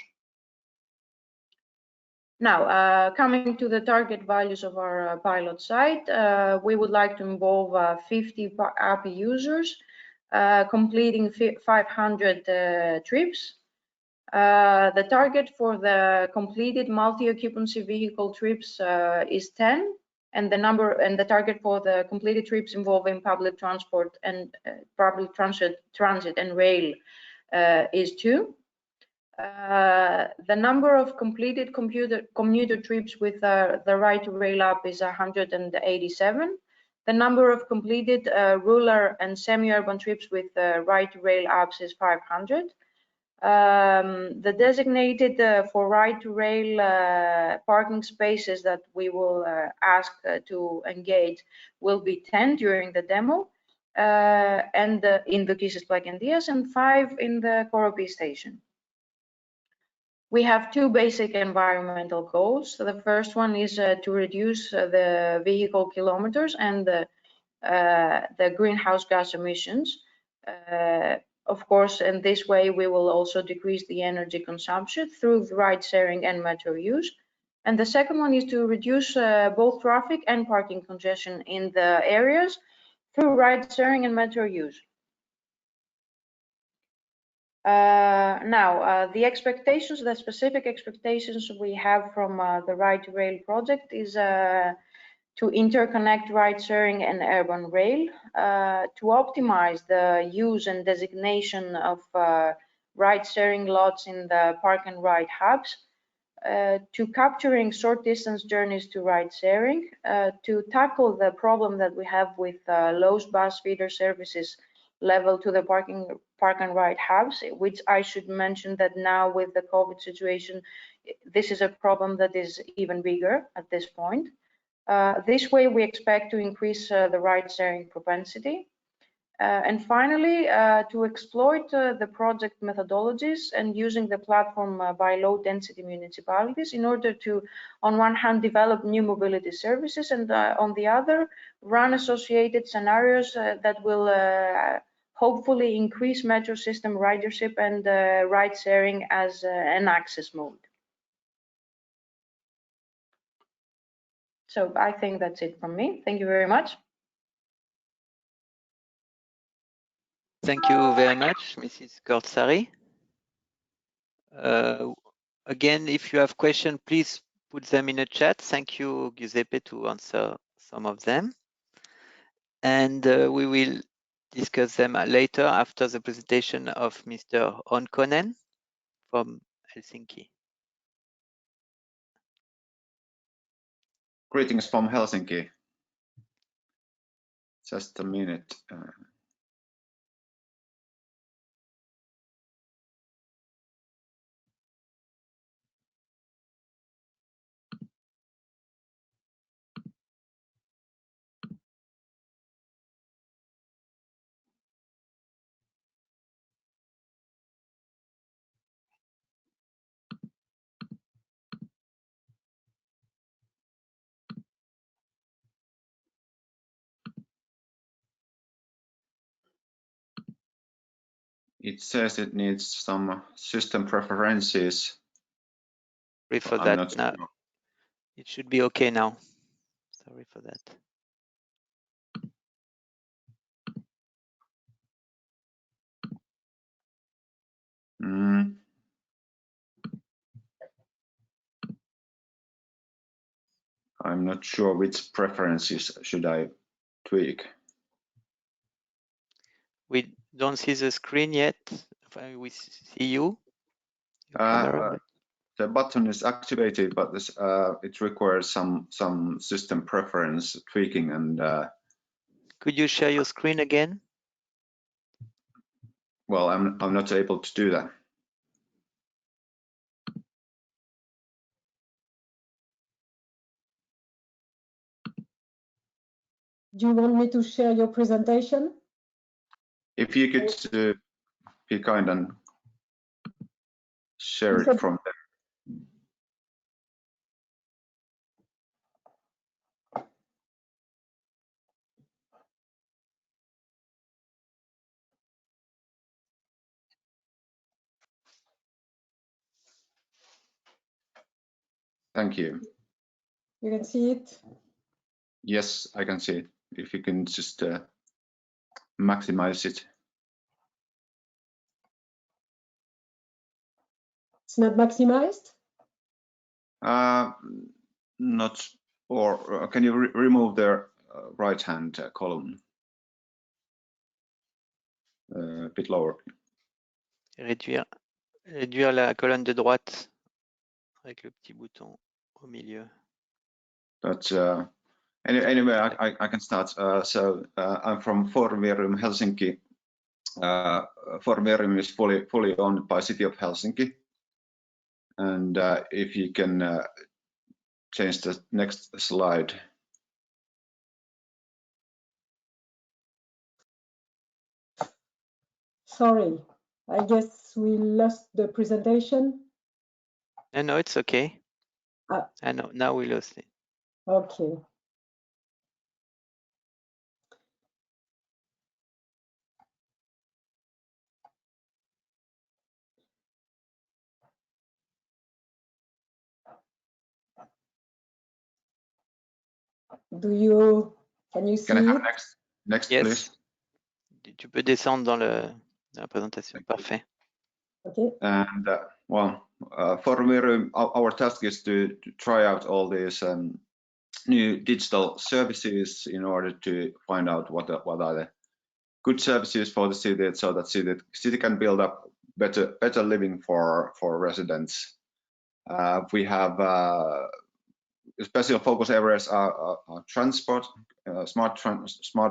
Now, coming to the target values of our pilot site, we would like to involve 50 API users, completing 500 trips. The target for the completed multi-occupancy vehicle trips is 10, and the target for the completed trips involving public transport and public transit and rail is 2. The number of completed commuter trips with the RIDE2RAIL app is 187. The number of completed rural and semi-urban trips with RIDE2RAIL apps is 500. The designated for RIDE2RAIL parking spaces that we will ask to engage will be 10 during the demo, and in Dukisis Plakendias, and 5 in the Koropi station. We have 2 basic environmental goals. The first one is to reduce the vehicle kilometers and the greenhouse gas emissions. Of course, in this way, we will also decrease the energy consumption through ride sharing and metro use. And the second one is to reduce both traffic and parking congestion in the areas through ride sharing and metro use. Now, the specific expectations we have from the RIDE2RAIL project is to interconnect ride sharing and urban rail, to optimize the use and designation of ride sharing lots in the park and ride hubs, to capturing short distance journeys to ride sharing, to tackle the problem that we have with low bus feeder services level to the park and ride hubs, which I should mention that now with the COVID situation, this is a problem that is even bigger at this point. This way we expect to increase the ride sharing propensity. And finally, to exploit the project methodologies and using the platform by low density municipalities in order to, on one hand, develop new mobility services, and on the other, run associated scenarios that will hopefully increase metro system ridership and ride sharing as an access mode. So I think that's it from me. Thank you very much. Thank you very much, Mrs. Kortsari. Again, if you have questions, please put them in the chat. Thank you, Giuseppe, to answer some of them. And we will discuss them later after the presentation of Mr. Onkonen from Helsinki. Greetings from Helsinki. Just a minute. It says it needs some system preferences. Sorry for I'm that. not Now sure. it should be okay now. Sorry for that. I'm not sure which preferences should I tweak. We don't see the screen yet. We see you. Your camera, but The button is activated, but this, it requires some system preference tweaking. And could you share your screen again? well, I'm not able to do that. Do you want me to share your presentation? If you could be kind and share it from there. Thank you. You can see it? Yes, I can see it. If you can just maximize it. It's not maximized? Not, or can you remove the right-hand column a bit lower? Réduire la colonne de droite avec le petit bouton au milieu. But anyway, I can start. So I'm from Forumvirium Helsinki. Forumvirium is fully owned by City of Helsinki. And if you can change the next slide. Sorry, I guess we lost the presentation. No, it's okay. I know, now we lost it. Okay. Can you see Can I have it? next, yes. please? Tu peux descendre dans la présentation. Parfait. Okay. And well, for Miriam, our task is to try out all these new digital services in order to find out what are the good services for the city, so that city can build up better living for residents. We have special focus areas are transport, smart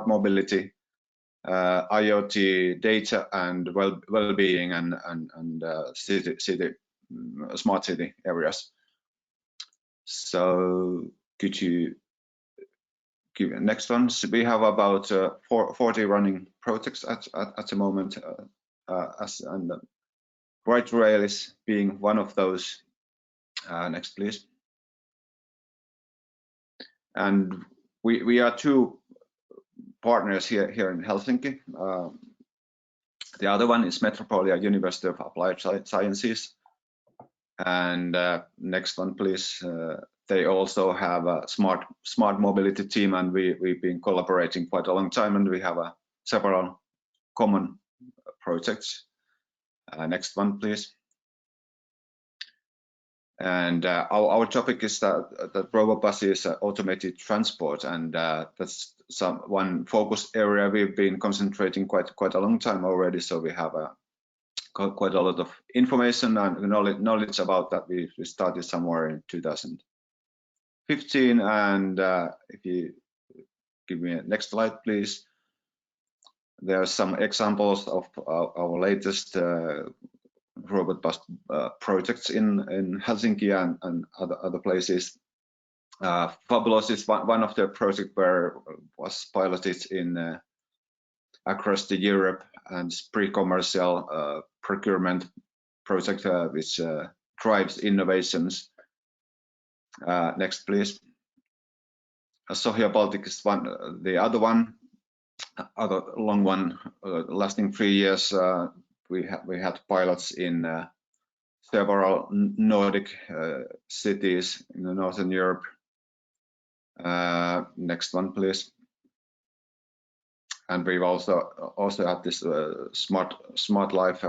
mobility, IoT, data, and well-being, and smart city areas. So could you give the next one? So we have about 40 running projects at the moment, and RIDE2RAIL is being one of those. Next, please. And we are two partners here in Helsinki. The other one is Metropolia University of Applied Sciences. And next one, please. They also have a smart mobility team, and we've been collaborating quite a long time, and we have several common projects. Next one, please. And our topic is that robobus is automated transport, and that's one focus area we've been concentrating quite a long time already. So we have quite a lot of information and knowledge about that. We started somewhere in 2015, and if you give me a next slide, please. There are some examples of our latest robot bus projects in Helsinki and other places. Fabulous is one of the projects where was piloted in across the Europe, and pre-commercial procurement project which drives innovations. Next, please. Sohia Baltic is the other long one, lasting 3 years. We had pilots in several Nordic cities in Northern Europe. Next one, please. And we've also had this smart life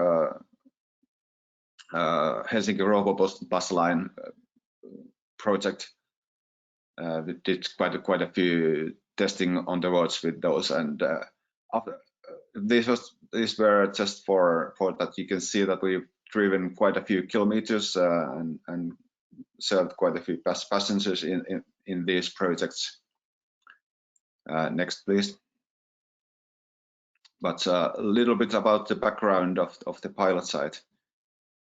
Helsinki Robobus bus line project. We did quite a few testing on the roads with those, and after these were just for that you can see that we've driven quite a few kilometers and served quite a few passengers in these projects. Next, please. But a little bit about the background of the pilot site.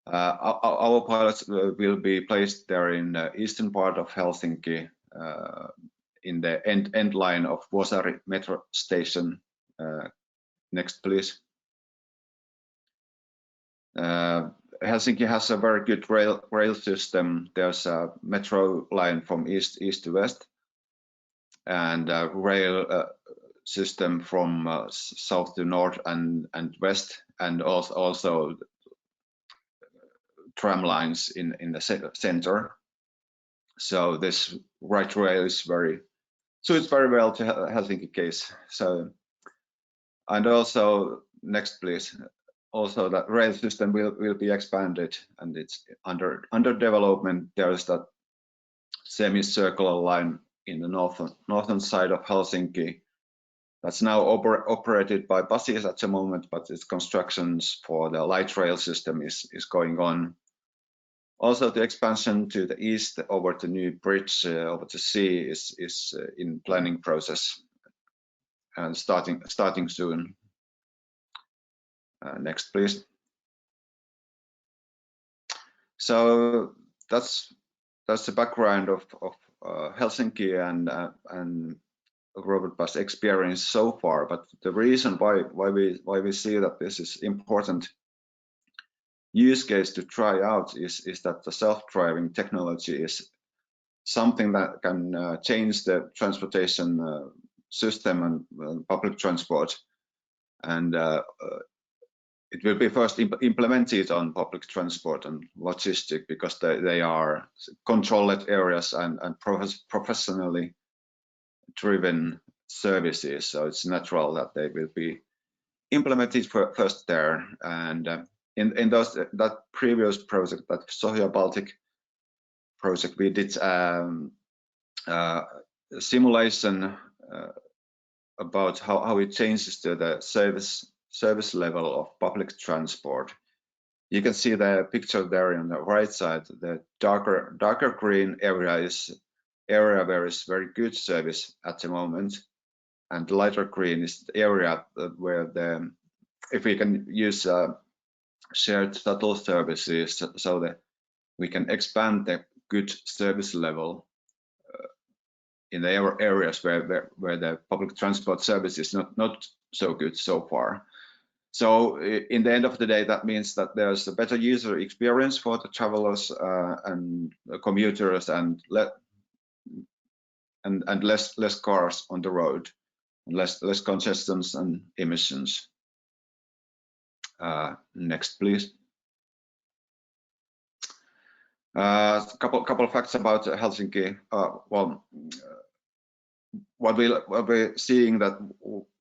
Our pilots will be placed there in the eastern part of Helsinki, in the end line of Vuosaari metro station. Next, please. Helsinki has a very good rail system. There's a metro line from east to west, and a rail system from south to north and west, and also tram lines in the center. So this RIDE2RAIL suits very well to Helsinki case. So, and also next, please. Also, that rail system will be expanded, and it's under development. There is that semicircular line in the northern side of Helsinki that's now operated by buses at the moment, but its constructions for the light rail system is going on. Also, the expansion to the east over the new bridge over the sea is in planning process and starting soon. Next, please. So that's the background of Helsinki and robot bus experience so far. But the reason why we see that this is important use case to try out is that the self-driving technology is something that can change the transportation system and public transport, and it will be first implemented on public transport and logistics, because they are controlled areas and professionally driven services. So it's natural that they will be implemented first there. And in that previous project, that Sohia Baltic project, we did simulation about how it changes to the service level of public transport. You can see the picture there on the right side. The darker green area is area where is very good service at the moment, and the lighter green is the area where if we can use shared shuttle services so that we can expand the good service level in the areas where the public transport service is not so good so far. So in the end of the day, that means that there's a better user experience for the travelers and commuters, and less cars on the road, and less congestions and emissions. Next, please. Couple of facts about Helsinki. Well, what we're seeing that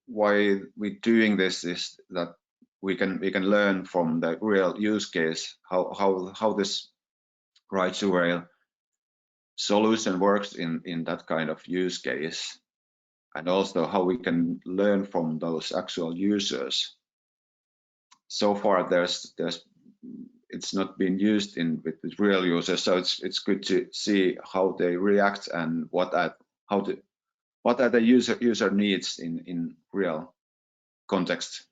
why we're doing this is that we can learn from the real use case how this RIDE2RAIL solution works in that kind of use case, and also how we can learn from those actual users. So far, it's not been used with the real users, so it's good to see how they react and what what are the user needs in real context.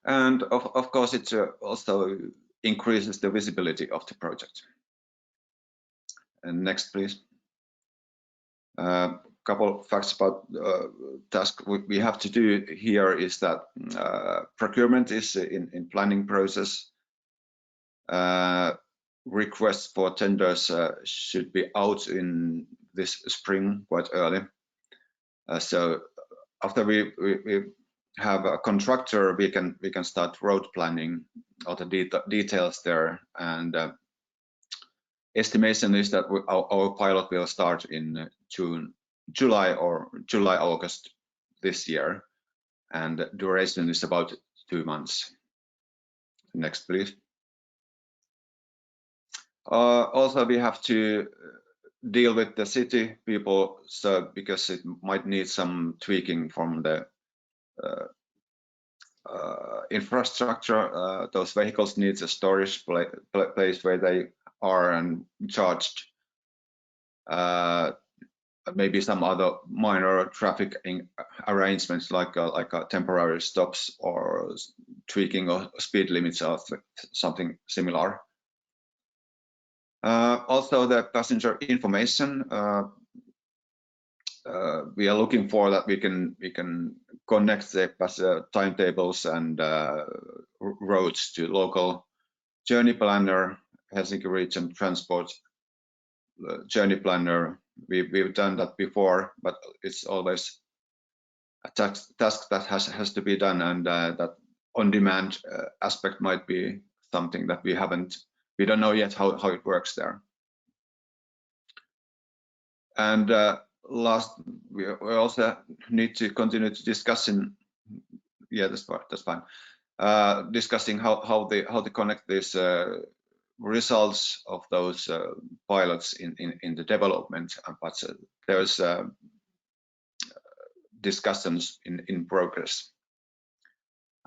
And of course, it also increases the visibility of the project. And next, please. Couple of facts about task we have to do here is that procurement is in planning process. Requests for tenders should be out in this spring quite early. So after we have a contractor, we can start road planning, all the details there, and estimation is that our pilot will start in July or August this year, and duration is about 2 months. Next, please. Also, we have to deal with the city people, so because it might need some tweaking from the infrastructure. Those vehicles need a storage place where they are and charged. Maybe some other minor traffic arrangements like temporary stops or tweaking of speed limits or something similar. Also, the passenger information. We are looking for that we can connect the timetables and roads to local journey planner, Helsinki Region Transport journey planner. We've done that before, but it's always a task that has to be done, and that on-demand aspect might be something that we don't know yet how it works there. And last, we also need to continue to discussing. Yeah, that's fine. Discussing how to connect these results of those pilots in the development, but there's discussions in progress.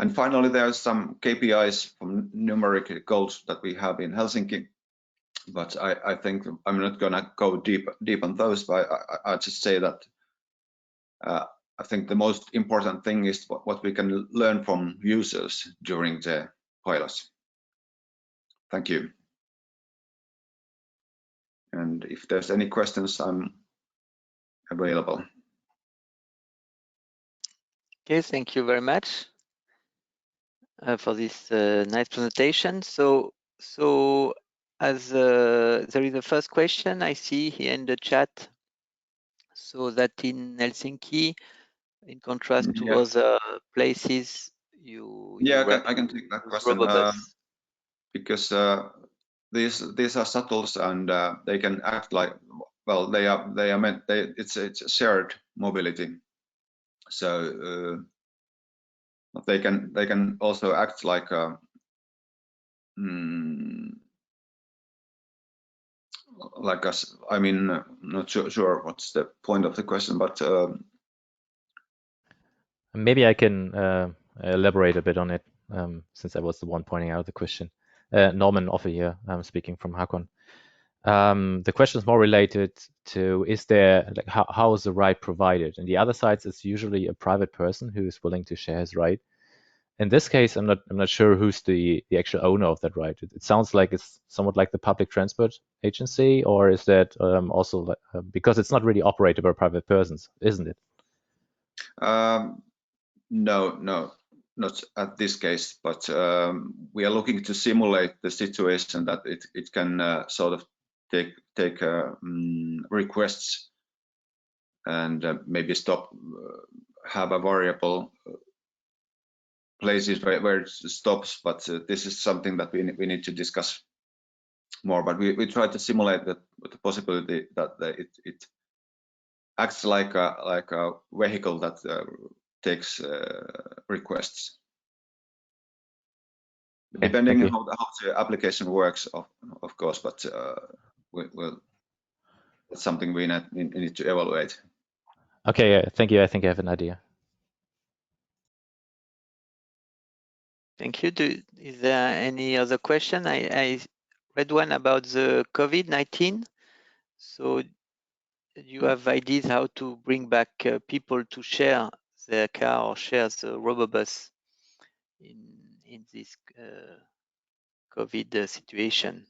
And finally, there are some KPIs from numeric goals that we have in Helsinki, but I think I'm not gonna go deep on those, but I just say that I think the most important thing is what we can learn from users during the pilots. Thank you. And if there's any questions, I'm available. Okay, thank you very much for this nice presentation. So as there is a first question I see here in the chat, so that in Helsinki, in contrast to other places, I can take that question because these are shuttles and they can act like, well, they are meant. It's shared mobility, so they can also act like us. I mean, not sure what's the point of the question, but maybe I can elaborate a bit on it, since I was the one pointing out the question. Norman Offer here, I'm speaking from Hakon. The question is more related to, is there, like, how is the ride provided? And the other sides, it's usually a private person who is willing to share his ride. In this case, I'm not sure who's the actual owner of that ride. It sounds like it's somewhat like the public transport agency, or is that also because it's not really operated by private persons, isn't it? No, not at this case, but we are looking to simulate the situation that it can sort of take requests and maybe stop, have a variable places where it stops, but this is something that we need to discuss more. But we try to simulate the possibility that it acts like a vehicle that takes requests. Okay, depending on how the application works, of course, but that's something we need to evaluate. Okay, yeah, thank you. I think I have an idea. Thank you. Is there any other question? I read one about the COVID-19. So you have ideas how to bring back people to share their car or share the rubber bus in this COVID situation?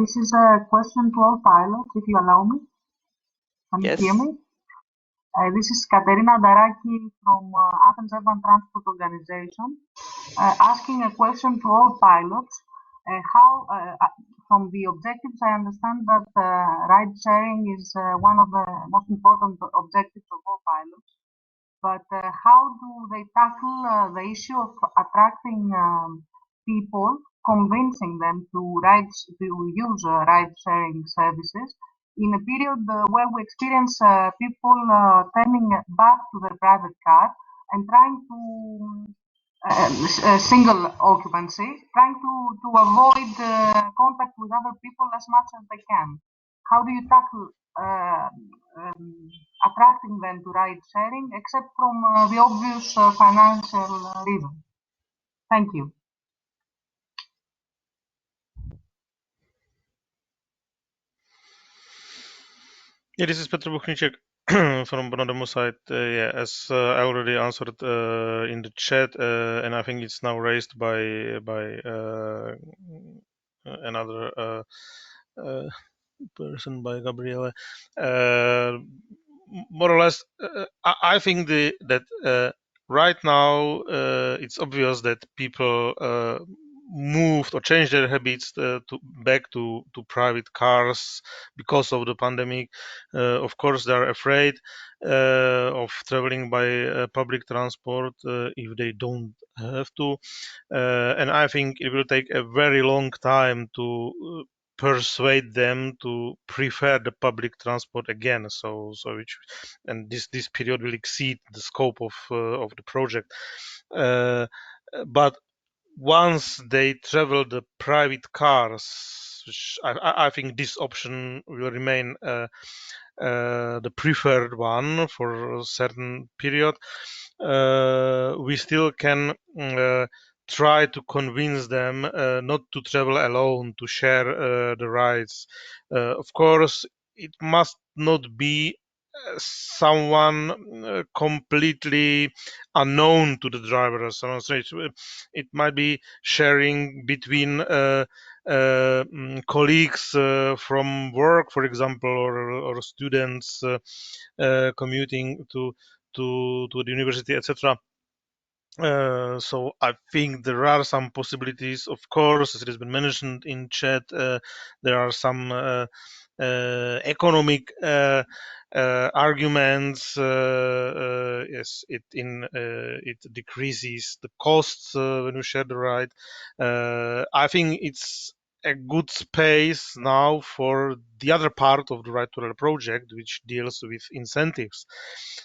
This is a question to all pilots, if you allow me. Can you hear me? This is Katerina Daraki from Athens Urban Transport Organization, asking a question to all pilots. From the objectives, I understand that ride sharing is one of the most important objectives of all pilots. But how do they tackle the issue of attracting people, convincing them to use ride-sharing services in a period where we experience people turning back to their private car and trying to single occupancy, trying to avoid contact with other people as much as they can? How do you tackle attracting them to ride sharing, except from the obvious financial reason? Thank you. Yeah, this is Petr Buchnicek from Bonodomo side. Yeah, as I already answered in the chat, and I think it's now raised by another person, by Gabriele. More or less, I think that right now it's obvious that people moved or changed their habits back to private cars because of the pandemic. Of course, they are afraid of traveling by public transport if they don't have to, and I think it will take a very long time to persuade them to prefer the public transport again. And this period will exceed the scope of the project. But once they travel the private cars, which I think this option will remain the preferred one for a certain period, we still can try to convince them not to travel alone, to share the rides. Of course, it must not be someone completely unknown to the driver. It might be sharing between colleagues from work, for example, or students commuting to the university, etc. So I think there are some possibilities. Of course, as it has been mentioned in chat, there are some economic arguments. Yes, it decreases the costs when you share the ride. I think it's a good space now for the other part of the RIDE2RAIL project, which deals with incentives.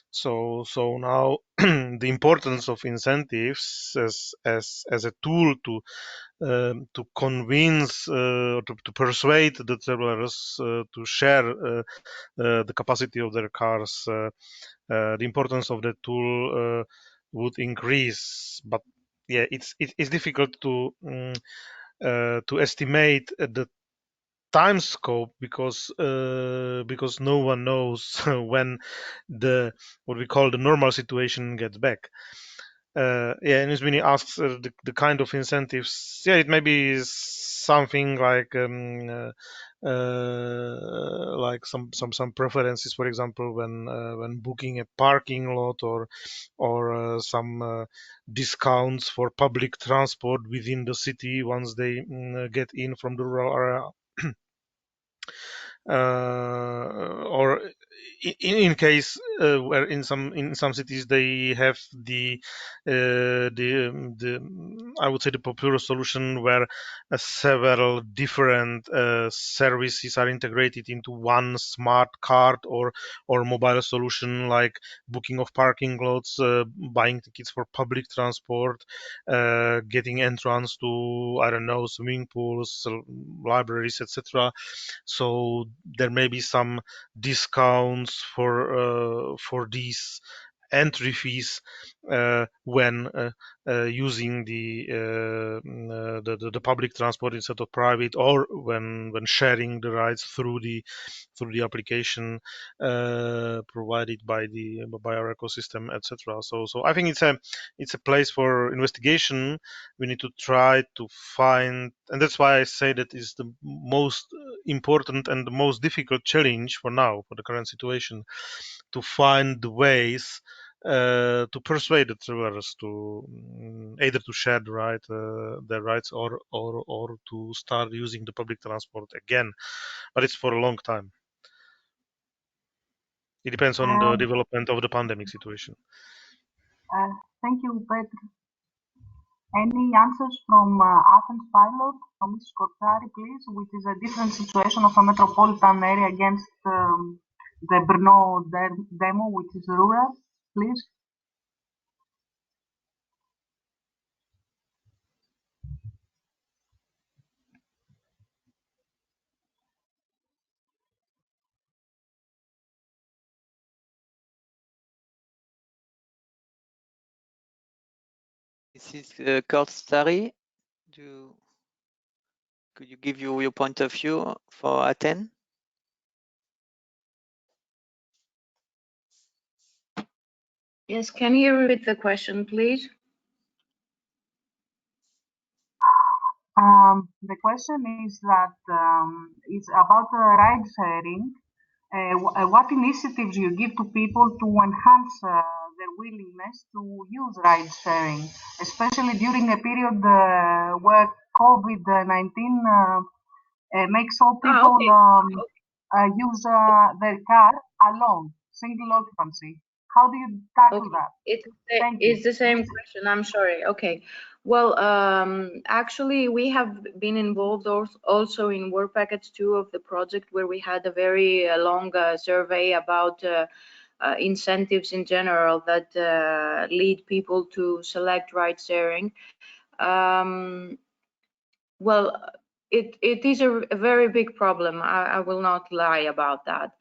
So now the importance of incentives as a tool to convince to persuade the travelers to share the capacity of their cars, the importance of the tool would increase. But yeah, it's difficult to estimate the time scope because no one knows when what we call the normal situation gets back. Yeah, and Ismini asks the kind of incentives. Yeah, it may be something like some preferences, for example, when booking a parking lot, or some discounts for public transport within the city once they get in from the rural area. Or in case where in some cities they have the I would say the popular solution where several different services are integrated into one smart card or mobile solution, like booking of parking lots, buying tickets for public transport, getting entrance to, I don't know, swimming pools, libraries, etc. So there may be some discounts for these entry fees when using the public transport instead of private, or when sharing the rides through the application provided by our ecosystem, etc. So I think it's a place for investigation. We need to try to find, and that's why I say that is the most important and the most difficult challenge for now, for the current situation, to find the ways to persuade the travelers to either to share their rights or to start using the public transport again. But it's for a long time. It depends on the development of the pandemic situation. Thank you, Petr. Any answers from Athens pilot, from Mrs. Kotsari, please, which is a different situation of a metropolitan area against the Brno demo, which is rural, please? This is Kotsari. Could you give your point of view for Athens? Yes, can you repeat the question, please? The question is that it's about ride sharing. What initiatives you give to people to enhance their willingness to use ride sharing, especially during a period where COVID-19 makes all people use their car alone, single occupancy. How do you tackle that? It's the same question. I'm sorry. Okay. Well, actually, we have been involved also in work package 2 of the project, where we had a very long survey about incentives in general that lead people to select ride sharing. Well, it is a very big problem. I will not lie about that.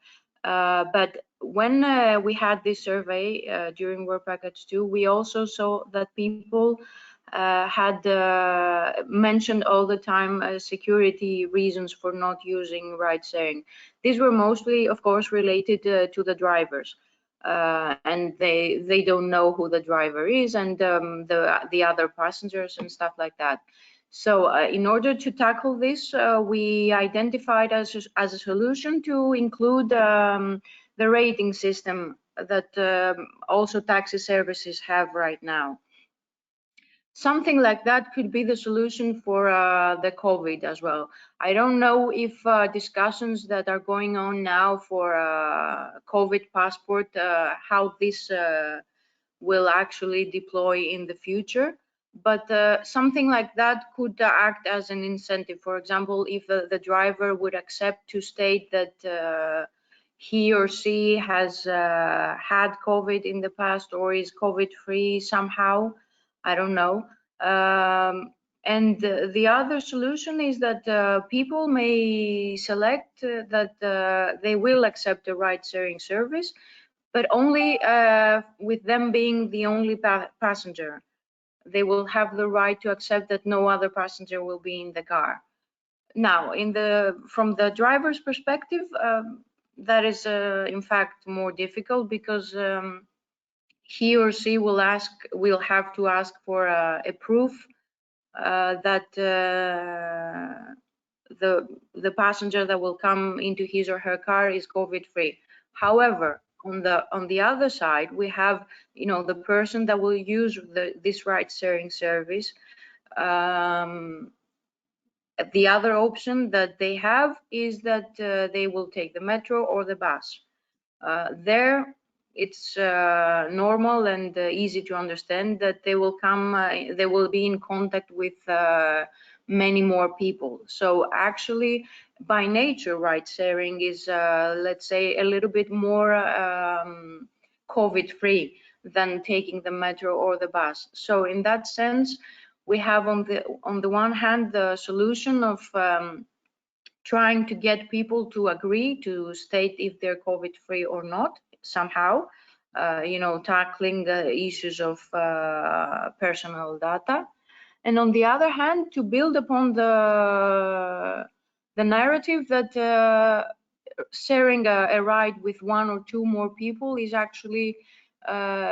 But when we had this survey during work package 2, we also saw that people had mentioned all the time security reasons for not using ride sharing. These were mostly, of course, related to the drivers. And they don't know who the driver is, and the other passengers and stuff like that. So in order to tackle this, we identified as a solution to include the rating system that also taxi services have right now. Something like that could be the solution for the COVID as well. I don't know if discussions that are going on now for COVID passport, how this will actually deploy in the future. But something like that could act as an incentive. For example, if the driver would accept to state that he or she has had COVID in the past or is COVID-free somehow, I don't know. And the other solution is that people may select that they will accept a ride-sharing service, but only with them being the only passenger. They will have the right to accept that no other passenger will be in the car. Now, from the driver's perspective, that is in fact more difficult, because he or she will have to ask for a proof that the passenger that will come into his or her car is COVID-free. However, on the other side, we have, the person that will use this ride-sharing service. The other option that they have is that they will take the metro or the bus. There, it's normal and easy to understand that they will be in contact with many more people. So actually, by nature, ride sharing is, let's say, a little bit more COVID-free than taking the metro or the bus. So in that sense, we have on the one hand the solution of trying to get people to agree to state if they're COVID-free or not somehow. tackling the issues of personal data. And on the other hand, to build upon the narrative that sharing a ride with one or two more people is actually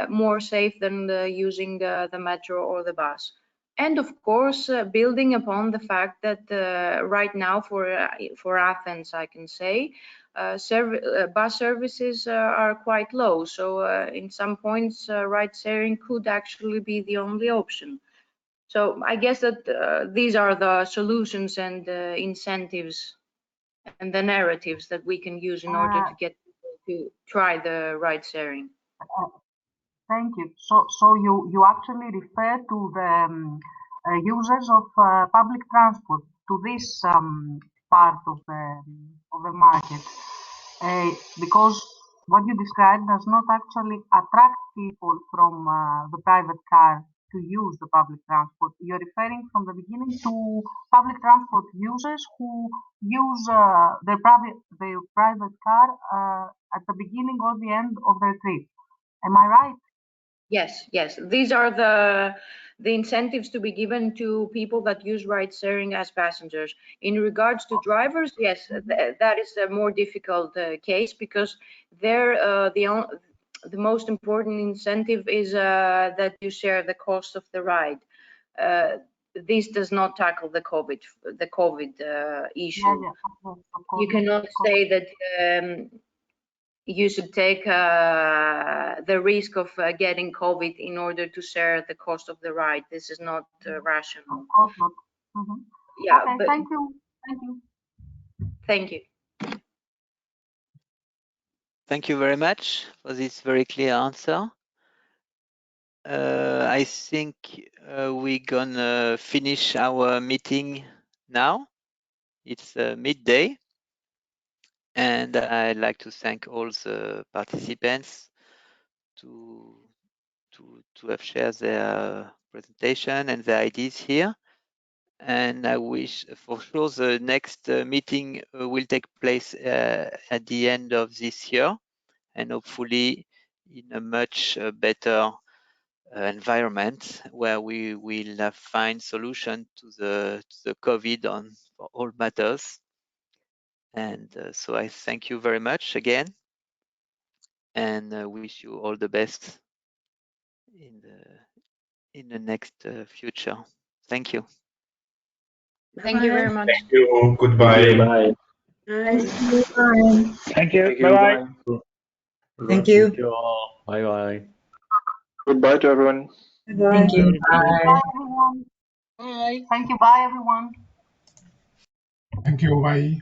more safe than using the metro or the bus. And of course, building upon the fact that right now for Athens, I can say, bus services are quite low. So in some points, ride sharing could actually be the only option. So I guess that these are the solutions and incentives and the narratives that we can use in order to get people to try the ride sharing. Thank you. So you actually refer to the users of public transport, to this part of the market, because what you described does not actually attract people from the private car to use the public transport. You're referring from the beginning to public transport users who use their private car at the beginning or the end of their trip. Am I right? Yes. These are the incentives to be given to people that use ride sharing as passengers. In regards to drivers, yes, that is a more difficult case, because there the most important incentive is that you share the cost of the ride. This does not tackle the COVID issue. Yeah, you cannot say that you should take the risk of getting COVID in order to share the cost of the ride. This is not rational. Of course not. Yeah. Okay, but thank you. Thank you. Thank you very much for this very clear answer. I think we're gonna finish our meeting now. It's midday, and I'd like to thank all the participants to have shared their presentation and their ideas here. And I wish for sure the next meeting will take place at the end of this year, and hopefully in a much better environment where we will find solution to the COVID on for all matters. And so I thank you very much again, and wish you all the best in the next future. Thank you. Thank you very much. Thank you. Goodbye. Bye. Thank you. Thank you. Bye-bye. Thank you. Thank you all. Bye bye. Goodbye to everyone. Thank you. Bye. Bye, everyone. Bye. Thank you. Bye, everyone. Thank you. Bye.